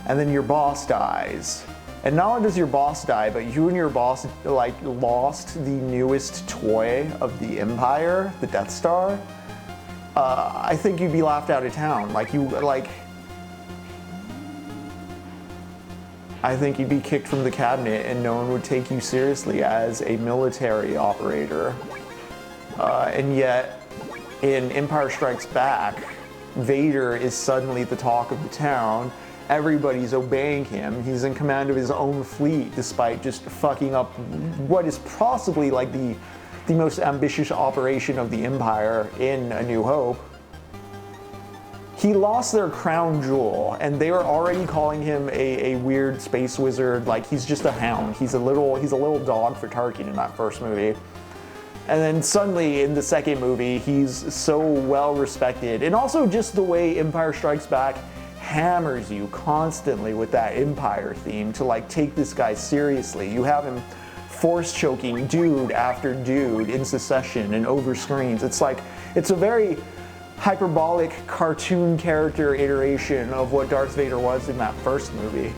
and then your boss dies, And not only does your boss die, but you and your boss like lost the newest toy of the Empire, the Death Star. I think you'd be laughed out of town. I think you'd be kicked from the cabinet and no one would take you seriously as a military operator. And yet, in Empire Strikes Back, Vader is suddenly the talk of the town. Everybody's obeying him. He's in command of his own fleet despite just fucking up what is possibly like the most ambitious operation of the Empire in A New Hope. He lost their crown jewel, and they were already calling him a weird space wizard. Like, he's just a hound. He's a little dog for Tarkin in that first movie. And then suddenly in the second movie, he's so well respected. And also just the way Empire Strikes Back hammers you constantly with that Empire theme to like take this guy seriously. You have him force choking dude after dude in succession and over screens. It's like, it's a very hyperbolic cartoon character iteration of what Darth Vader was in that first movie.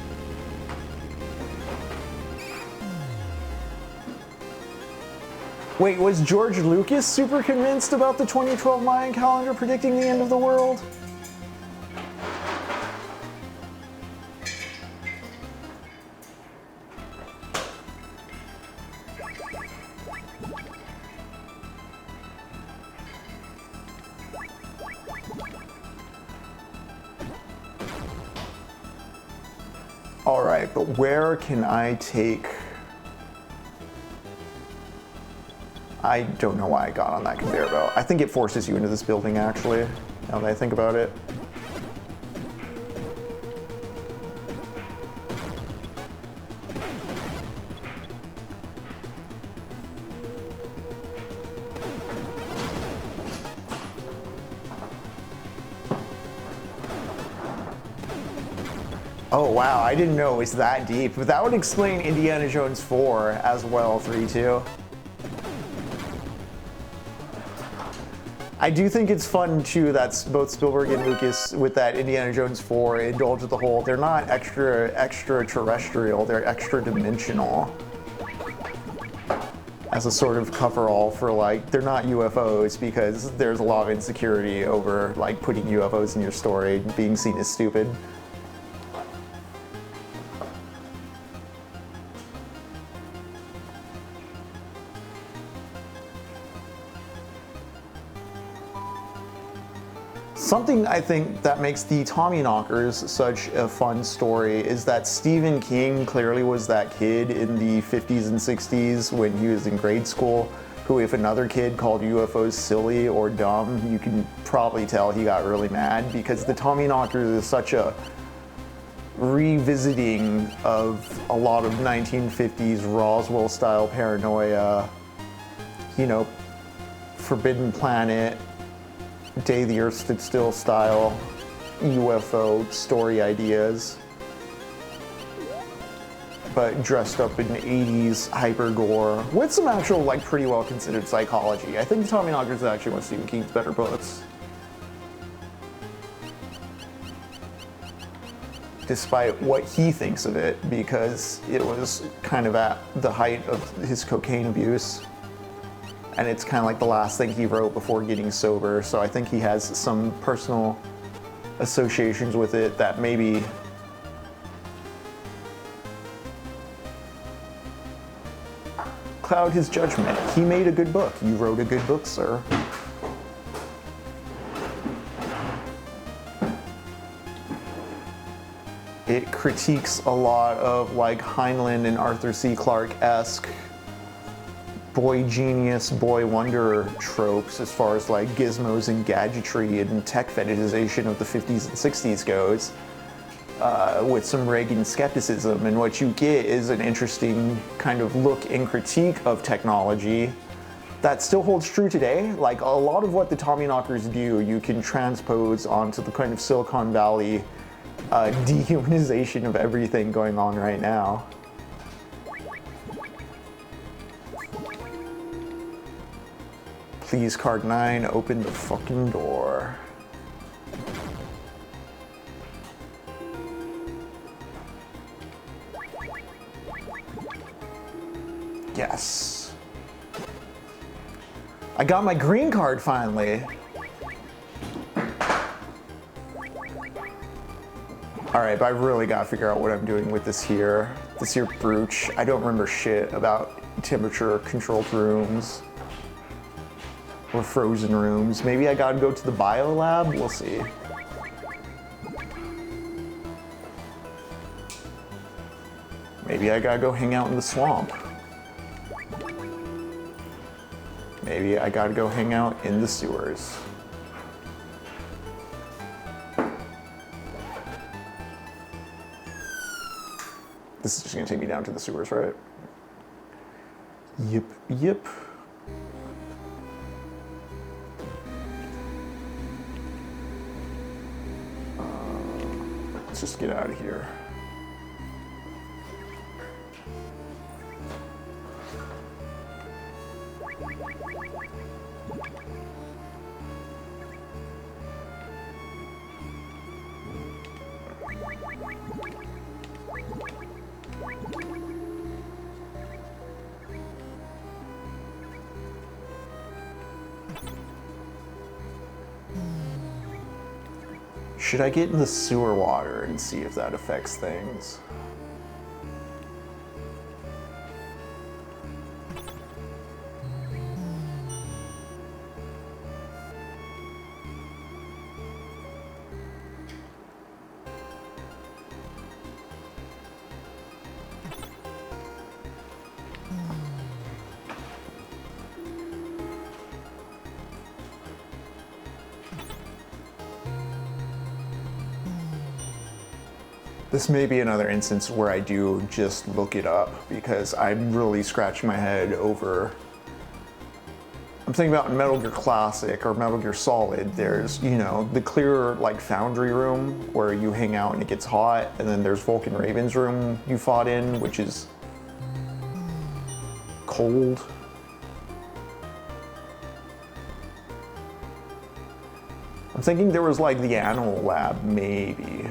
Wait, was George Lucas super convinced about the 2012 Mayan calendar predicting the end of the world? All right, but where can I take... I don't know why I got on that conveyor belt. I think it forces you into this building, actually, now that I think about it. Oh wow, I didn't know it was that deep, but that would explain Indiana Jones 4 as well, 3-2. I do think it's fun too that both Spielberg and Lucas with that Indiana Jones 4 indulge the whole, they're not extraterrestrial, they're extra dimensional. As a sort of coverall for like, they're not UFOs because there's a lot of insecurity over like putting UFOs in your story being seen as stupid. Something I think that makes the Tommyknockers such a fun story is that Stephen King clearly was that kid in the 50s and 60s when he was in grade school who, if another kid called UFOs silly or dumb, you can probably tell he got really mad, because the Tommyknockers is such a revisiting of a lot of 1950s Roswell style paranoia, you know, Forbidden Planet, Day the Earth Stood Still style UFO story ideas, but dressed up in 80s hyper gore with some actual like pretty well considered psychology. I think the Tommyknockers is actually one of Stephen King's better books, despite what he thinks of it, because it was kind of at the height of his cocaine abuse. And it's kind of like the last thing he wrote before getting sober, so I think he has some personal associations with it that maybe cloud his judgment. He made a good book. You wrote a good book, sir. It critiques a lot of like Heinlein and Arthur C. Clarke-esque boy genius, boy wonder tropes as far as like gizmos and gadgetry and tech fetishization of the 50s and 60s goes, with some Reagan skepticism. And what you get is an interesting kind of look and critique of technology that still holds true today. Like a lot of what the Tommyknockers do, you can transpose onto the kind of Silicon Valley dehumanization of everything going on right now. Please, card 9, open the fucking door. Yes. I got my green card finally. All right, but I really got to figure out what I'm doing with this here brooch. I don't remember shit about temperature controlled rooms or frozen rooms. Maybe I gotta go to the bio lab, we'll see. Maybe I gotta go hang out in the swamp. Maybe I gotta go hang out in the sewers. This is just gonna take me down to the sewers, right? Yep, yep. Let's just get out of here. Should I get in the sewer water and see if that affects things? This may be another instance where I do just look it up because I'm really scratching my head over. I'm thinking about Metal Gear Classic or Metal Gear Solid. There's, you know, the clear like foundry room where you hang out and it gets hot, and then there's Vulcan Raven's room you fought in, which is cold. I'm thinking there was like the animal lab, maybe.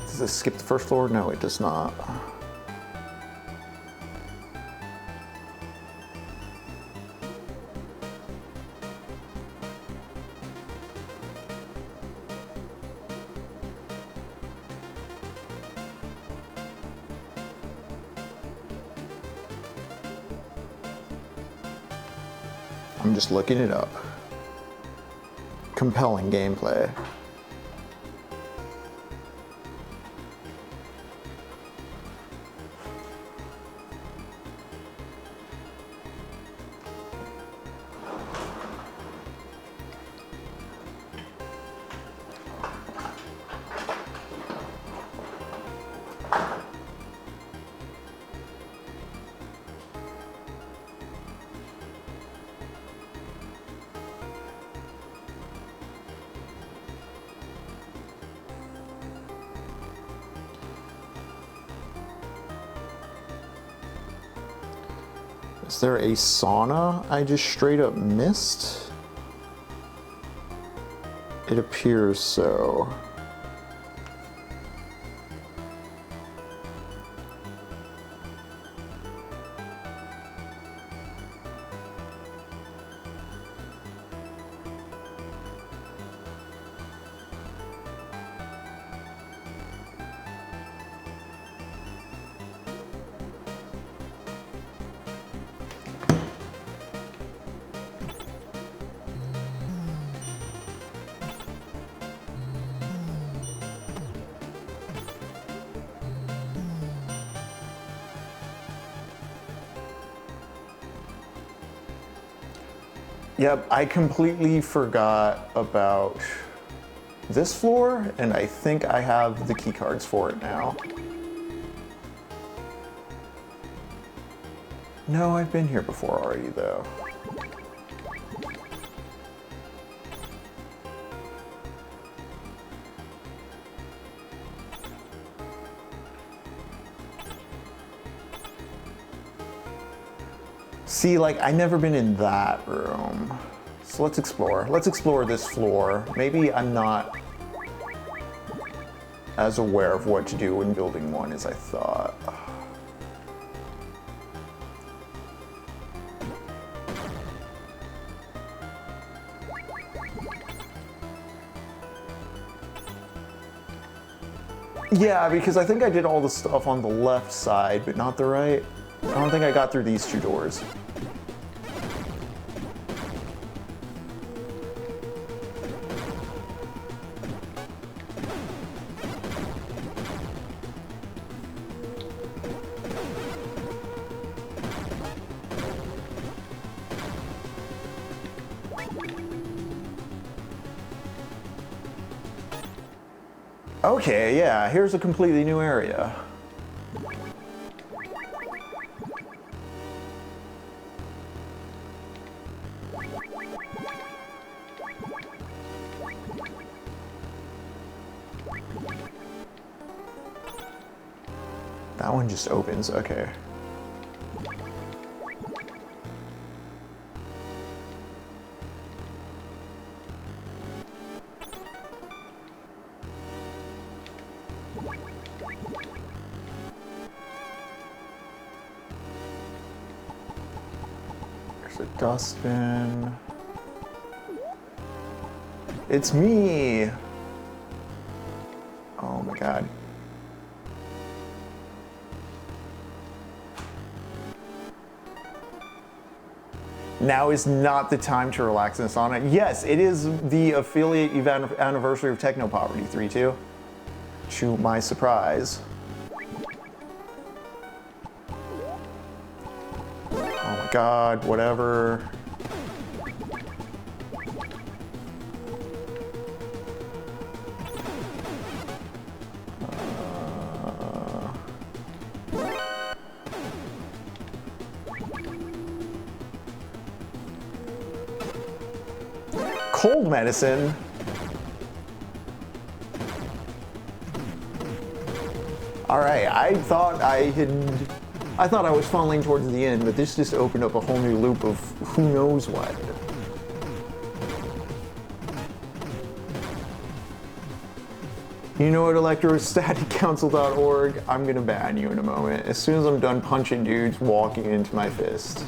Does this skip the first floor? No, it does not. I'm just looking it up. Compelling gameplay. Is there a sauna I just straight up missed? It appears so. Yep, I completely forgot about this floor, and I think I have the key cards for it now. No, I've been here before already, though. See, like, I've never been in that room. So let's explore. Let's explore this floor. Maybe I'm not as aware of what to do in building 1 as I thought. Yeah, because I think I did all the stuff on the left side, but not the right. I don't think I got through these 2 doors. Okay, yeah, here's a completely new area. That one just opens, okay. There's a dustbin. It's me! Oh my god. Now is not the time to relax in the sauna. Yes, it is the affiliate event anniversary of TECHNOPOVERTY 3.2. To my surprise. Oh my god, whatever. Cold medicine. All right, I thought I was funneling towards the end, but this just opened up a whole new loop of who knows what. You know what, electrostaticouncil.org? I'm gonna ban you in a moment. As soon as I'm done punching dudes walking into my fist.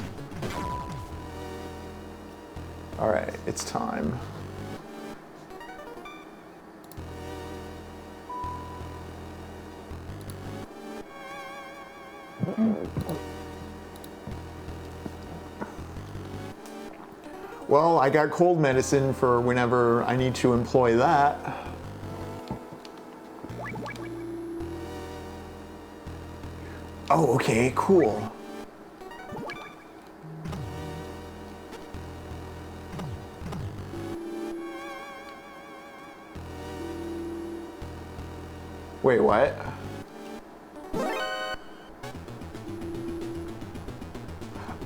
All right, it's time. Well, I got cold medicine for whenever I need to employ that. Oh, okay, cool. Wait, what?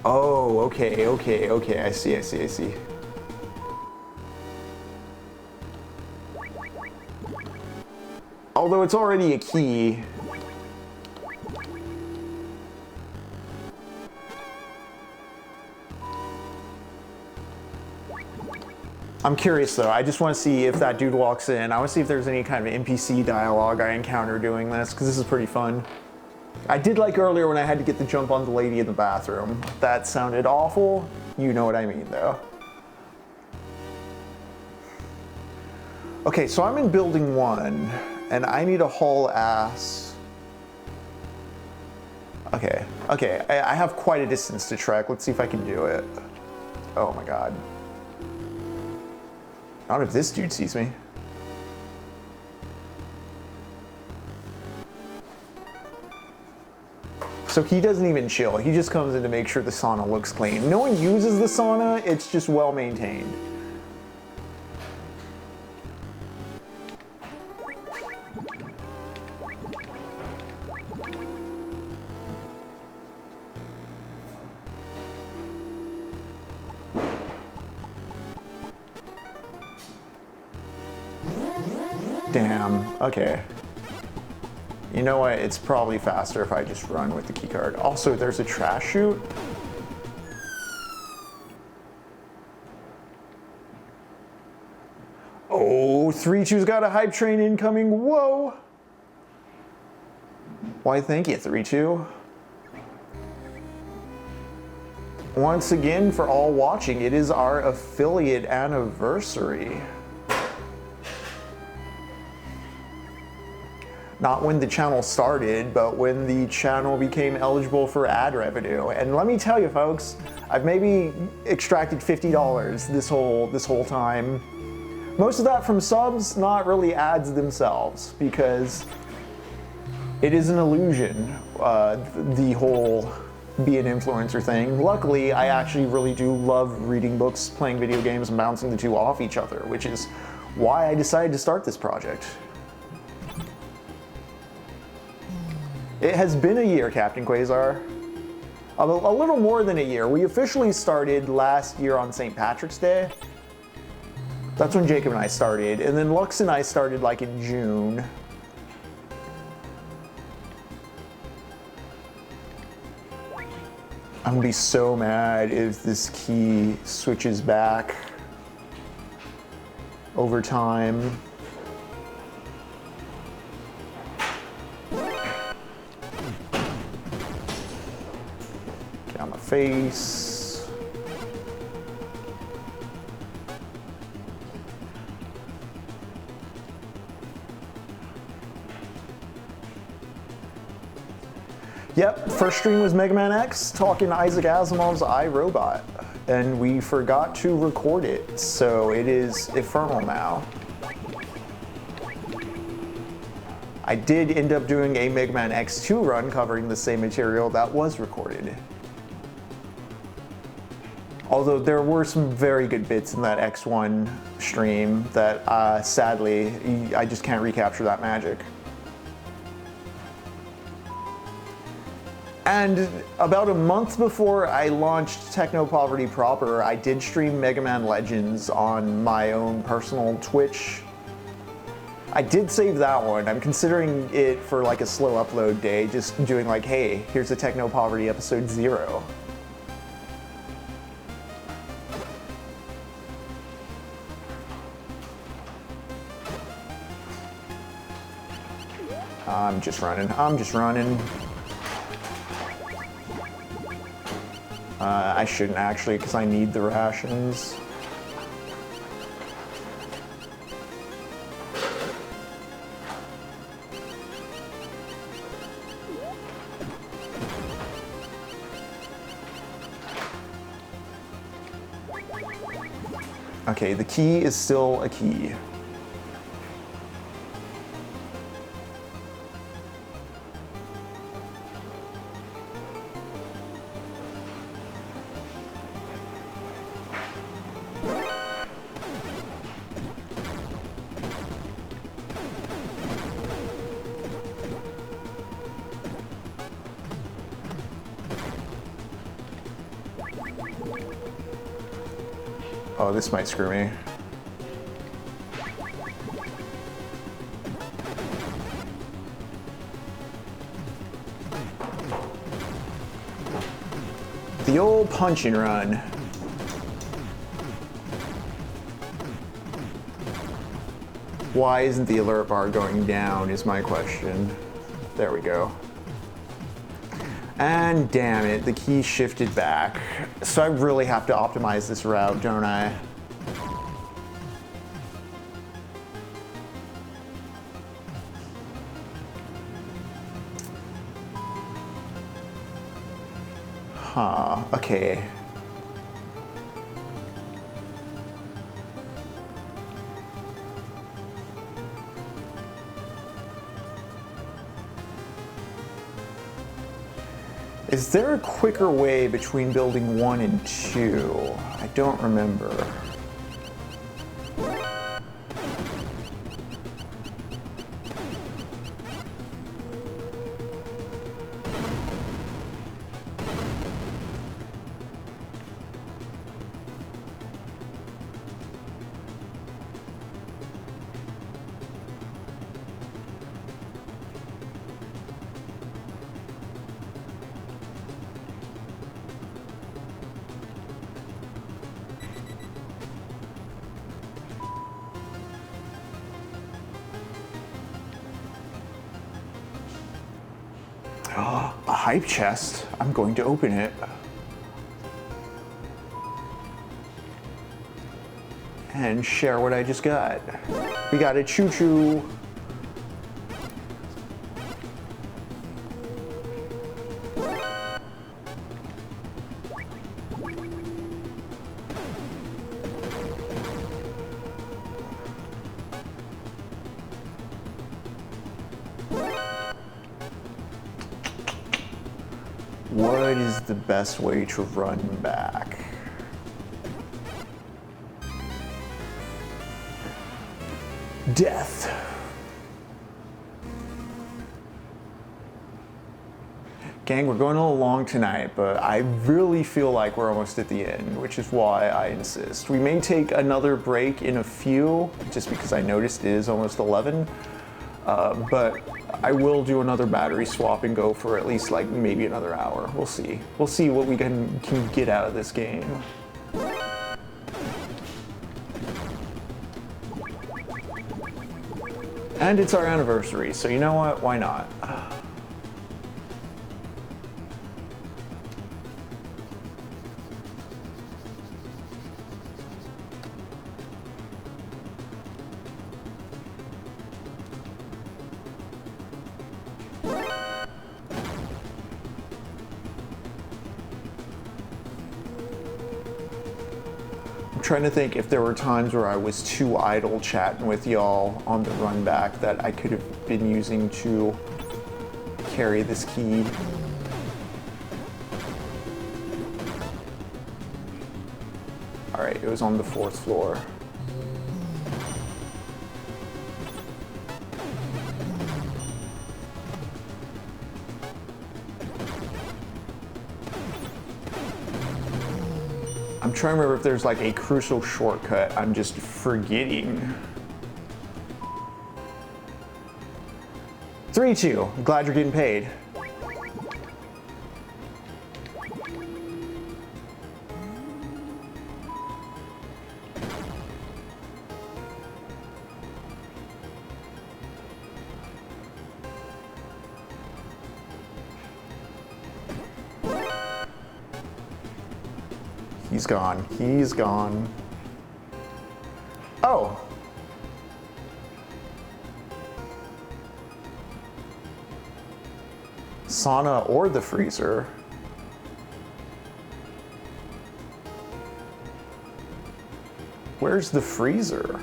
Oh, okay, I see. Although it's already a key. I'm curious though, I just want to see if that dude walks in. I want to see if there's any kind of NPC dialogue I encounter doing this, because this is pretty fun. I did like earlier when I had to get the jump on the lady in the bathroom. That sounded awful. You know what I mean though. Okay, so I'm in building 1, and I need a haul ass. Okay, I have quite a distance to trek. Let's see if I can do it. Oh my god. Not if this dude sees me. So he doesn't even chill. He just comes in to make sure the sauna looks clean. No one uses the sauna, it's just well maintained. Damn, okay. You know what, it's probably faster if I just run with the keycard. Also, there's a trash chute. Oh, 3-2's got a hype train incoming. Whoa. Why, thank you, 3-2. Once again, for all watching, it is our affiliate anniversary. Not when the channel started, but when the channel became eligible for ad revenue. And let me tell you, folks, I've maybe extracted $50 this whole time. Most of that from subs, not really ads themselves, because it is an illusion, the whole be an influencer thing. Luckily, I actually really do love reading books, playing video games, and bouncing the two off each other, which is why I decided to start this project. It has been a year, Captain Quasar. A little more than a year. We officially started last year on St. Patrick's Day. That's when Jacob and I started, and then Lux and I started like in June. I'm gonna be so mad if this key switches back over time. Get on my face. Yep, first stream was Mega Man X, talking Isaac Asimov's I, Robot, and we forgot to record it, so it is ephemeral now. I did end up doing a Mega Man X2 run covering the same material that was recorded. Although there were some very good bits in that X1 stream that sadly, I just can't recapture that magic. And about a month before I launched TECHNOPOVERTY proper, I did stream Mega Man Legends on my own personal Twitch. I did save that one. I'm considering it for like a slow upload day, just doing like, hey, here's the TECHNOPOVERTY episode 0. I'm just running. I shouldn't actually, because I need the rations. Okay, the key is still a key. Oh, this might screw me. The old punch and run. Why isn't the alert bar going down is my question. There we go. And damn it, the key shifted back. So I really have to optimize this route, don't I? Huh, okay. Is there a quicker way between building 1 and 2? I don't remember. hype chest. I'm going to open it. And share what I just got. We got a choo-choo. What is the best way to run back? Death. Gang, we're going a little long tonight, but I really feel like we're almost at the end, which is why I insist. We may take another break in a few, just because I noticed it is almost 11, but I will do another battery swap and go for at least like maybe another hour. We'll see. We'll see what we can get out of this game. And it's our anniversary, so you know what? Why not? Trying to think if there were times where I was too idle chatting with y'all on the run back that I could have been using to carry this key. All right, it was on the 4th floor. I'm trying to remember if there's like a crucial shortcut I'm just forgetting. 3-2. I'm glad you're getting paid. He's gone. He's gone. Oh. Sauna or the freezer. Where's the freezer?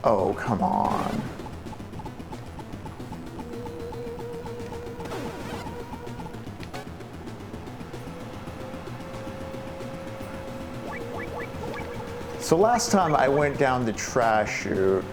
Oh, come on. So last time I went down the trash chute.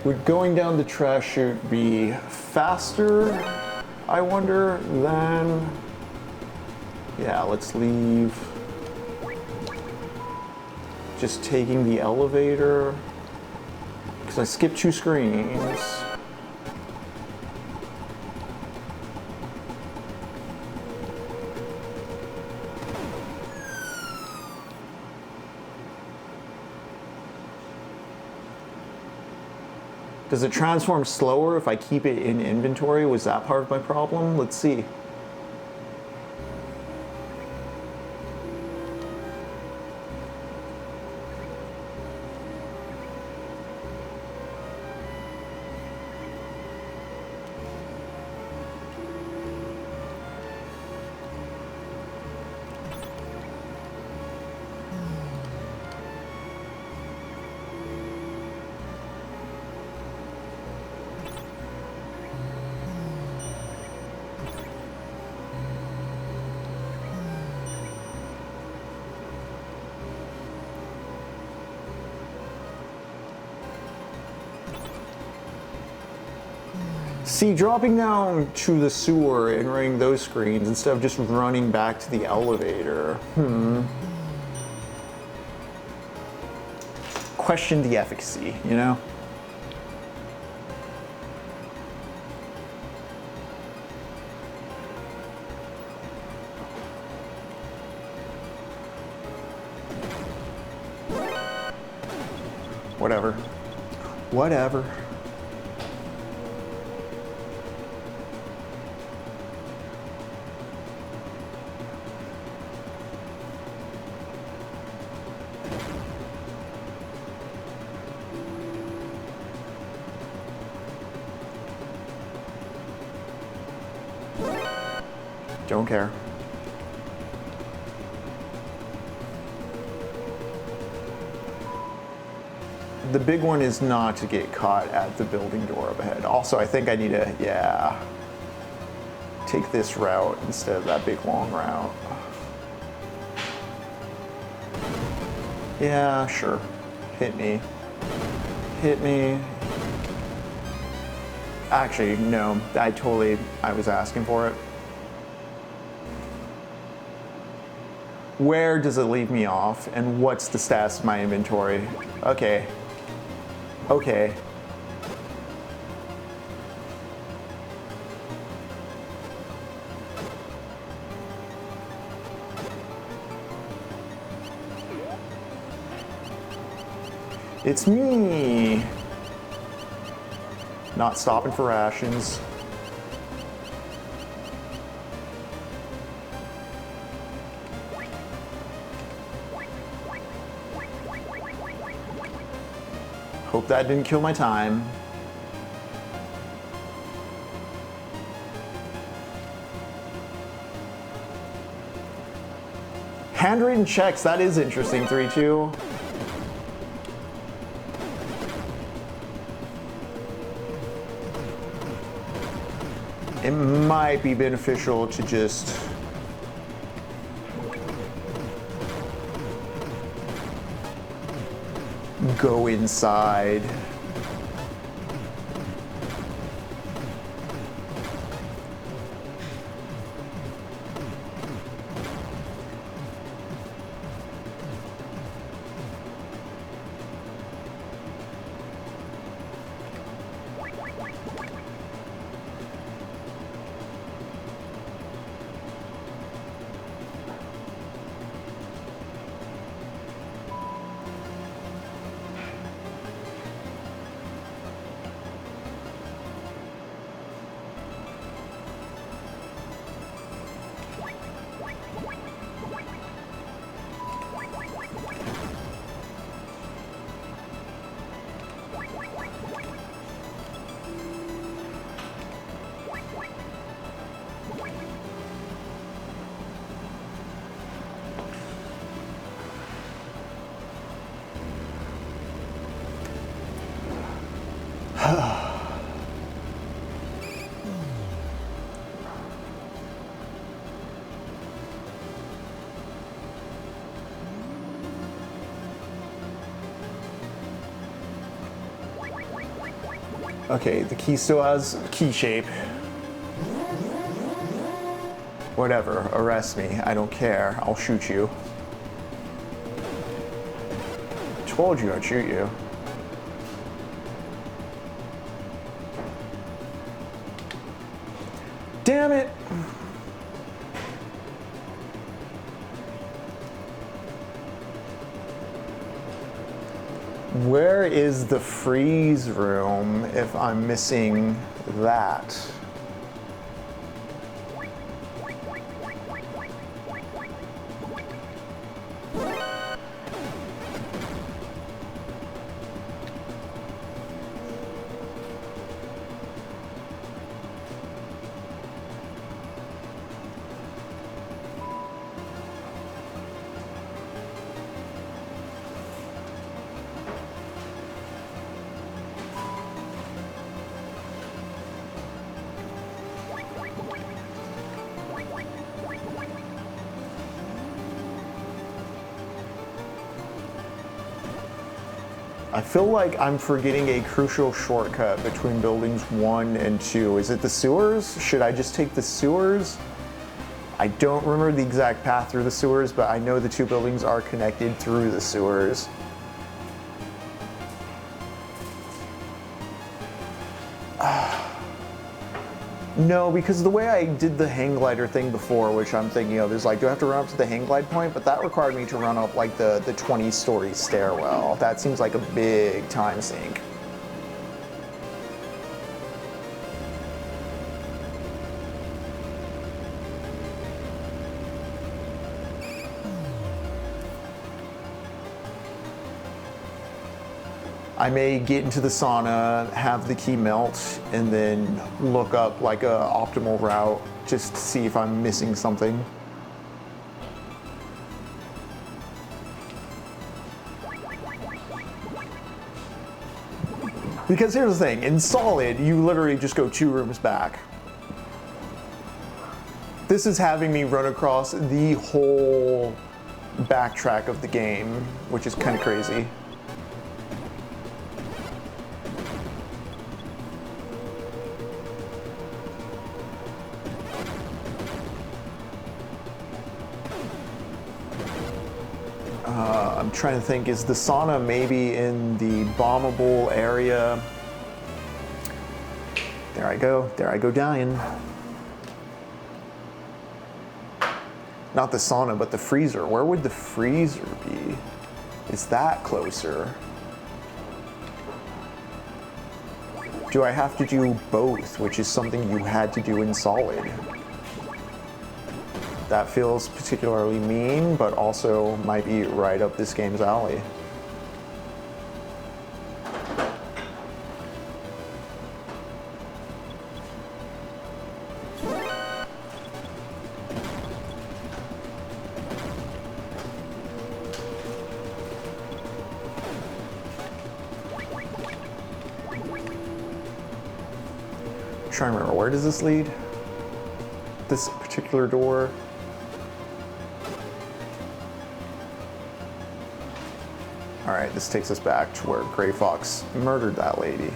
Would going down the trash chute be faster, I wonder, than... Yeah, let's leave. Just taking the elevator. Because I skipped 2 screens. Does it transform slower if I keep it in inventory? Was that part of my problem? Let's see. See, dropping down to the sewer and running those screens instead of just running back to the elevator. Question the efficacy, you know? Whatever. Whatever. Don't care. The big one is not to get caught at the building door up ahead. Also, I think I need to, yeah, take this route instead of that big long route. Yeah, sure. Hit me. Hit me. Actually, no, I was asking for it. Where does it leave me off, and what's the status of my inventory? Okay. Okay. It's me. Not stopping for rations. Hope that didn't kill my time. Handwritten checks, that is interesting, 3-2. It might be beneficial to just go inside. Okay, the key still has key shape. Whatever, arrest me. I don't care. I'll shoot you. Told you I'd shoot you. Damn it! Where is the freeze room if I'm missing that? I feel like I'm forgetting a crucial shortcut between buildings 1 and 2. Is it the sewers? Should I just take the sewers? I don't remember the exact path through the sewers, but I know the two buildings are connected through the sewers. No, because the way I did the hang glider thing before, which I'm thinking of, is like, do I have to run up to the hang glide point? But that required me to run up like the 20-story stairwell. That seems like a big time sink. I may get into the sauna, have the key melt, and then look up like a optimal route just to see if I'm missing something. Because here's the thing, in Solid, you literally just go 2 rooms back. This is having me run across the whole backtrack of the game, which is kind of crazy. I'm trying to think, is the sauna maybe in the bombable area? There I go dying. Not the sauna, but the freezer. Where would the freezer be? Is that closer? Do I have to do both, which is something you had to do in Solid? That feels particularly mean, but also might be right up this game's alley. I'm trying to remember, where does this lead? This particular door? Alright, this takes us back to where Grey Fox murdered that lady.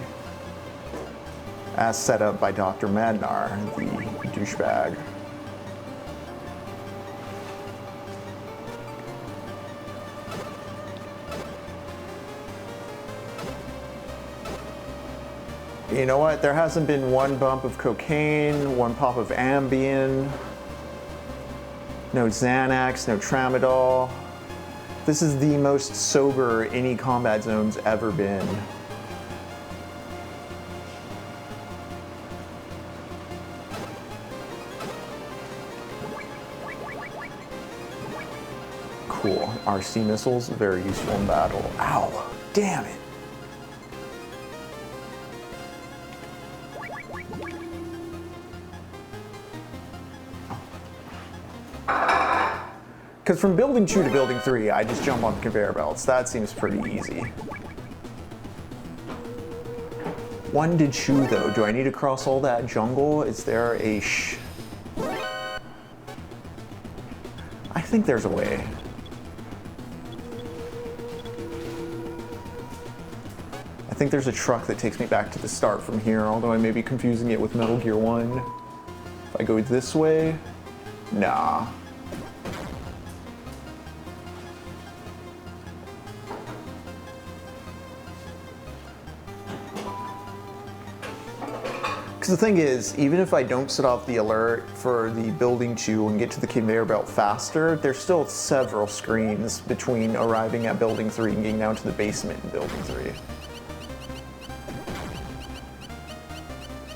As set up by Dr. Madnar, the douchebag. You know what? There hasn't been one bump of cocaine, one pop of Ambien, no Xanax, no Tramadol. This is the most sober any combat zone's ever been. Cool. RC missiles, very useful in battle. Ow! Damn it! Because from building 2 to building 3, I just jump on the conveyor belts. That seems pretty easy. 1 to 2 though, do I need to cross all that jungle? Is there a I think there's a way. I think there's a truck that takes me back to the start from here, although I may be confusing it with Metal Gear 1. If I go this way, nah. The thing is, even if I don't set off the alert for the building 2 and get to the conveyor belt faster, there's still several screens between arriving at building 3 and getting down to the basement in building 3.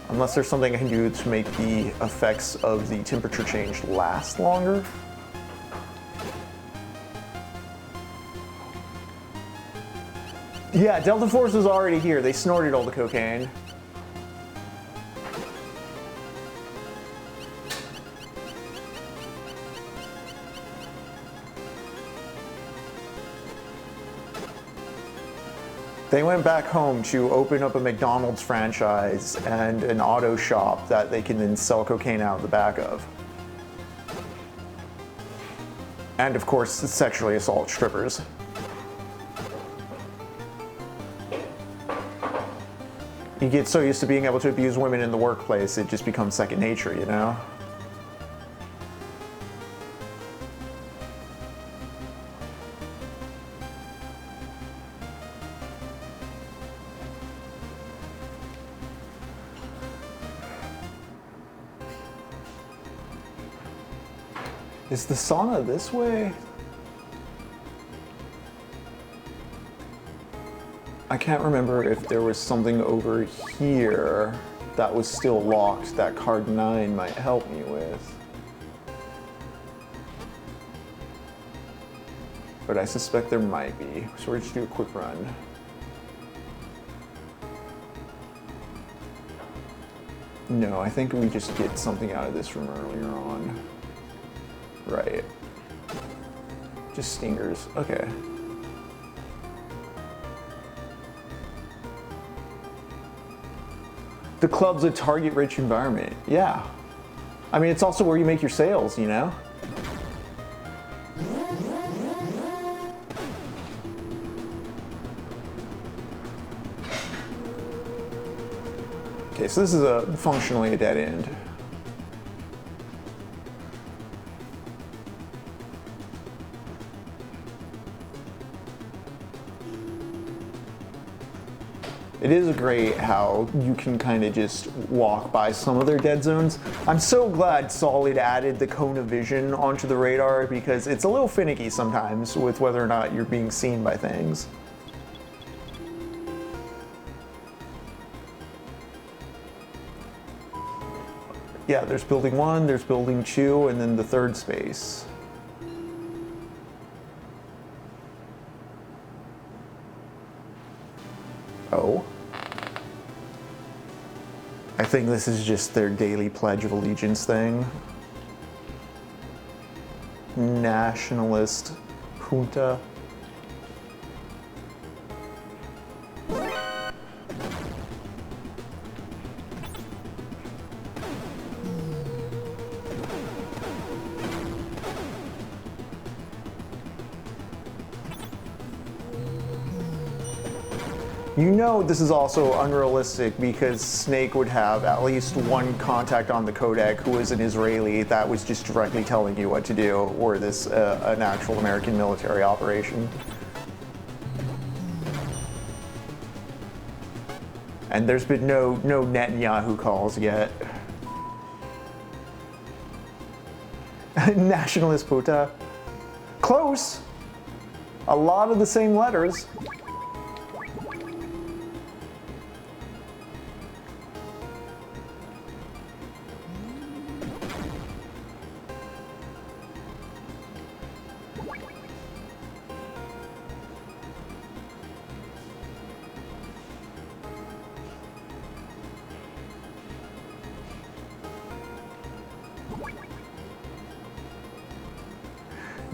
Unless there's something I can do to make the effects of the temperature change last longer. Yeah, Delta Force was already here. They snorted all the cocaine. They went back home to open up a McDonald's franchise and an auto shop that they can then sell cocaine out of the back of. And of course, sexually assault strippers. You get so used to being able to abuse women in the workplace, it just becomes second nature, you know? Is the sauna this way? I can't remember if there was something over here that was still locked that card 9 might help me with. But I suspect there might be, so we're just do a quick run. No, I think we just get something out of this room earlier on. Right. Just stingers. Okay. The club's a target-rich environment. Yeah. I mean, it's also where you make your sales, you know? Okay, so this is functionally a dead end. It is great how you can kind of just walk by some of their dead zones. I'm so glad Solid added the cone of vision onto the radar because it's a little finicky sometimes with whether or not you're being seen by things. Yeah, there's building 1, there's building 2, and then the third space. Oh. I think this is just their daily Pledge of Allegiance thing. Nationalist junta. You know this is also unrealistic because Snake would have at least one contact on the codec who is an Israeli that was just directly telling you what to do, were this an actual American military operation. And there's been no Netanyahu calls yet. Nationalist puta. Close. A lot of the same letters.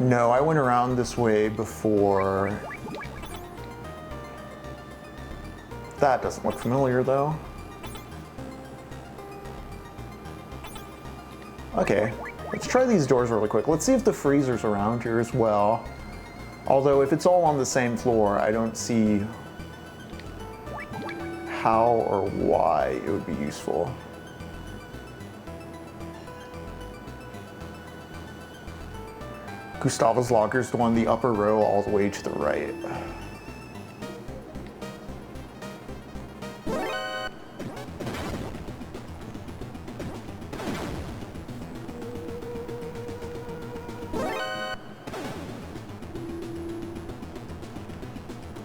No, I went around this way before. That doesn't look familiar, though. Okay, let's try these doors really quick. Let's see if the freezer's around here as well. Although, if it's all on the same floor, I don't see how or why it would be useful. Gustavo's locker is the one in the upper row all the way to the right.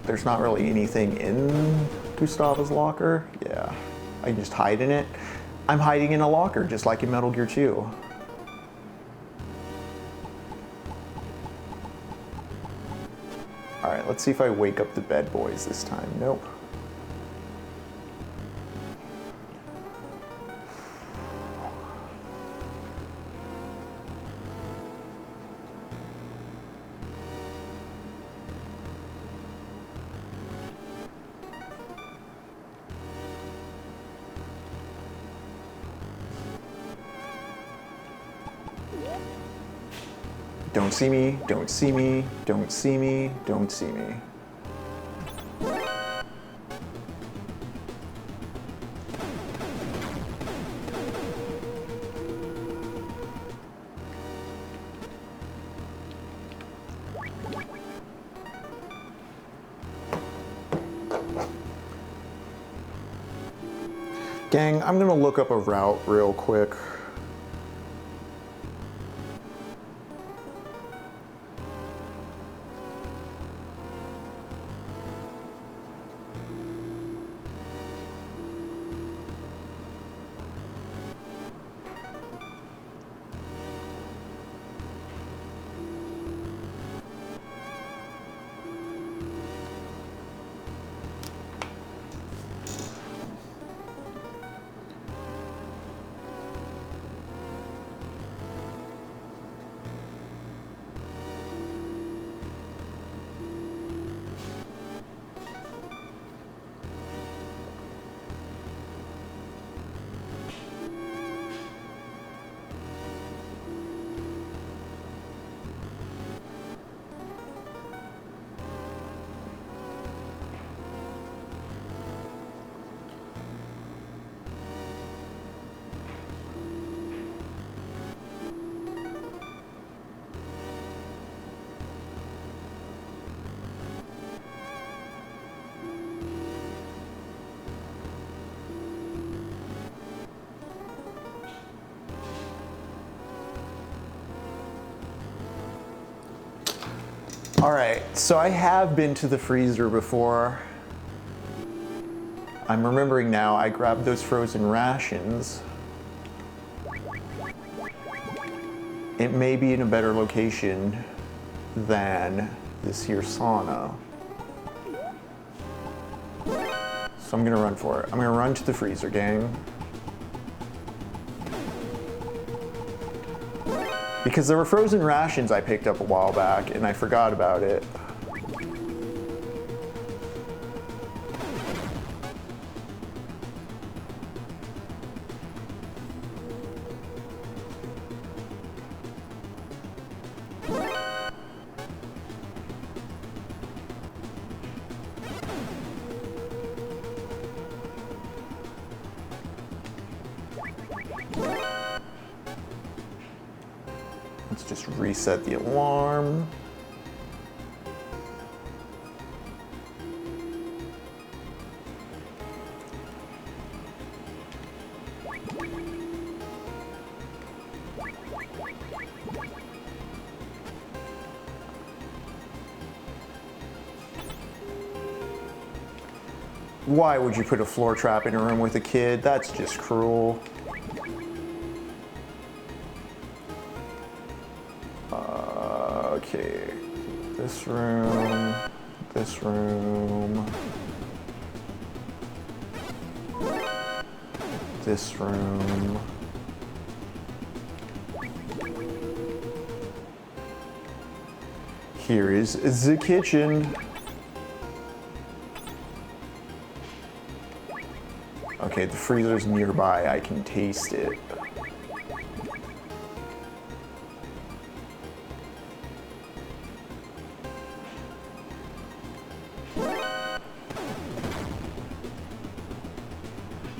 There's not really anything in Gustavo's locker. Yeah, I can just hide in it. I'm hiding in a locker just like in Metal Gear 2. Alright, let's see if I wake up the bed boys this time. Nope. Don't see me, don't see me, don't see me, don't see me. Gang, I'm gonna look up a route real quick. All right, so I have been to the freezer before. I'm remembering now, I grabbed those frozen rations. It may be in a better location than this here sauna. So I'm gonna run for it. I'm gonna run to the freezer, gang. Because there were frozen rations I picked up a while back and I forgot about it. Let's just reset the alarm. Why would you put a floor trap in a room with a kid? That's just cruel. Okay, this room, this room, this room. Here is the kitchen. Okay, the freezer's nearby, I can taste it.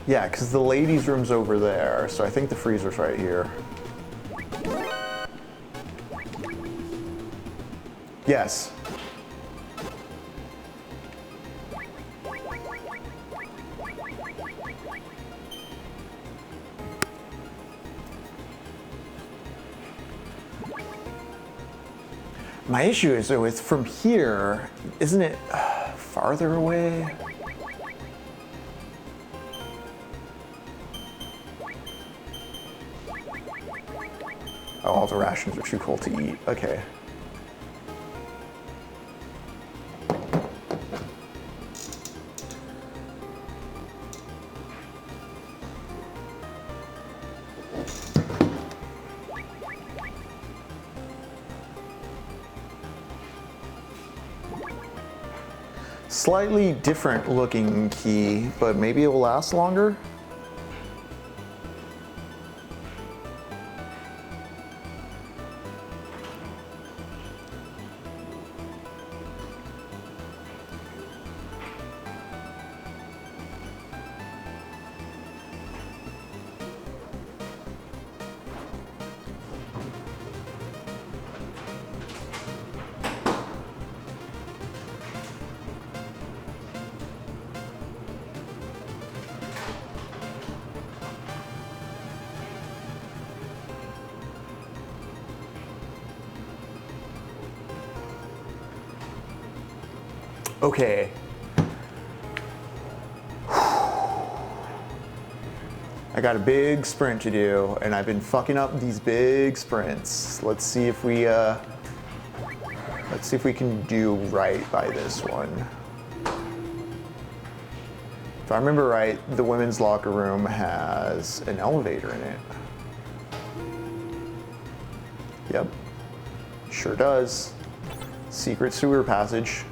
Yeah, because the ladies' room's over there, so I think the freezer's right here. Yes. My issue is though, with from here, isn't it farther away? Oh, all the rations are too cold to eat. Okay. Slightly different looking key, but maybe it will last longer. Okay. I got a big sprint to do, and I've been fucking up these big sprints. Let's see if we can do right by this one. If I remember right, the women's locker room has an elevator in it. Yep, sure does. Secret sewer passage.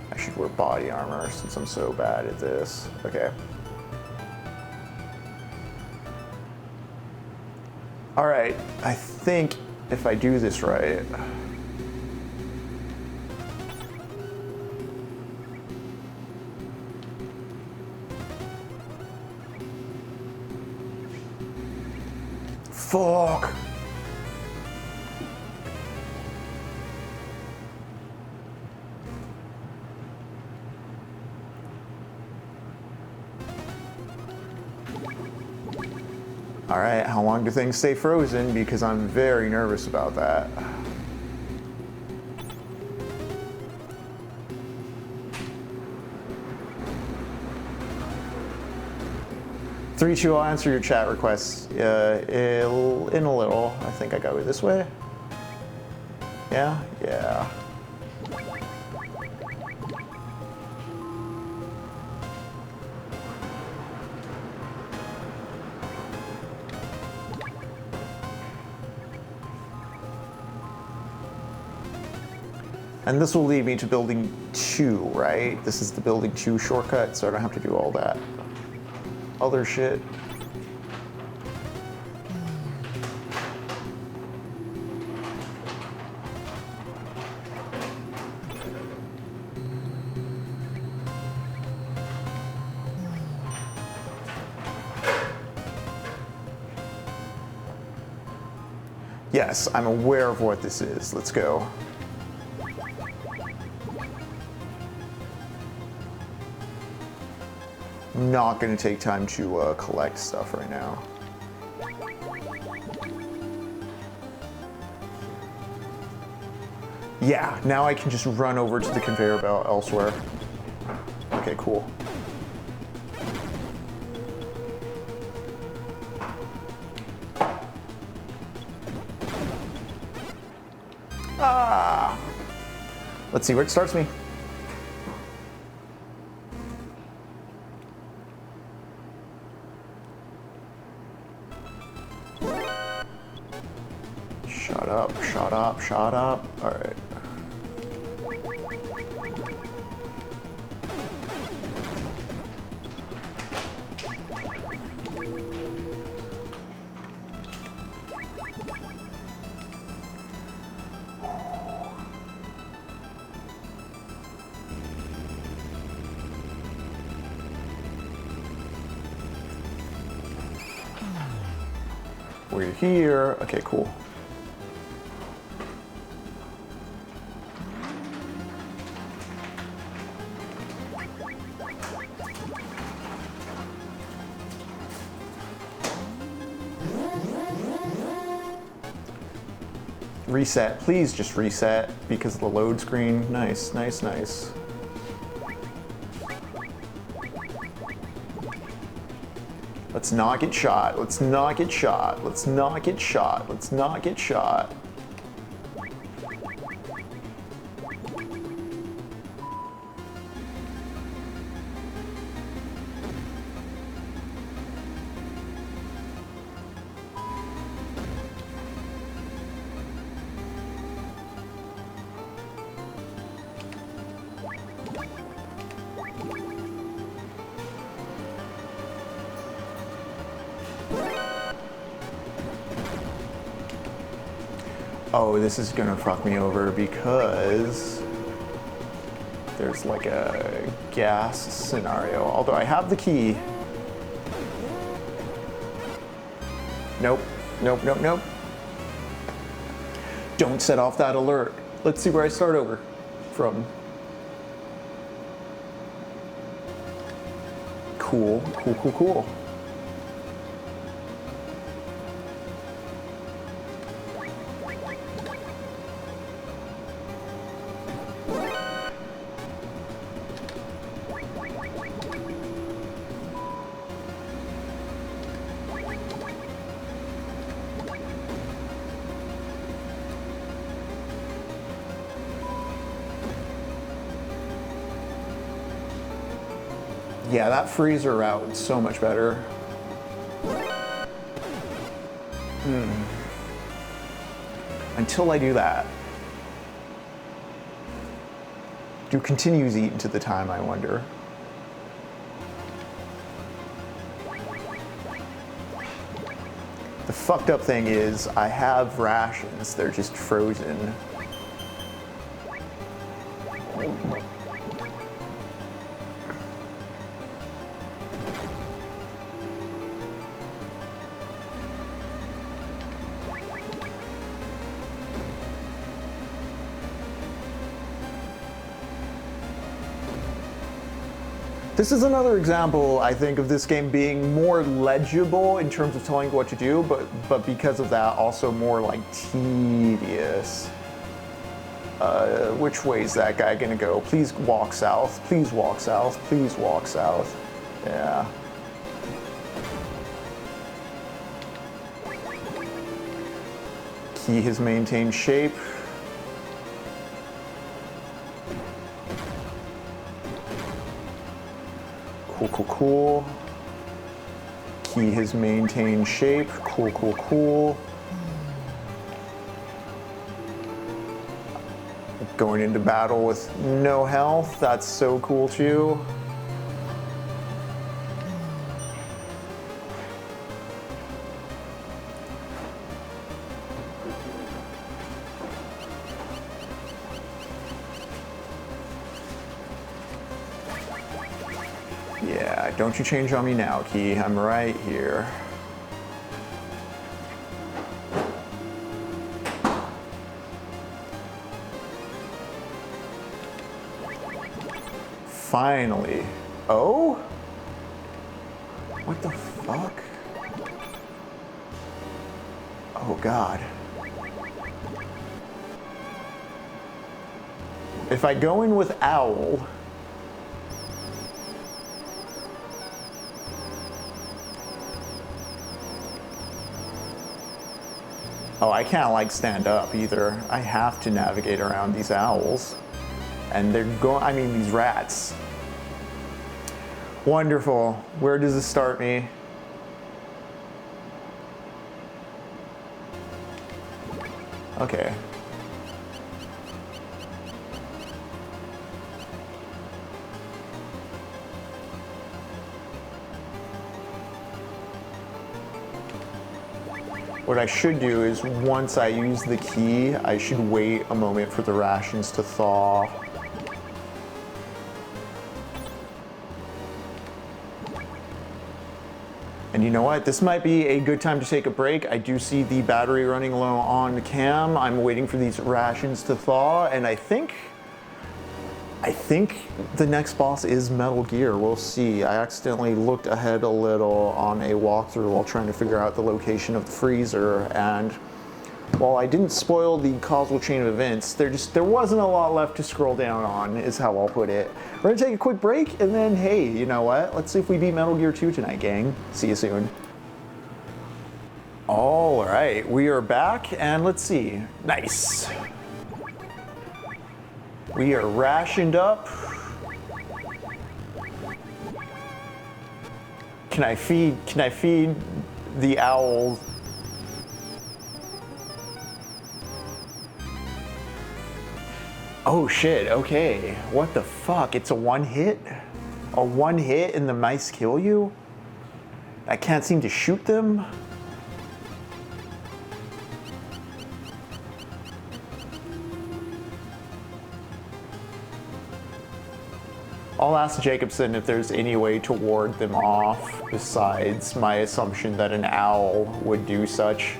I should wear body armor since I'm so bad at this. Okay. All right, I think if I do this right, fuck. All right, how long do things stay frozen? Because I'm very nervous about that. Three, two, I'll answer your chat requests in a little. I think I go this way. Yeah, yeah. And this will lead me to building 2, right? This is the building 2 shortcut, so I don't have to do all that other shit. Yes, I'm aware of what this is. Let's go. Not going to take time to collect stuff right now. Yeah, now I can just run over to the conveyor belt elsewhere. Okay, cool. Ah! Let's see where it starts me. Shut up. All right. We're here. Okay, cool. Reset, please just reset because of the load screen. Nice, nice, nice. Let's not get shot. Let's not get shot. Let's not get shot. Let's not get shot. Oh, this is gonna fuck me over because there's like a gas scenario. Although I have the key. Nope, nope, nope, nope. Don't set off that alert. Let's see where I start over from. Cool, cool, cool, cool. Yeah, that freezer route is so much better. Until I do that. Do continues eat into the time, I wonder? The fucked up thing is, I have rations, they're just frozen. This is another example, I think, of this game being more legible in terms of telling what to do, but because of that, also more like tedious. Which way is that guy gonna go? Please walk south, please walk south, please walk south. Yeah. Key has maintained shape. Cool, cool, cool. Key has maintained shape. Cool, cool, cool. Going into battle with no health. That's so cool too. Yeah, don't you change on me now, Key. I'm right here. Finally. Oh? What the fuck? Oh God. If I go in with Owl, oh, I can't like stand up either. I have to navigate around these owls. And they're going, I mean, these rats. Wonderful. Where does this start me? Okay. What I should do is once I use the key, I should wait a moment for the rations to thaw. And you know what? This might be a good time to take a break. I do see the battery running low on the cam. I'm waiting for these rations to thaw, and I think the next boss is Metal Gear. We'll see. I accidentally looked ahead a little on a walkthrough while trying to figure out the location of the freezer, and while I didn't spoil the causal chain of events, there wasn't a lot left to scroll down on, is how I'll put it. We're gonna take a quick break, and then, hey, you know what? Let's see if we beat Metal Gear 2 tonight, gang. See you soon. All right, we are back, and let's see. Nice. We are rationed up. Can I feed the owl? Oh shit, okay. What the fuck? It's a one hit? A one hit and the mice kill you? I can't seem to shoot them? I'll ask Jacobson if there's any way to ward them off besides my assumption that an owl would do such.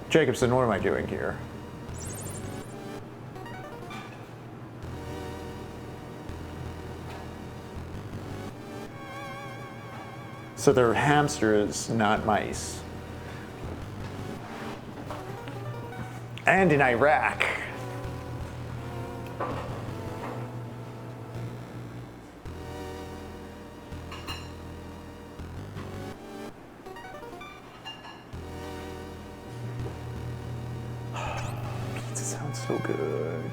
Jacobson, what am I doing here? So they're hamsters, not mice. And in Iraq. Pizza sounds so good.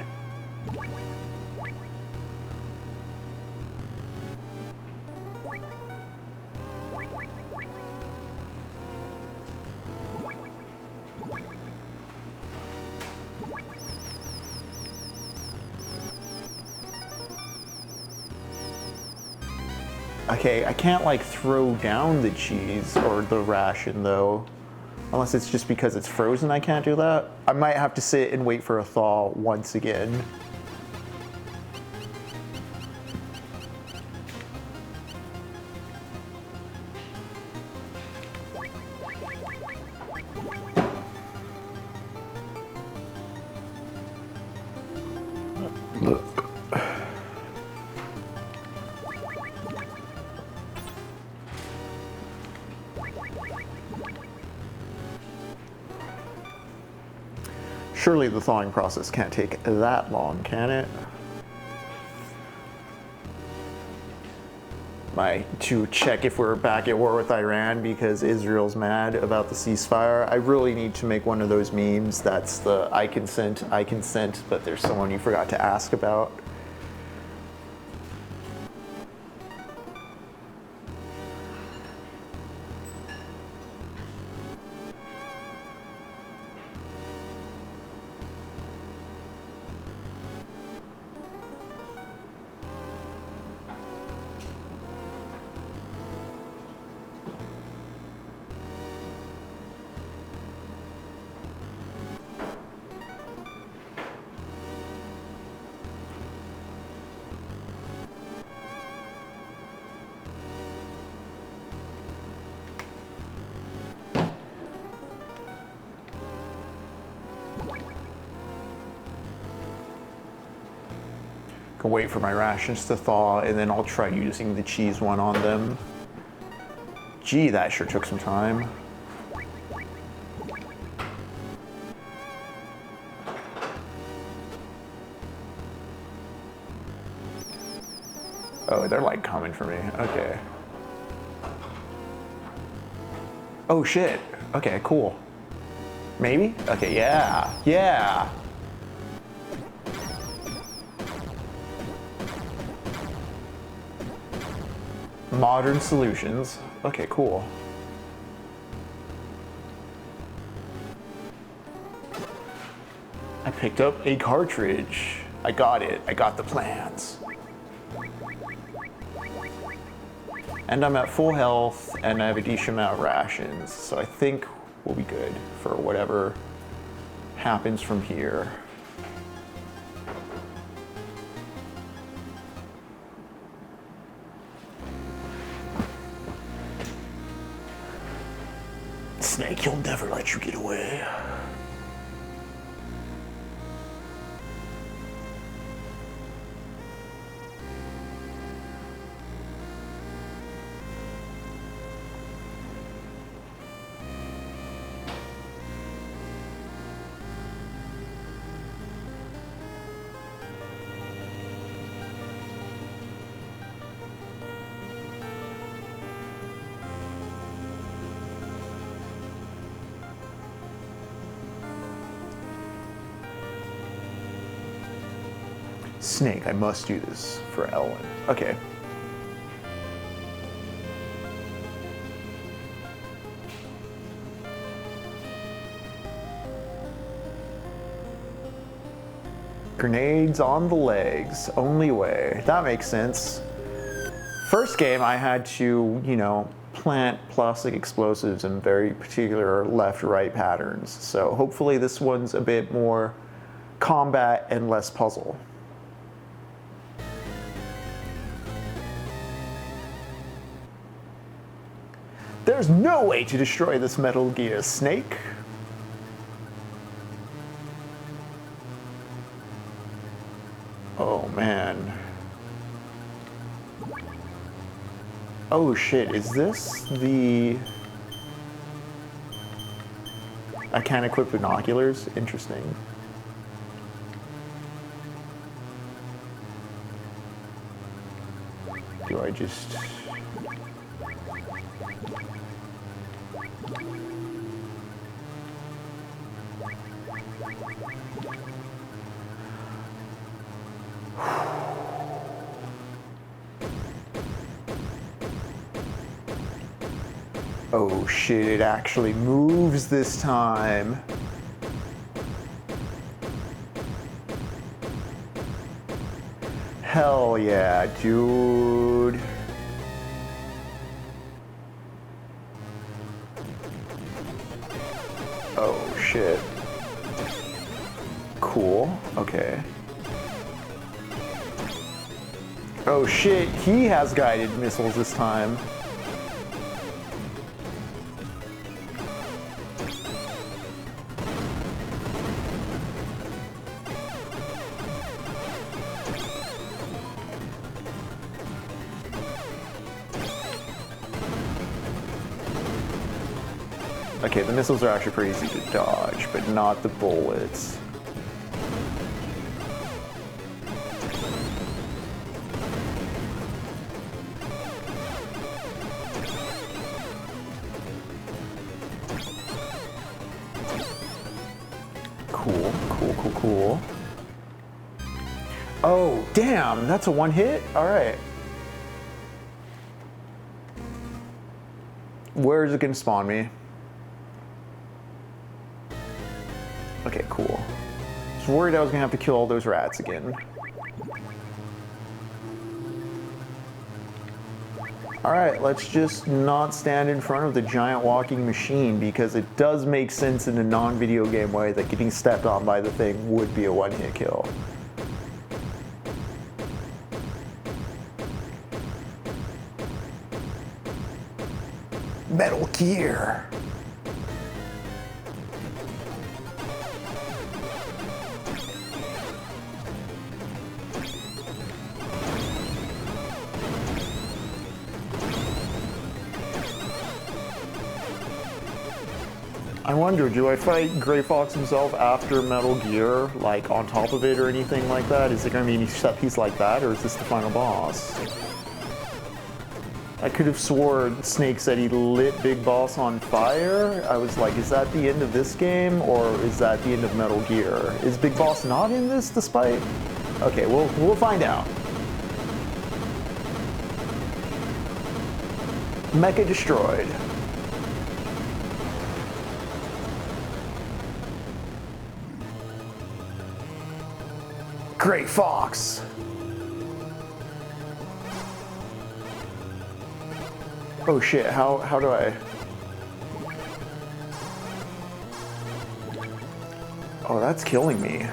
Okay, I can't like throw down the cheese or the ration though. Unless it's just because it's frozen, I can't do that. I might have to sit and wait for a thaw once again. Surely the thawing process can't take that long, can it? To check if we're back at war with Iran because Israel's mad about the ceasefire. I really need to make one of those memes that's the I consent, but there's someone you forgot to ask about. Can wait for my rations to thaw, and then I'll try using the cheese one on them. Gee, that sure took some time. Oh, they're like coming for me. Okay. Oh shit. Okay, cool. Maybe? Okay, yeah. Yeah. Modern solutions. Okay, cool. I picked up a cartridge. I got it. I got the plans. And I'm at full health, and I have a decent amount of rations, so I think we'll be good for whatever happens from here. Snake, he'll never let you get away. Snake, I must do this for Ellen. Okay. Grenades on the legs, only way. That makes sense. First game, I had to, you know, plant plastic explosives in very particular left-right patterns. So hopefully this one's a bit more combat and less puzzle. There's no way to destroy this Metal Gear, Snake. Oh shit, is this the... I can't equip binoculars? Interesting. Do I just... Oh shit, it actually moves this time. Hell yeah, dude. Oh shit. Cool, okay. Oh shit, he has guided missiles this time. Okay, the missiles are actually pretty easy to dodge, but not the bullets. Cool, cool, cool, cool. Oh, damn, that's a one hit? All right. Where is it gonna spawn me? Okay, cool. I was worried I was gonna have to kill all those rats again. Alright, let's just not stand in front of the giant walking machine, because it does make sense in a non-video game way that getting stepped on by the thing would be a one-hit kill. Metal Gear! I wonder, do I fight Gray Fox himself after Metal Gear, like on top of it or anything like that? Is it going to be any set piece like that, or is this the final boss? I could have swore Snake said he lit Big Boss on fire. I was like, is that the end of this game, or is that the end of Metal Gear? Is Big Boss not in this, despite? Okay, we'll find out. Mecha destroyed. Gray Fox. Oh shit, how do I? Oh, that's killing me.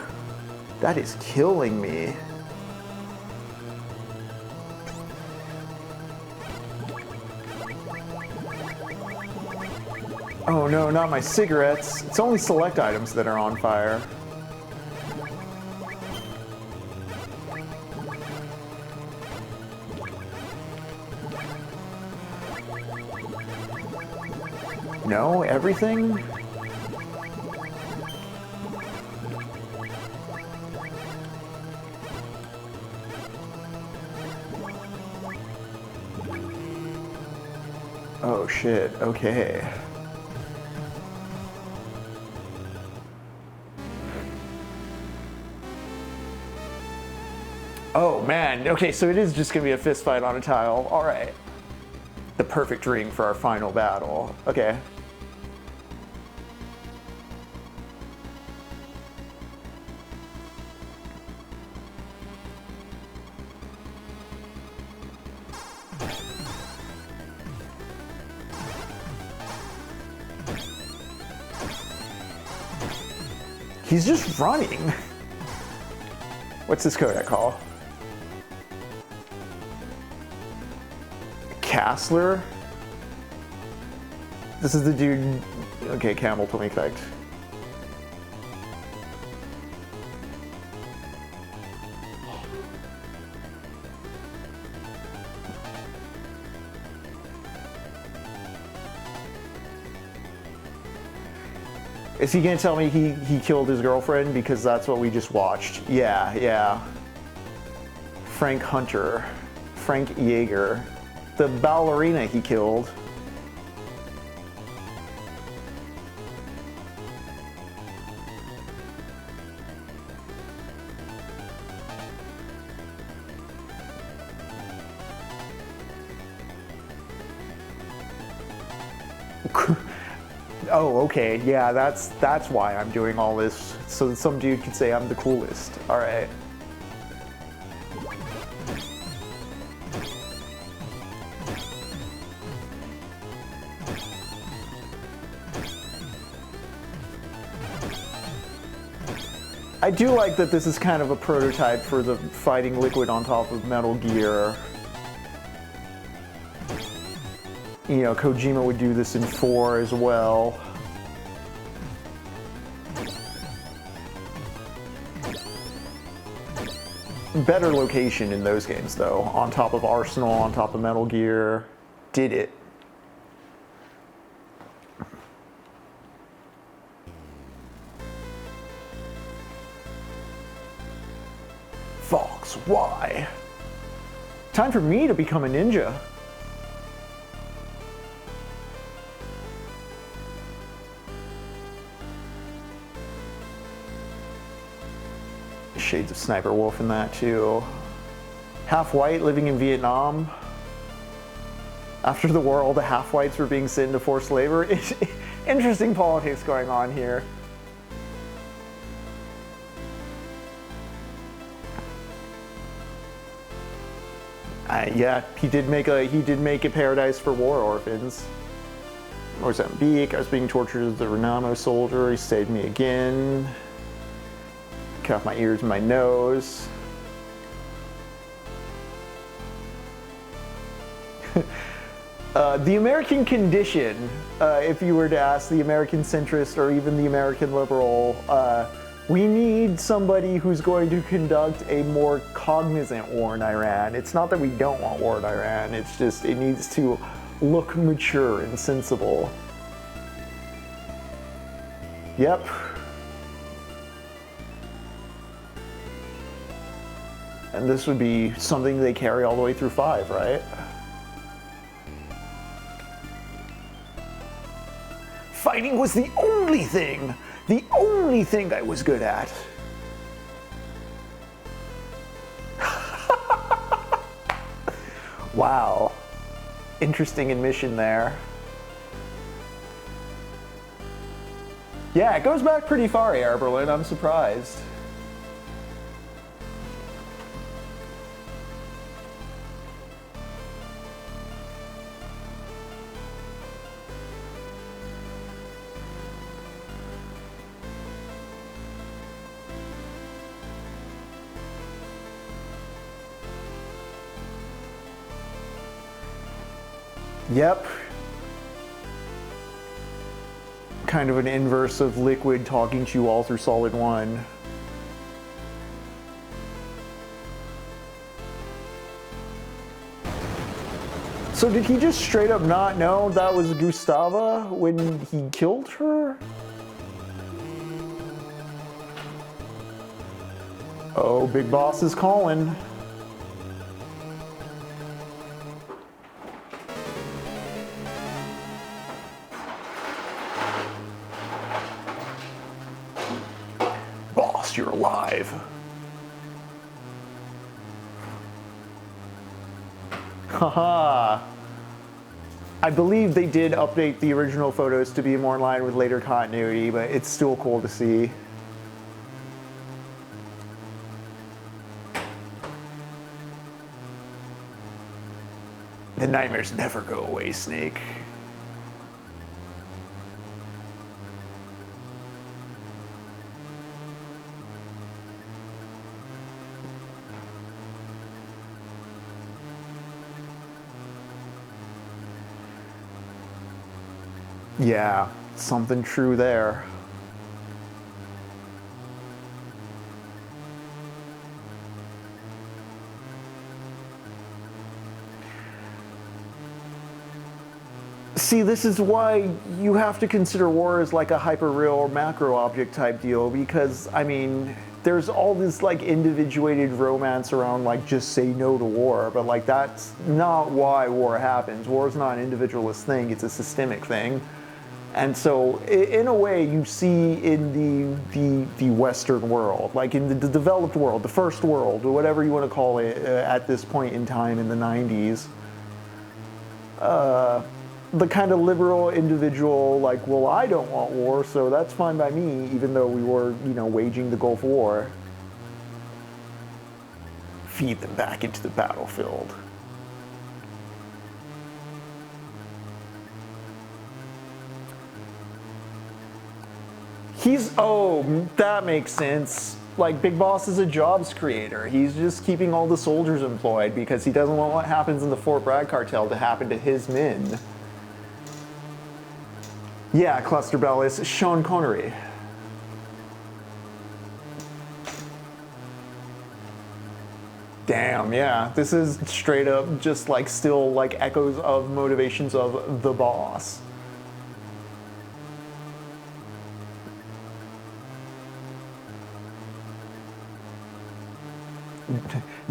That is killing me. Oh no, not my cigarettes. It's only select items that are on fire. No, everything? Oh shit, okay. Oh man, okay, so it is just gonna be a fist fight on a tile. Alright. The perfect ring for our final battle. Okay. He's just running. What's this code I call? Castler? This is the dude. Okay, Camel told me effect. Is he gonna tell me he killed his girlfriend? Because that's what we just watched. Yeah, yeah. Frank Hunter. Frank Jaeger. The ballerina he killed. Oh, okay, yeah, that's why I'm doing all this, so that some dude could say I'm the coolest. All right. I do like that this is kind of a prototype for the fighting liquid on top of Metal Gear. You know, Kojima would do this in 4 as well. Better location in those games, though. On top of Arsenal, on top of Metal Gear. Did it. Fox, why? Time for me to become a ninja. Shades of Sniper Wolf in that too. Half white living in Vietnam. After the war, all the half whites were being sent into forced labor. Interesting politics going on here. Yeah, he did make a paradise for war orphans. Mozambique, I was being tortured as a Renamo soldier. He saved me again. Cut off my ears and my nose. The American condition, if you were to ask the American centrist or even the American liberal, we need somebody who's going to conduct a more cognizant war in Iran. It's not that we don't want war in Iran, it's just it needs to look mature and sensible. Yep. And this would be something they carry all the way through 5, right? Fighting was the only thing I was good at. Wow. Interesting admission there. Yeah, it goes back pretty far, Airberlin. I'm surprised. Yep. Kind of an inverse of Liquid talking to you all through Solid 1. So did he just straight up not know that was Gustava when he killed her? Oh, Big Boss is calling. You're alive. Haha. I believe they did update the original photos to be more in line with later continuity, but it's still cool to see. The nightmares never go away, Snake. Yeah, something true there. See, this is why you have to consider war as like a hyper-real or macro object type deal, because, I mean, there's all this like individuated romance around like just say no to war, but like that's not why war happens. War is not an individualist thing, it's a systemic thing. And so in a way you see in the Western world, like in the developed world, the first world, or whatever you want to call it at this point in time in the 90s, the kind of liberal individual, like, well, I don't want war, so that's fine by me, even though we were, you know, waging the Gulf War. Feed them back into the battlefield. Oh, that makes sense. Like, Big Boss is a jobs creator. He's just keeping all the soldiers employed because he doesn't want what happens in the Fort Bragg cartel to happen to his men. Yeah, Cluster Bell is Sean Connery. Damn, yeah. This is straight up just like still like echoes of motivations of the boss.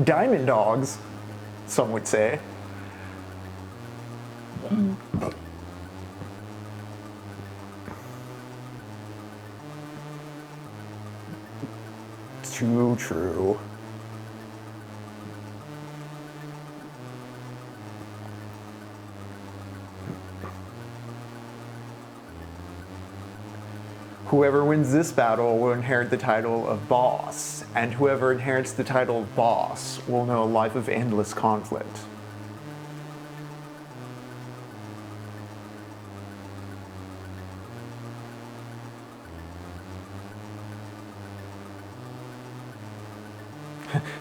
Diamond dogs, some would say. Too true. Whoever wins this battle will inherit the title of boss, and whoever inherits the title of boss will know a life of endless conflict.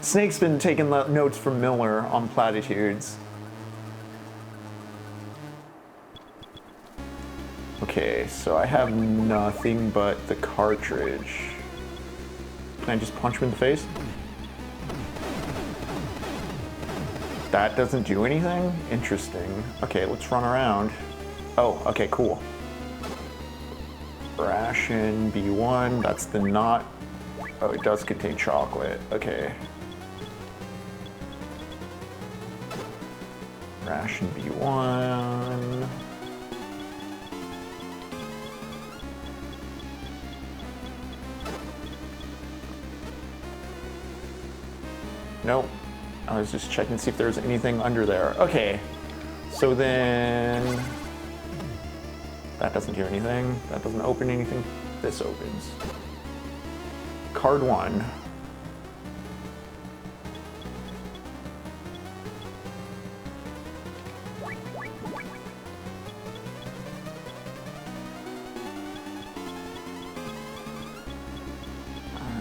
Snake's been taking notes from Miller on platitudes. Okay, so I have nothing but the cartridge. Can I just punch him in the face? That doesn't do anything? Interesting. Okay, let's run around. Oh, okay, cool. Ration B1, that's the not... Oh, it does contain chocolate. Okay. Ration B1. Nope. I was just checking to see if there's anything under there. Okay. So then... That doesn't do anything. That doesn't open anything. This opens. Card 1.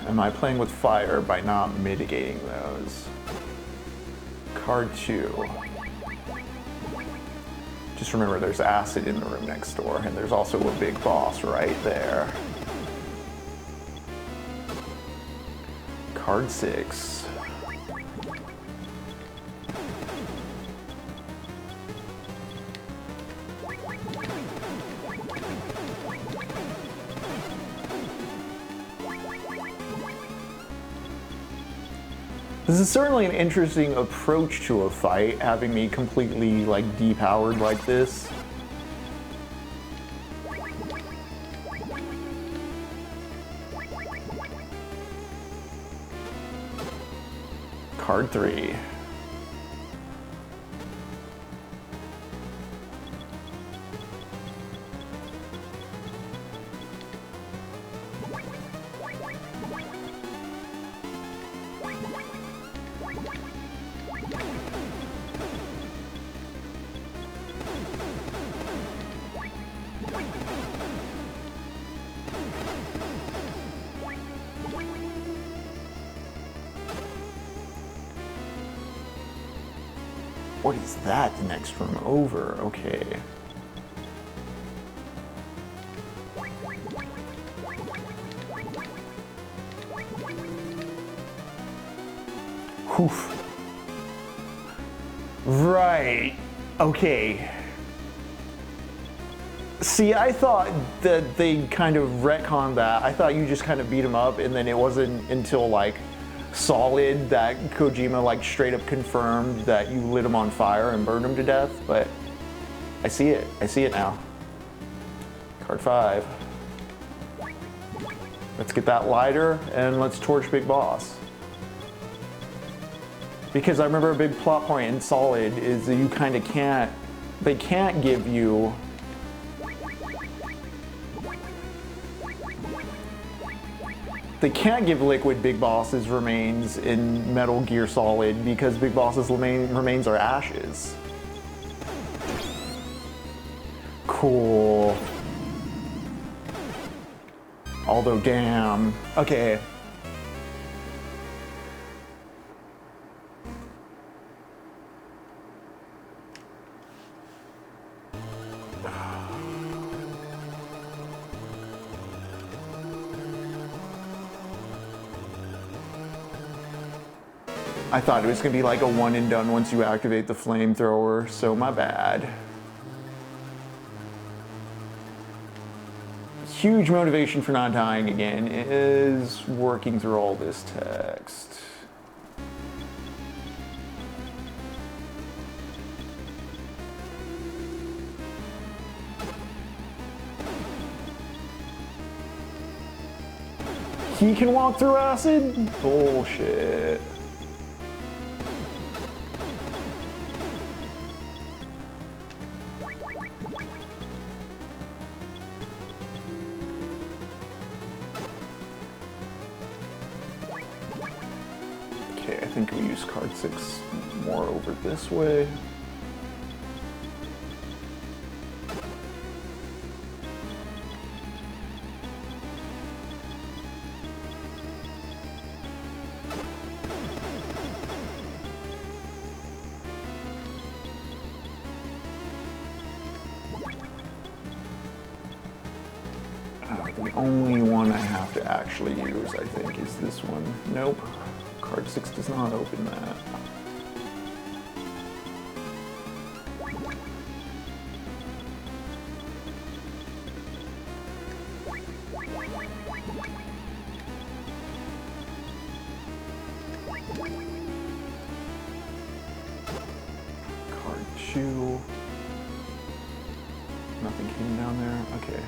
Am I playing with fire by not mitigating those? Card 2. Just remember there's acid in the room next door, and there's also a big boss right there. Card 6. This is certainly an interesting approach to a fight, having me completely like depowered like this. Card 3. What is that? The next room over. Okay. Oof. Right. Okay. See, I thought that they kind of retconned that. I thought you just kind of beat him up, and then it wasn't until like Solid that Kojima like straight up confirmed that you lit him on fire and burned him to death. But I see it. I see it now. Card 5. Let's get that lighter and let's torch Big Boss. Because I remember a big plot point in Solid is that you kind of can't, they can't give you Liquid Big Boss's remains in Metal Gear Solid because Big Boss's remains are ashes. Cool. Although, damn. Okay. I thought it was gonna be like a one and done once you activate the flamethrower, so my bad. Huge motivation for not dying again is working through all this text. He can walk through acid? Bullshit. I think we use card 6 more over this way. The only one I have to actually use, I think, is this one. Nope. Card 6 does not open that. Card 2. Nothing came down there. Okay.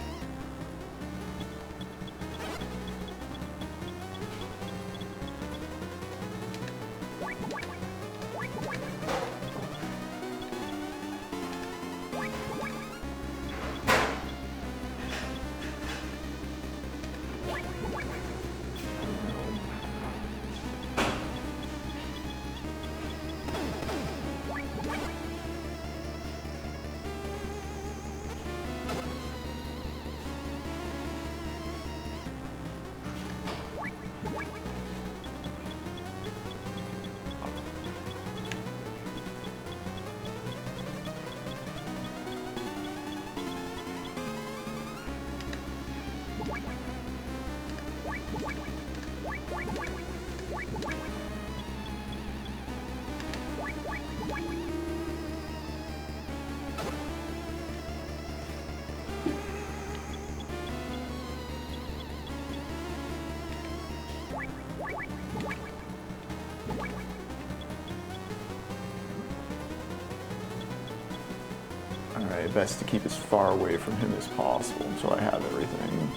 Alright, best to keep as far away from him as possible until I have everything.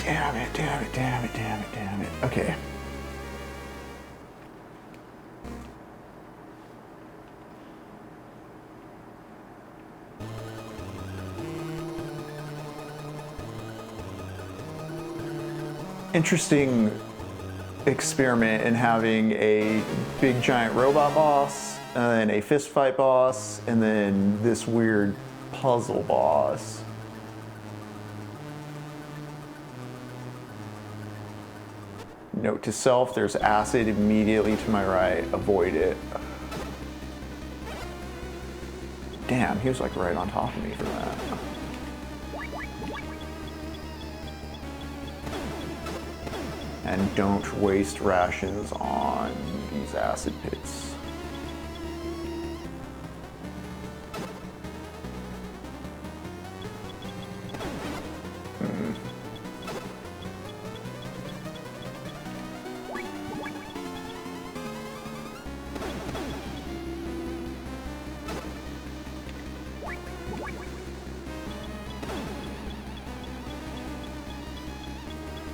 Damn it, damn it, damn it, damn it, damn it. Okay. Interesting experiment in having a big giant robot boss, and then a fist fight boss, and then this weird puzzle boss. Note to self, there's acid immediately to my right, avoid it. Damn, he was like right on top of me for that. And don't waste rations on these acid pits.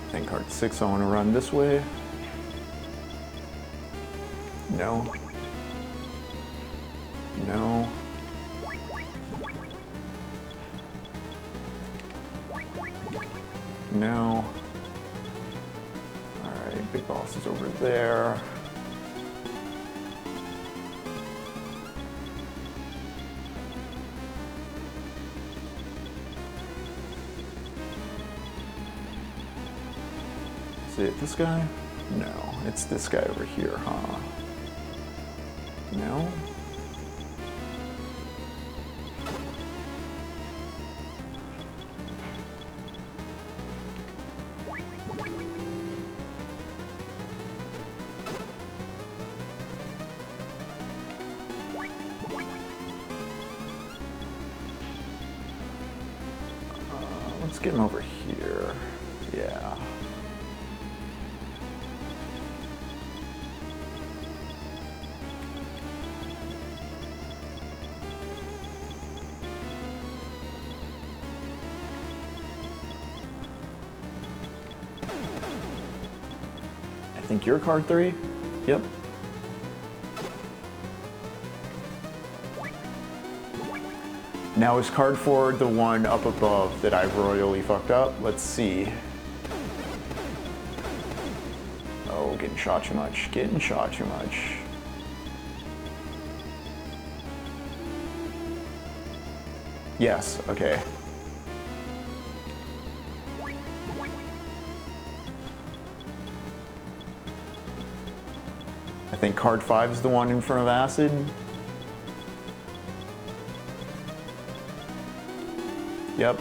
I think card 6 I want to run this way. No. No. No. Alright, big boss is over there. Is it this guy? No, it's this guy over here, huh? No? Let's get him over here. Yeah. I think you're card 3? Yep. Now is card 4 the one up above that I royally fucked up? Let's see. Oh, getting shot too much. Getting shot too much. Yes, okay. I think card 5 is the one in front of acid. Yep.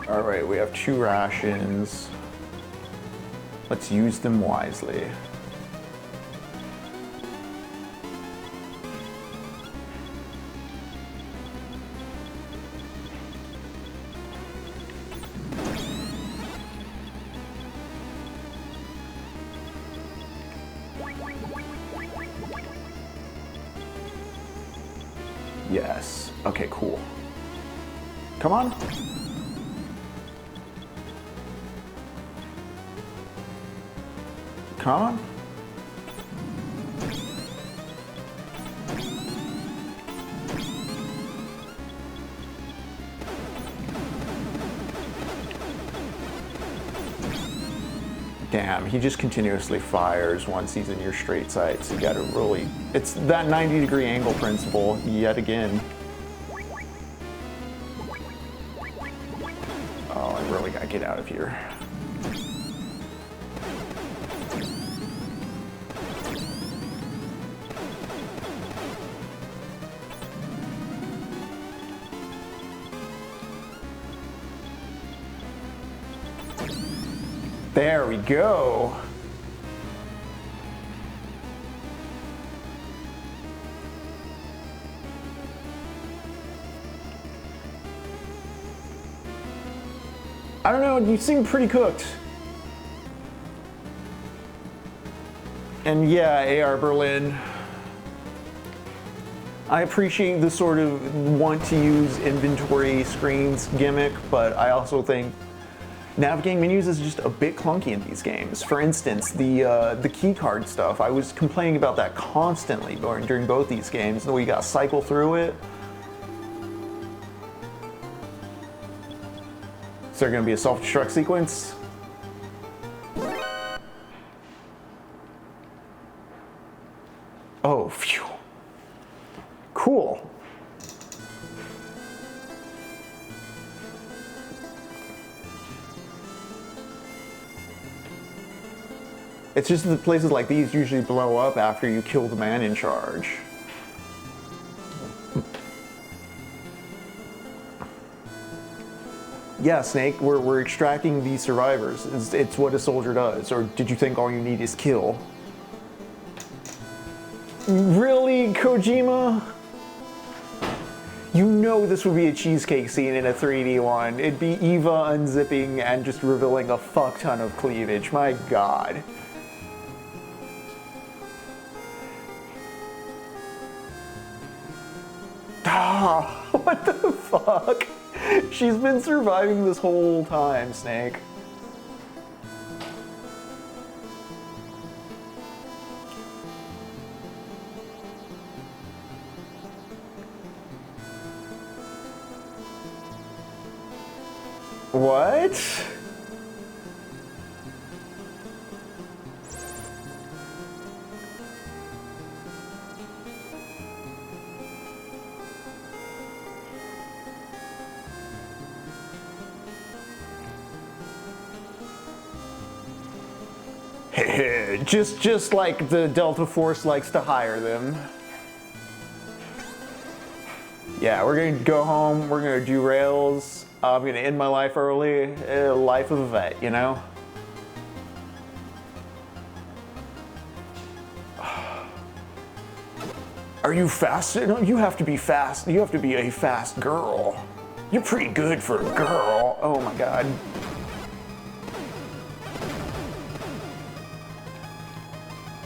All right, we have 2 rations. Let's use them wisely. Yes. Okay, cool. Come on. Come on. Damn, he just continuously fires once he's in your straight sights. You gotta really, it's that 90-degree angle principle yet again. Oh, I really gotta get out of here. There we go. I don't know, you seem pretty cooked. And yeah, AR Berlin. I appreciate the sort of want to use inventory screens gimmick, but I also think navigating menus is just a bit clunky in these games. For instance, the key card stuff, I was complaining about that constantly during both these games, the way you gotta cycle through it. Is there gonna be a self-destruct sequence? Oh, phew. Cool. It's just that places like these usually blow up after you kill the man in charge. Yeah, Snake, we're extracting these survivors. It's what a soldier does. Or did you think all you need is kill? Really, Kojima? You know this would be a cheesecake scene in a 3D one. It'd be Eva unzipping and just revealing a fuck ton of cleavage. My god. Ah, what the fuck? She's been surviving this whole time, Snake. What? just like the Delta Force likes to hire them. Yeah, we're gonna go home, we're gonna do rails, I'm gonna end my life early, life of a vet, you know? Are you fast? No, you have to be fast, you have to be a fast girl. You're pretty good for a girl, oh my god.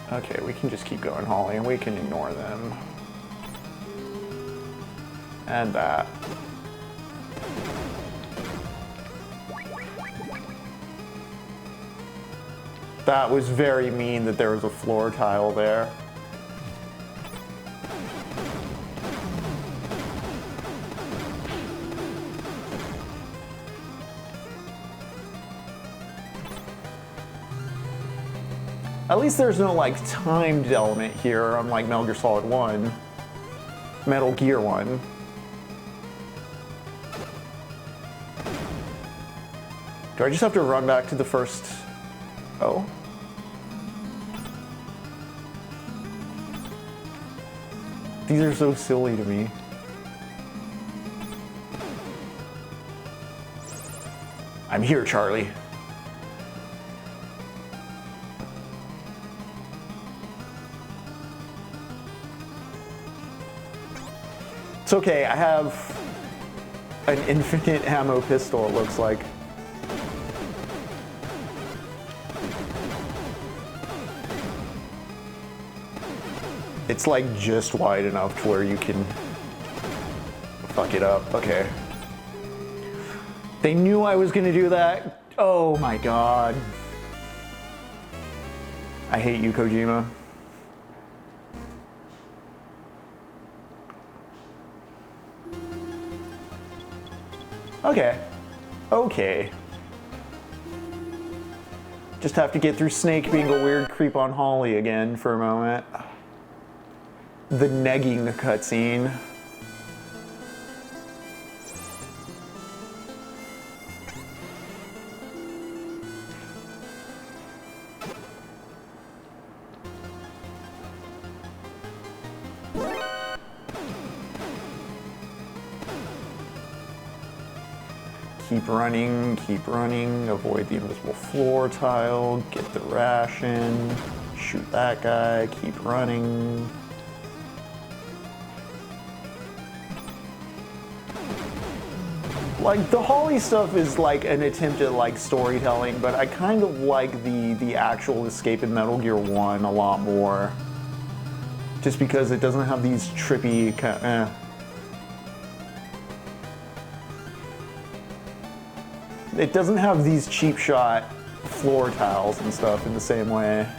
Okay, we can just keep going, Holly, and we can ignore them. And that. That was very mean that there was a floor tile there. At least there's no like timed element here, unlike Metal Gear Solid 1. Metal Gear 1. Do I just have to run back to the first... Oh. These are so silly to me. I'm here, Charlie. It's okay, I have an infinite ammo pistol, it looks like. It's like just wide enough to where you can fuck it up. Okay. They knew I was gonna do that. Oh my god. I hate you, Kojima. Okay. Okay. Just have to get through Snake being a weird creep on Holly again for a moment. The negging cutscene. Keep running, avoid the invisible floor tile, get the ration, shoot that guy, keep running. Like, the Holly stuff is like an attempt at like storytelling, but I kind of like the actual escape in Metal Gear 1 a lot more. Just because it doesn't have these trippy It doesn't have these cheap shot floor tiles and stuff in the same way.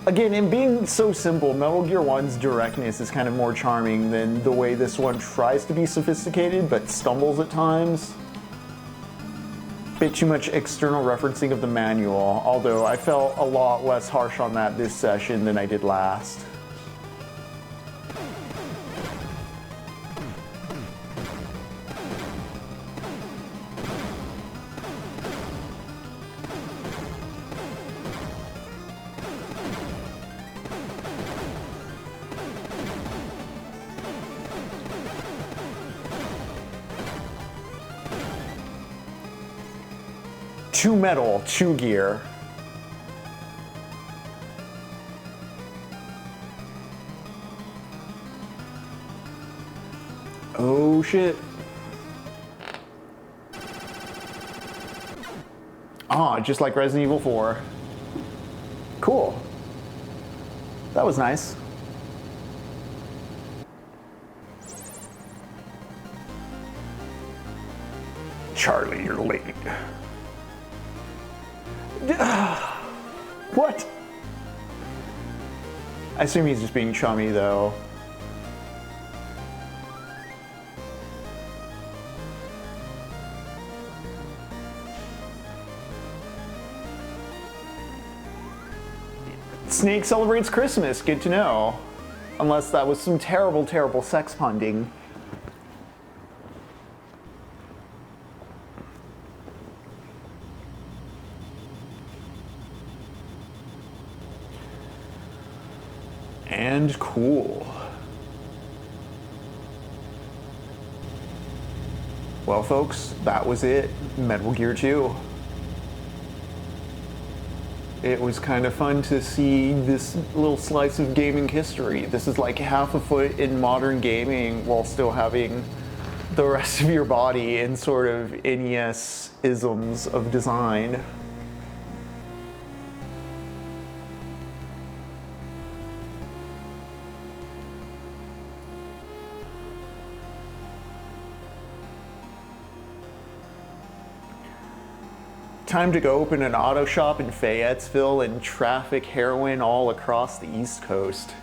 Again, in being so simple, Metal Gear 1's directness is kind of more charming than the way this one tries to be sophisticated but stumbles at times. Bit too much external referencing of the manual, although I felt a lot less harsh on that this session than I did last. 2 metal, 2 gear. Oh shit. Ah, just like Resident Evil 4. Cool. That was nice. Charlie, you're late. What? I assume he's just being chummy, though. Snake celebrates Christmas, good to know. Unless that was some terrible, terrible sex punding. And cool. Well, folks, that was it. Metal Gear 2. It was kind of fun to see this little slice of gaming history. This is like half a foot in modern gaming while still having the rest of your body in sort of NES isms of design. Time to go open an auto shop in Fayetteville and traffic heroin all across the East Coast.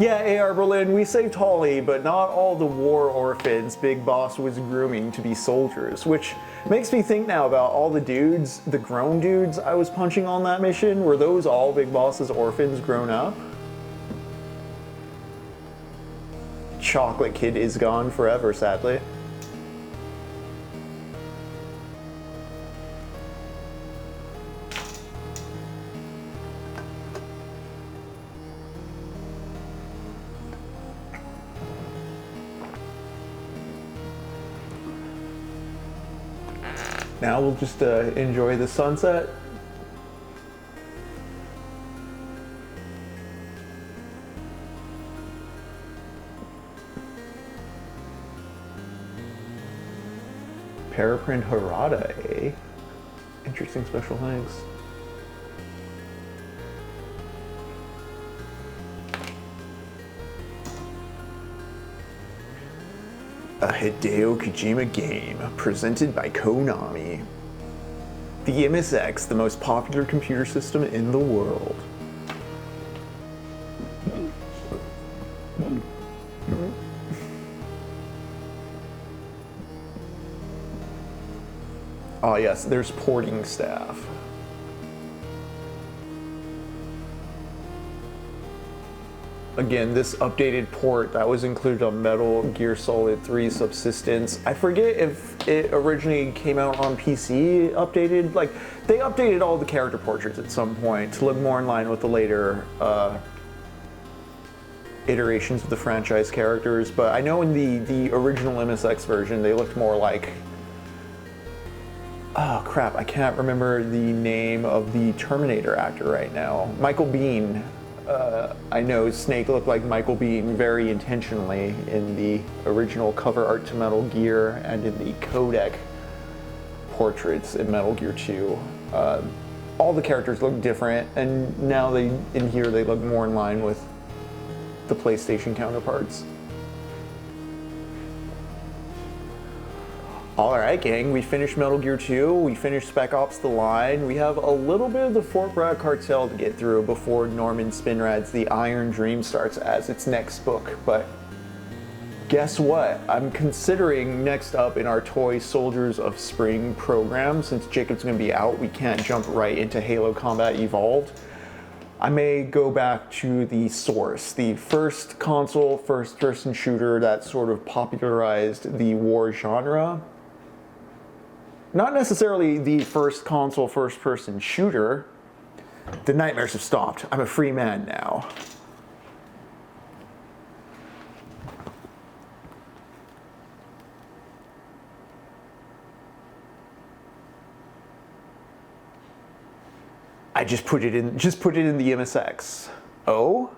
Yeah, AR Berlin, we saved Holly, but not all the war orphans Big Boss was grooming to be soldiers, which makes me think now about all the dudes, the grown dudes I was punching on that mission. Were those all Big Boss's orphans grown up? Chocolate Kid is gone forever, sadly. Now we'll just enjoy the sunset. Paraprint Harada, eh? Interesting special thanks. A Hideo Kojima game presented by Konami. The MSX, the most popular computer system in the world. Oh yes, there's porting staff. Again, this updated port that was included on Metal Gear Solid 3 Subsistence. I forget if it originally came out on PC updated. Like, they updated all the character portraits at some point to look more in line with the later iterations of the franchise characters. But I know in the original MSX version, they looked more like... Oh crap, I can't remember the name of the Terminator actor right now. Michael Biehn. I know Snake looked like Michael Biehn very intentionally in the original cover art to Metal Gear and in the codec portraits in Metal Gear 2. All the characters look different, and now in here they look more in line with the PlayStation counterparts. Alright gang, we finished Metal Gear 2, we finished Spec Ops The Line, we have a little bit of the Fort Bragg Cartel to get through before Norman Spinrad's The Iron Dream starts as its next book, but guess what? I'm considering next up in our Toy Soldiers of Spring program, since Jacob's going to be out, we can't jump right into Halo Combat Evolved. I may go back to the source, the first console, first-person shooter that sort of popularized the war genre. Not necessarily the first console first-person shooter, The nightmares have stopped. I'm a free man now. I just put it in the MSX. Oh?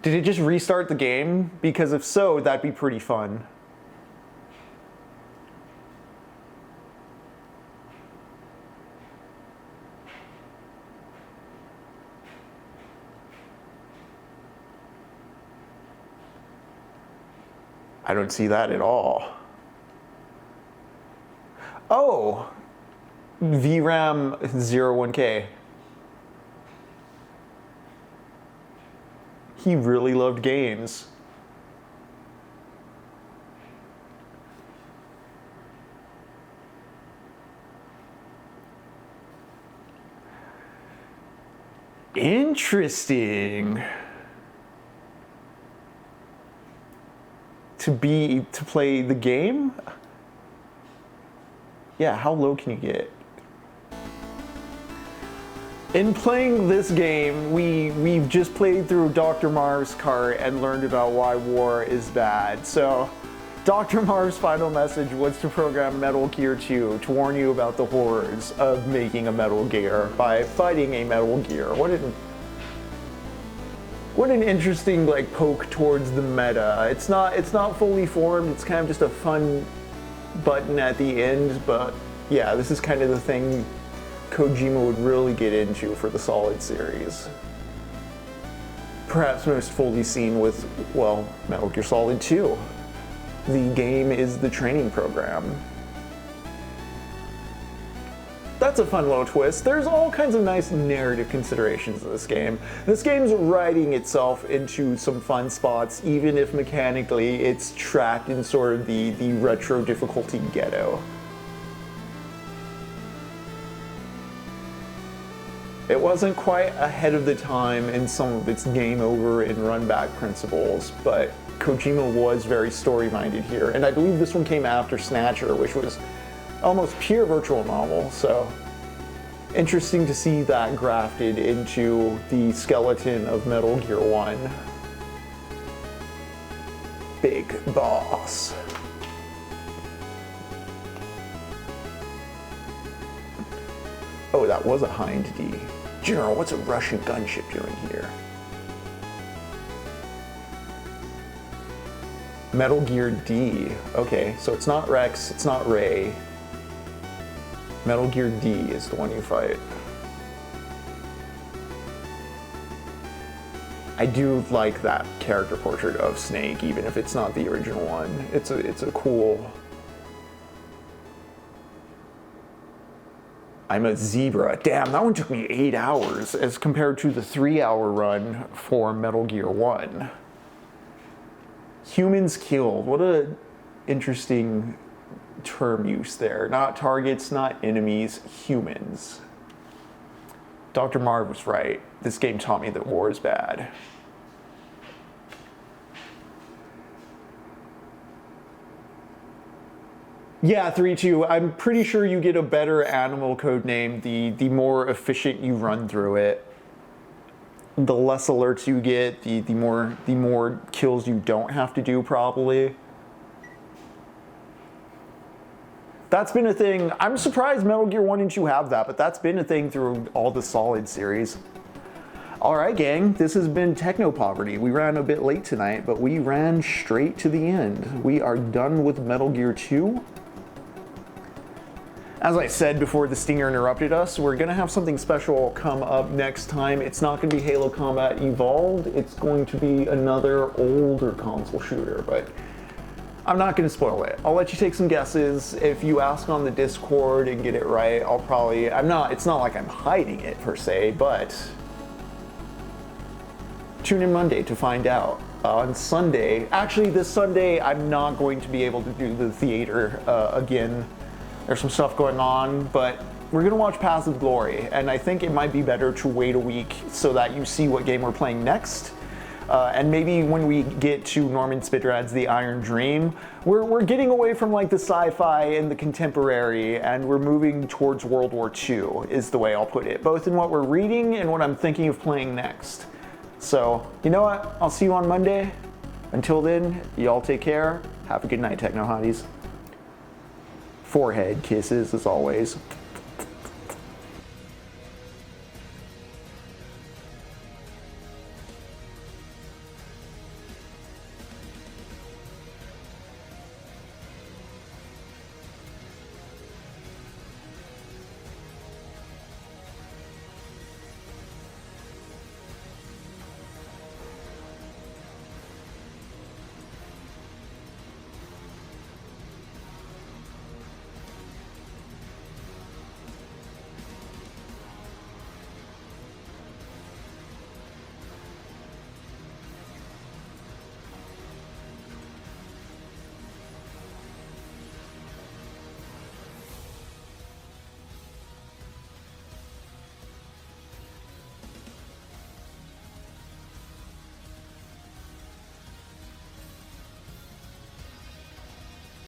Did it just restart the game? Because if so, that'd be pretty fun. I don't see that at all. Oh! VRAM 01K. He really loved games. Interesting. To play the game? Yeah, how low can you get? In playing this game, we've just played through Dr. Marv's cart and learned about why war is bad. So, Dr. Marv's final message was to program Metal Gear 2 to warn you about the horrors of making a Metal Gear by fighting a Metal Gear. What an interesting like poke towards the meta. It's not fully formed. It's kind of just a fun button at the end, but yeah, this is kind of the thing Kojima would really get into for the Solid series. Perhaps most fully seen with, well, Metal Gear Solid 2. The game is the training program. That's a fun little twist. There's all kinds of nice narrative considerations in this game. This game's writing itself into some fun spots, even if mechanically it's trapped in sort of the retro difficulty ghetto. It wasn't quite ahead of the time in some of its game over and run back principles, but Kojima was very story-minded here, and I believe this one came after Snatcher, which was almost pure virtual novel, so interesting to see that grafted into the skeleton of Metal Gear 1. Big Boss. Oh, that was a Hind D. General, what's a Russian gunship doing here? Metal Gear D. Okay, so it's not Rex, it's not Ray. Metal Gear D is the one you fight. I do like that character portrait of Snake, even if it's not the original one. It's a cool... I'm a Zebra. Damn, that one took me 8 hours as compared to the 3-hour run for Metal Gear 1. Humans killed. What a interesting term use there. Not targets, not enemies, humans. Dr. Marv was right. This game taught me that war is bad. Yeah, 3-2. I'm pretty sure you get a better animal code name the more efficient you run through it. The less alerts you get, the more kills you don't have to do, probably. That's been a thing. I'm surprised Metal Gear 1 and 2 have that, but that's been a thing through all the Solid series. Alright, gang, this has been Technopoverty. We ran a bit late tonight, but we ran straight to the end. We are done with Metal Gear 2. As I said before the stinger interrupted us, we're going to have something special come up next time. It's not going to be Halo Combat Evolved. It's going to be another older console shooter, but I'm not going to spoil it. I'll let you take some guesses. If you ask on the Discord and get it right, I'll probably... it's not like I'm hiding it per se, but tune in Monday to find out. On Sunday, actually this Sunday, I'm not going to be able to do the theater again. There's some stuff going on, but we're gonna watch Paths of Glory, and I think it might be better to wait a week so that you see what game we're playing next, And maybe when we get to Norman Spidrad's The Iron Dream, we're getting away from like the sci-fi and the contemporary, and we're moving towards World War II, is the way I'll put it, both in what we're reading and what I'm thinking of playing next. So, you know what? I'll see you on Monday. Until then, y'all take care. Have a good night, Techno Hotties. Forehead kisses, as always.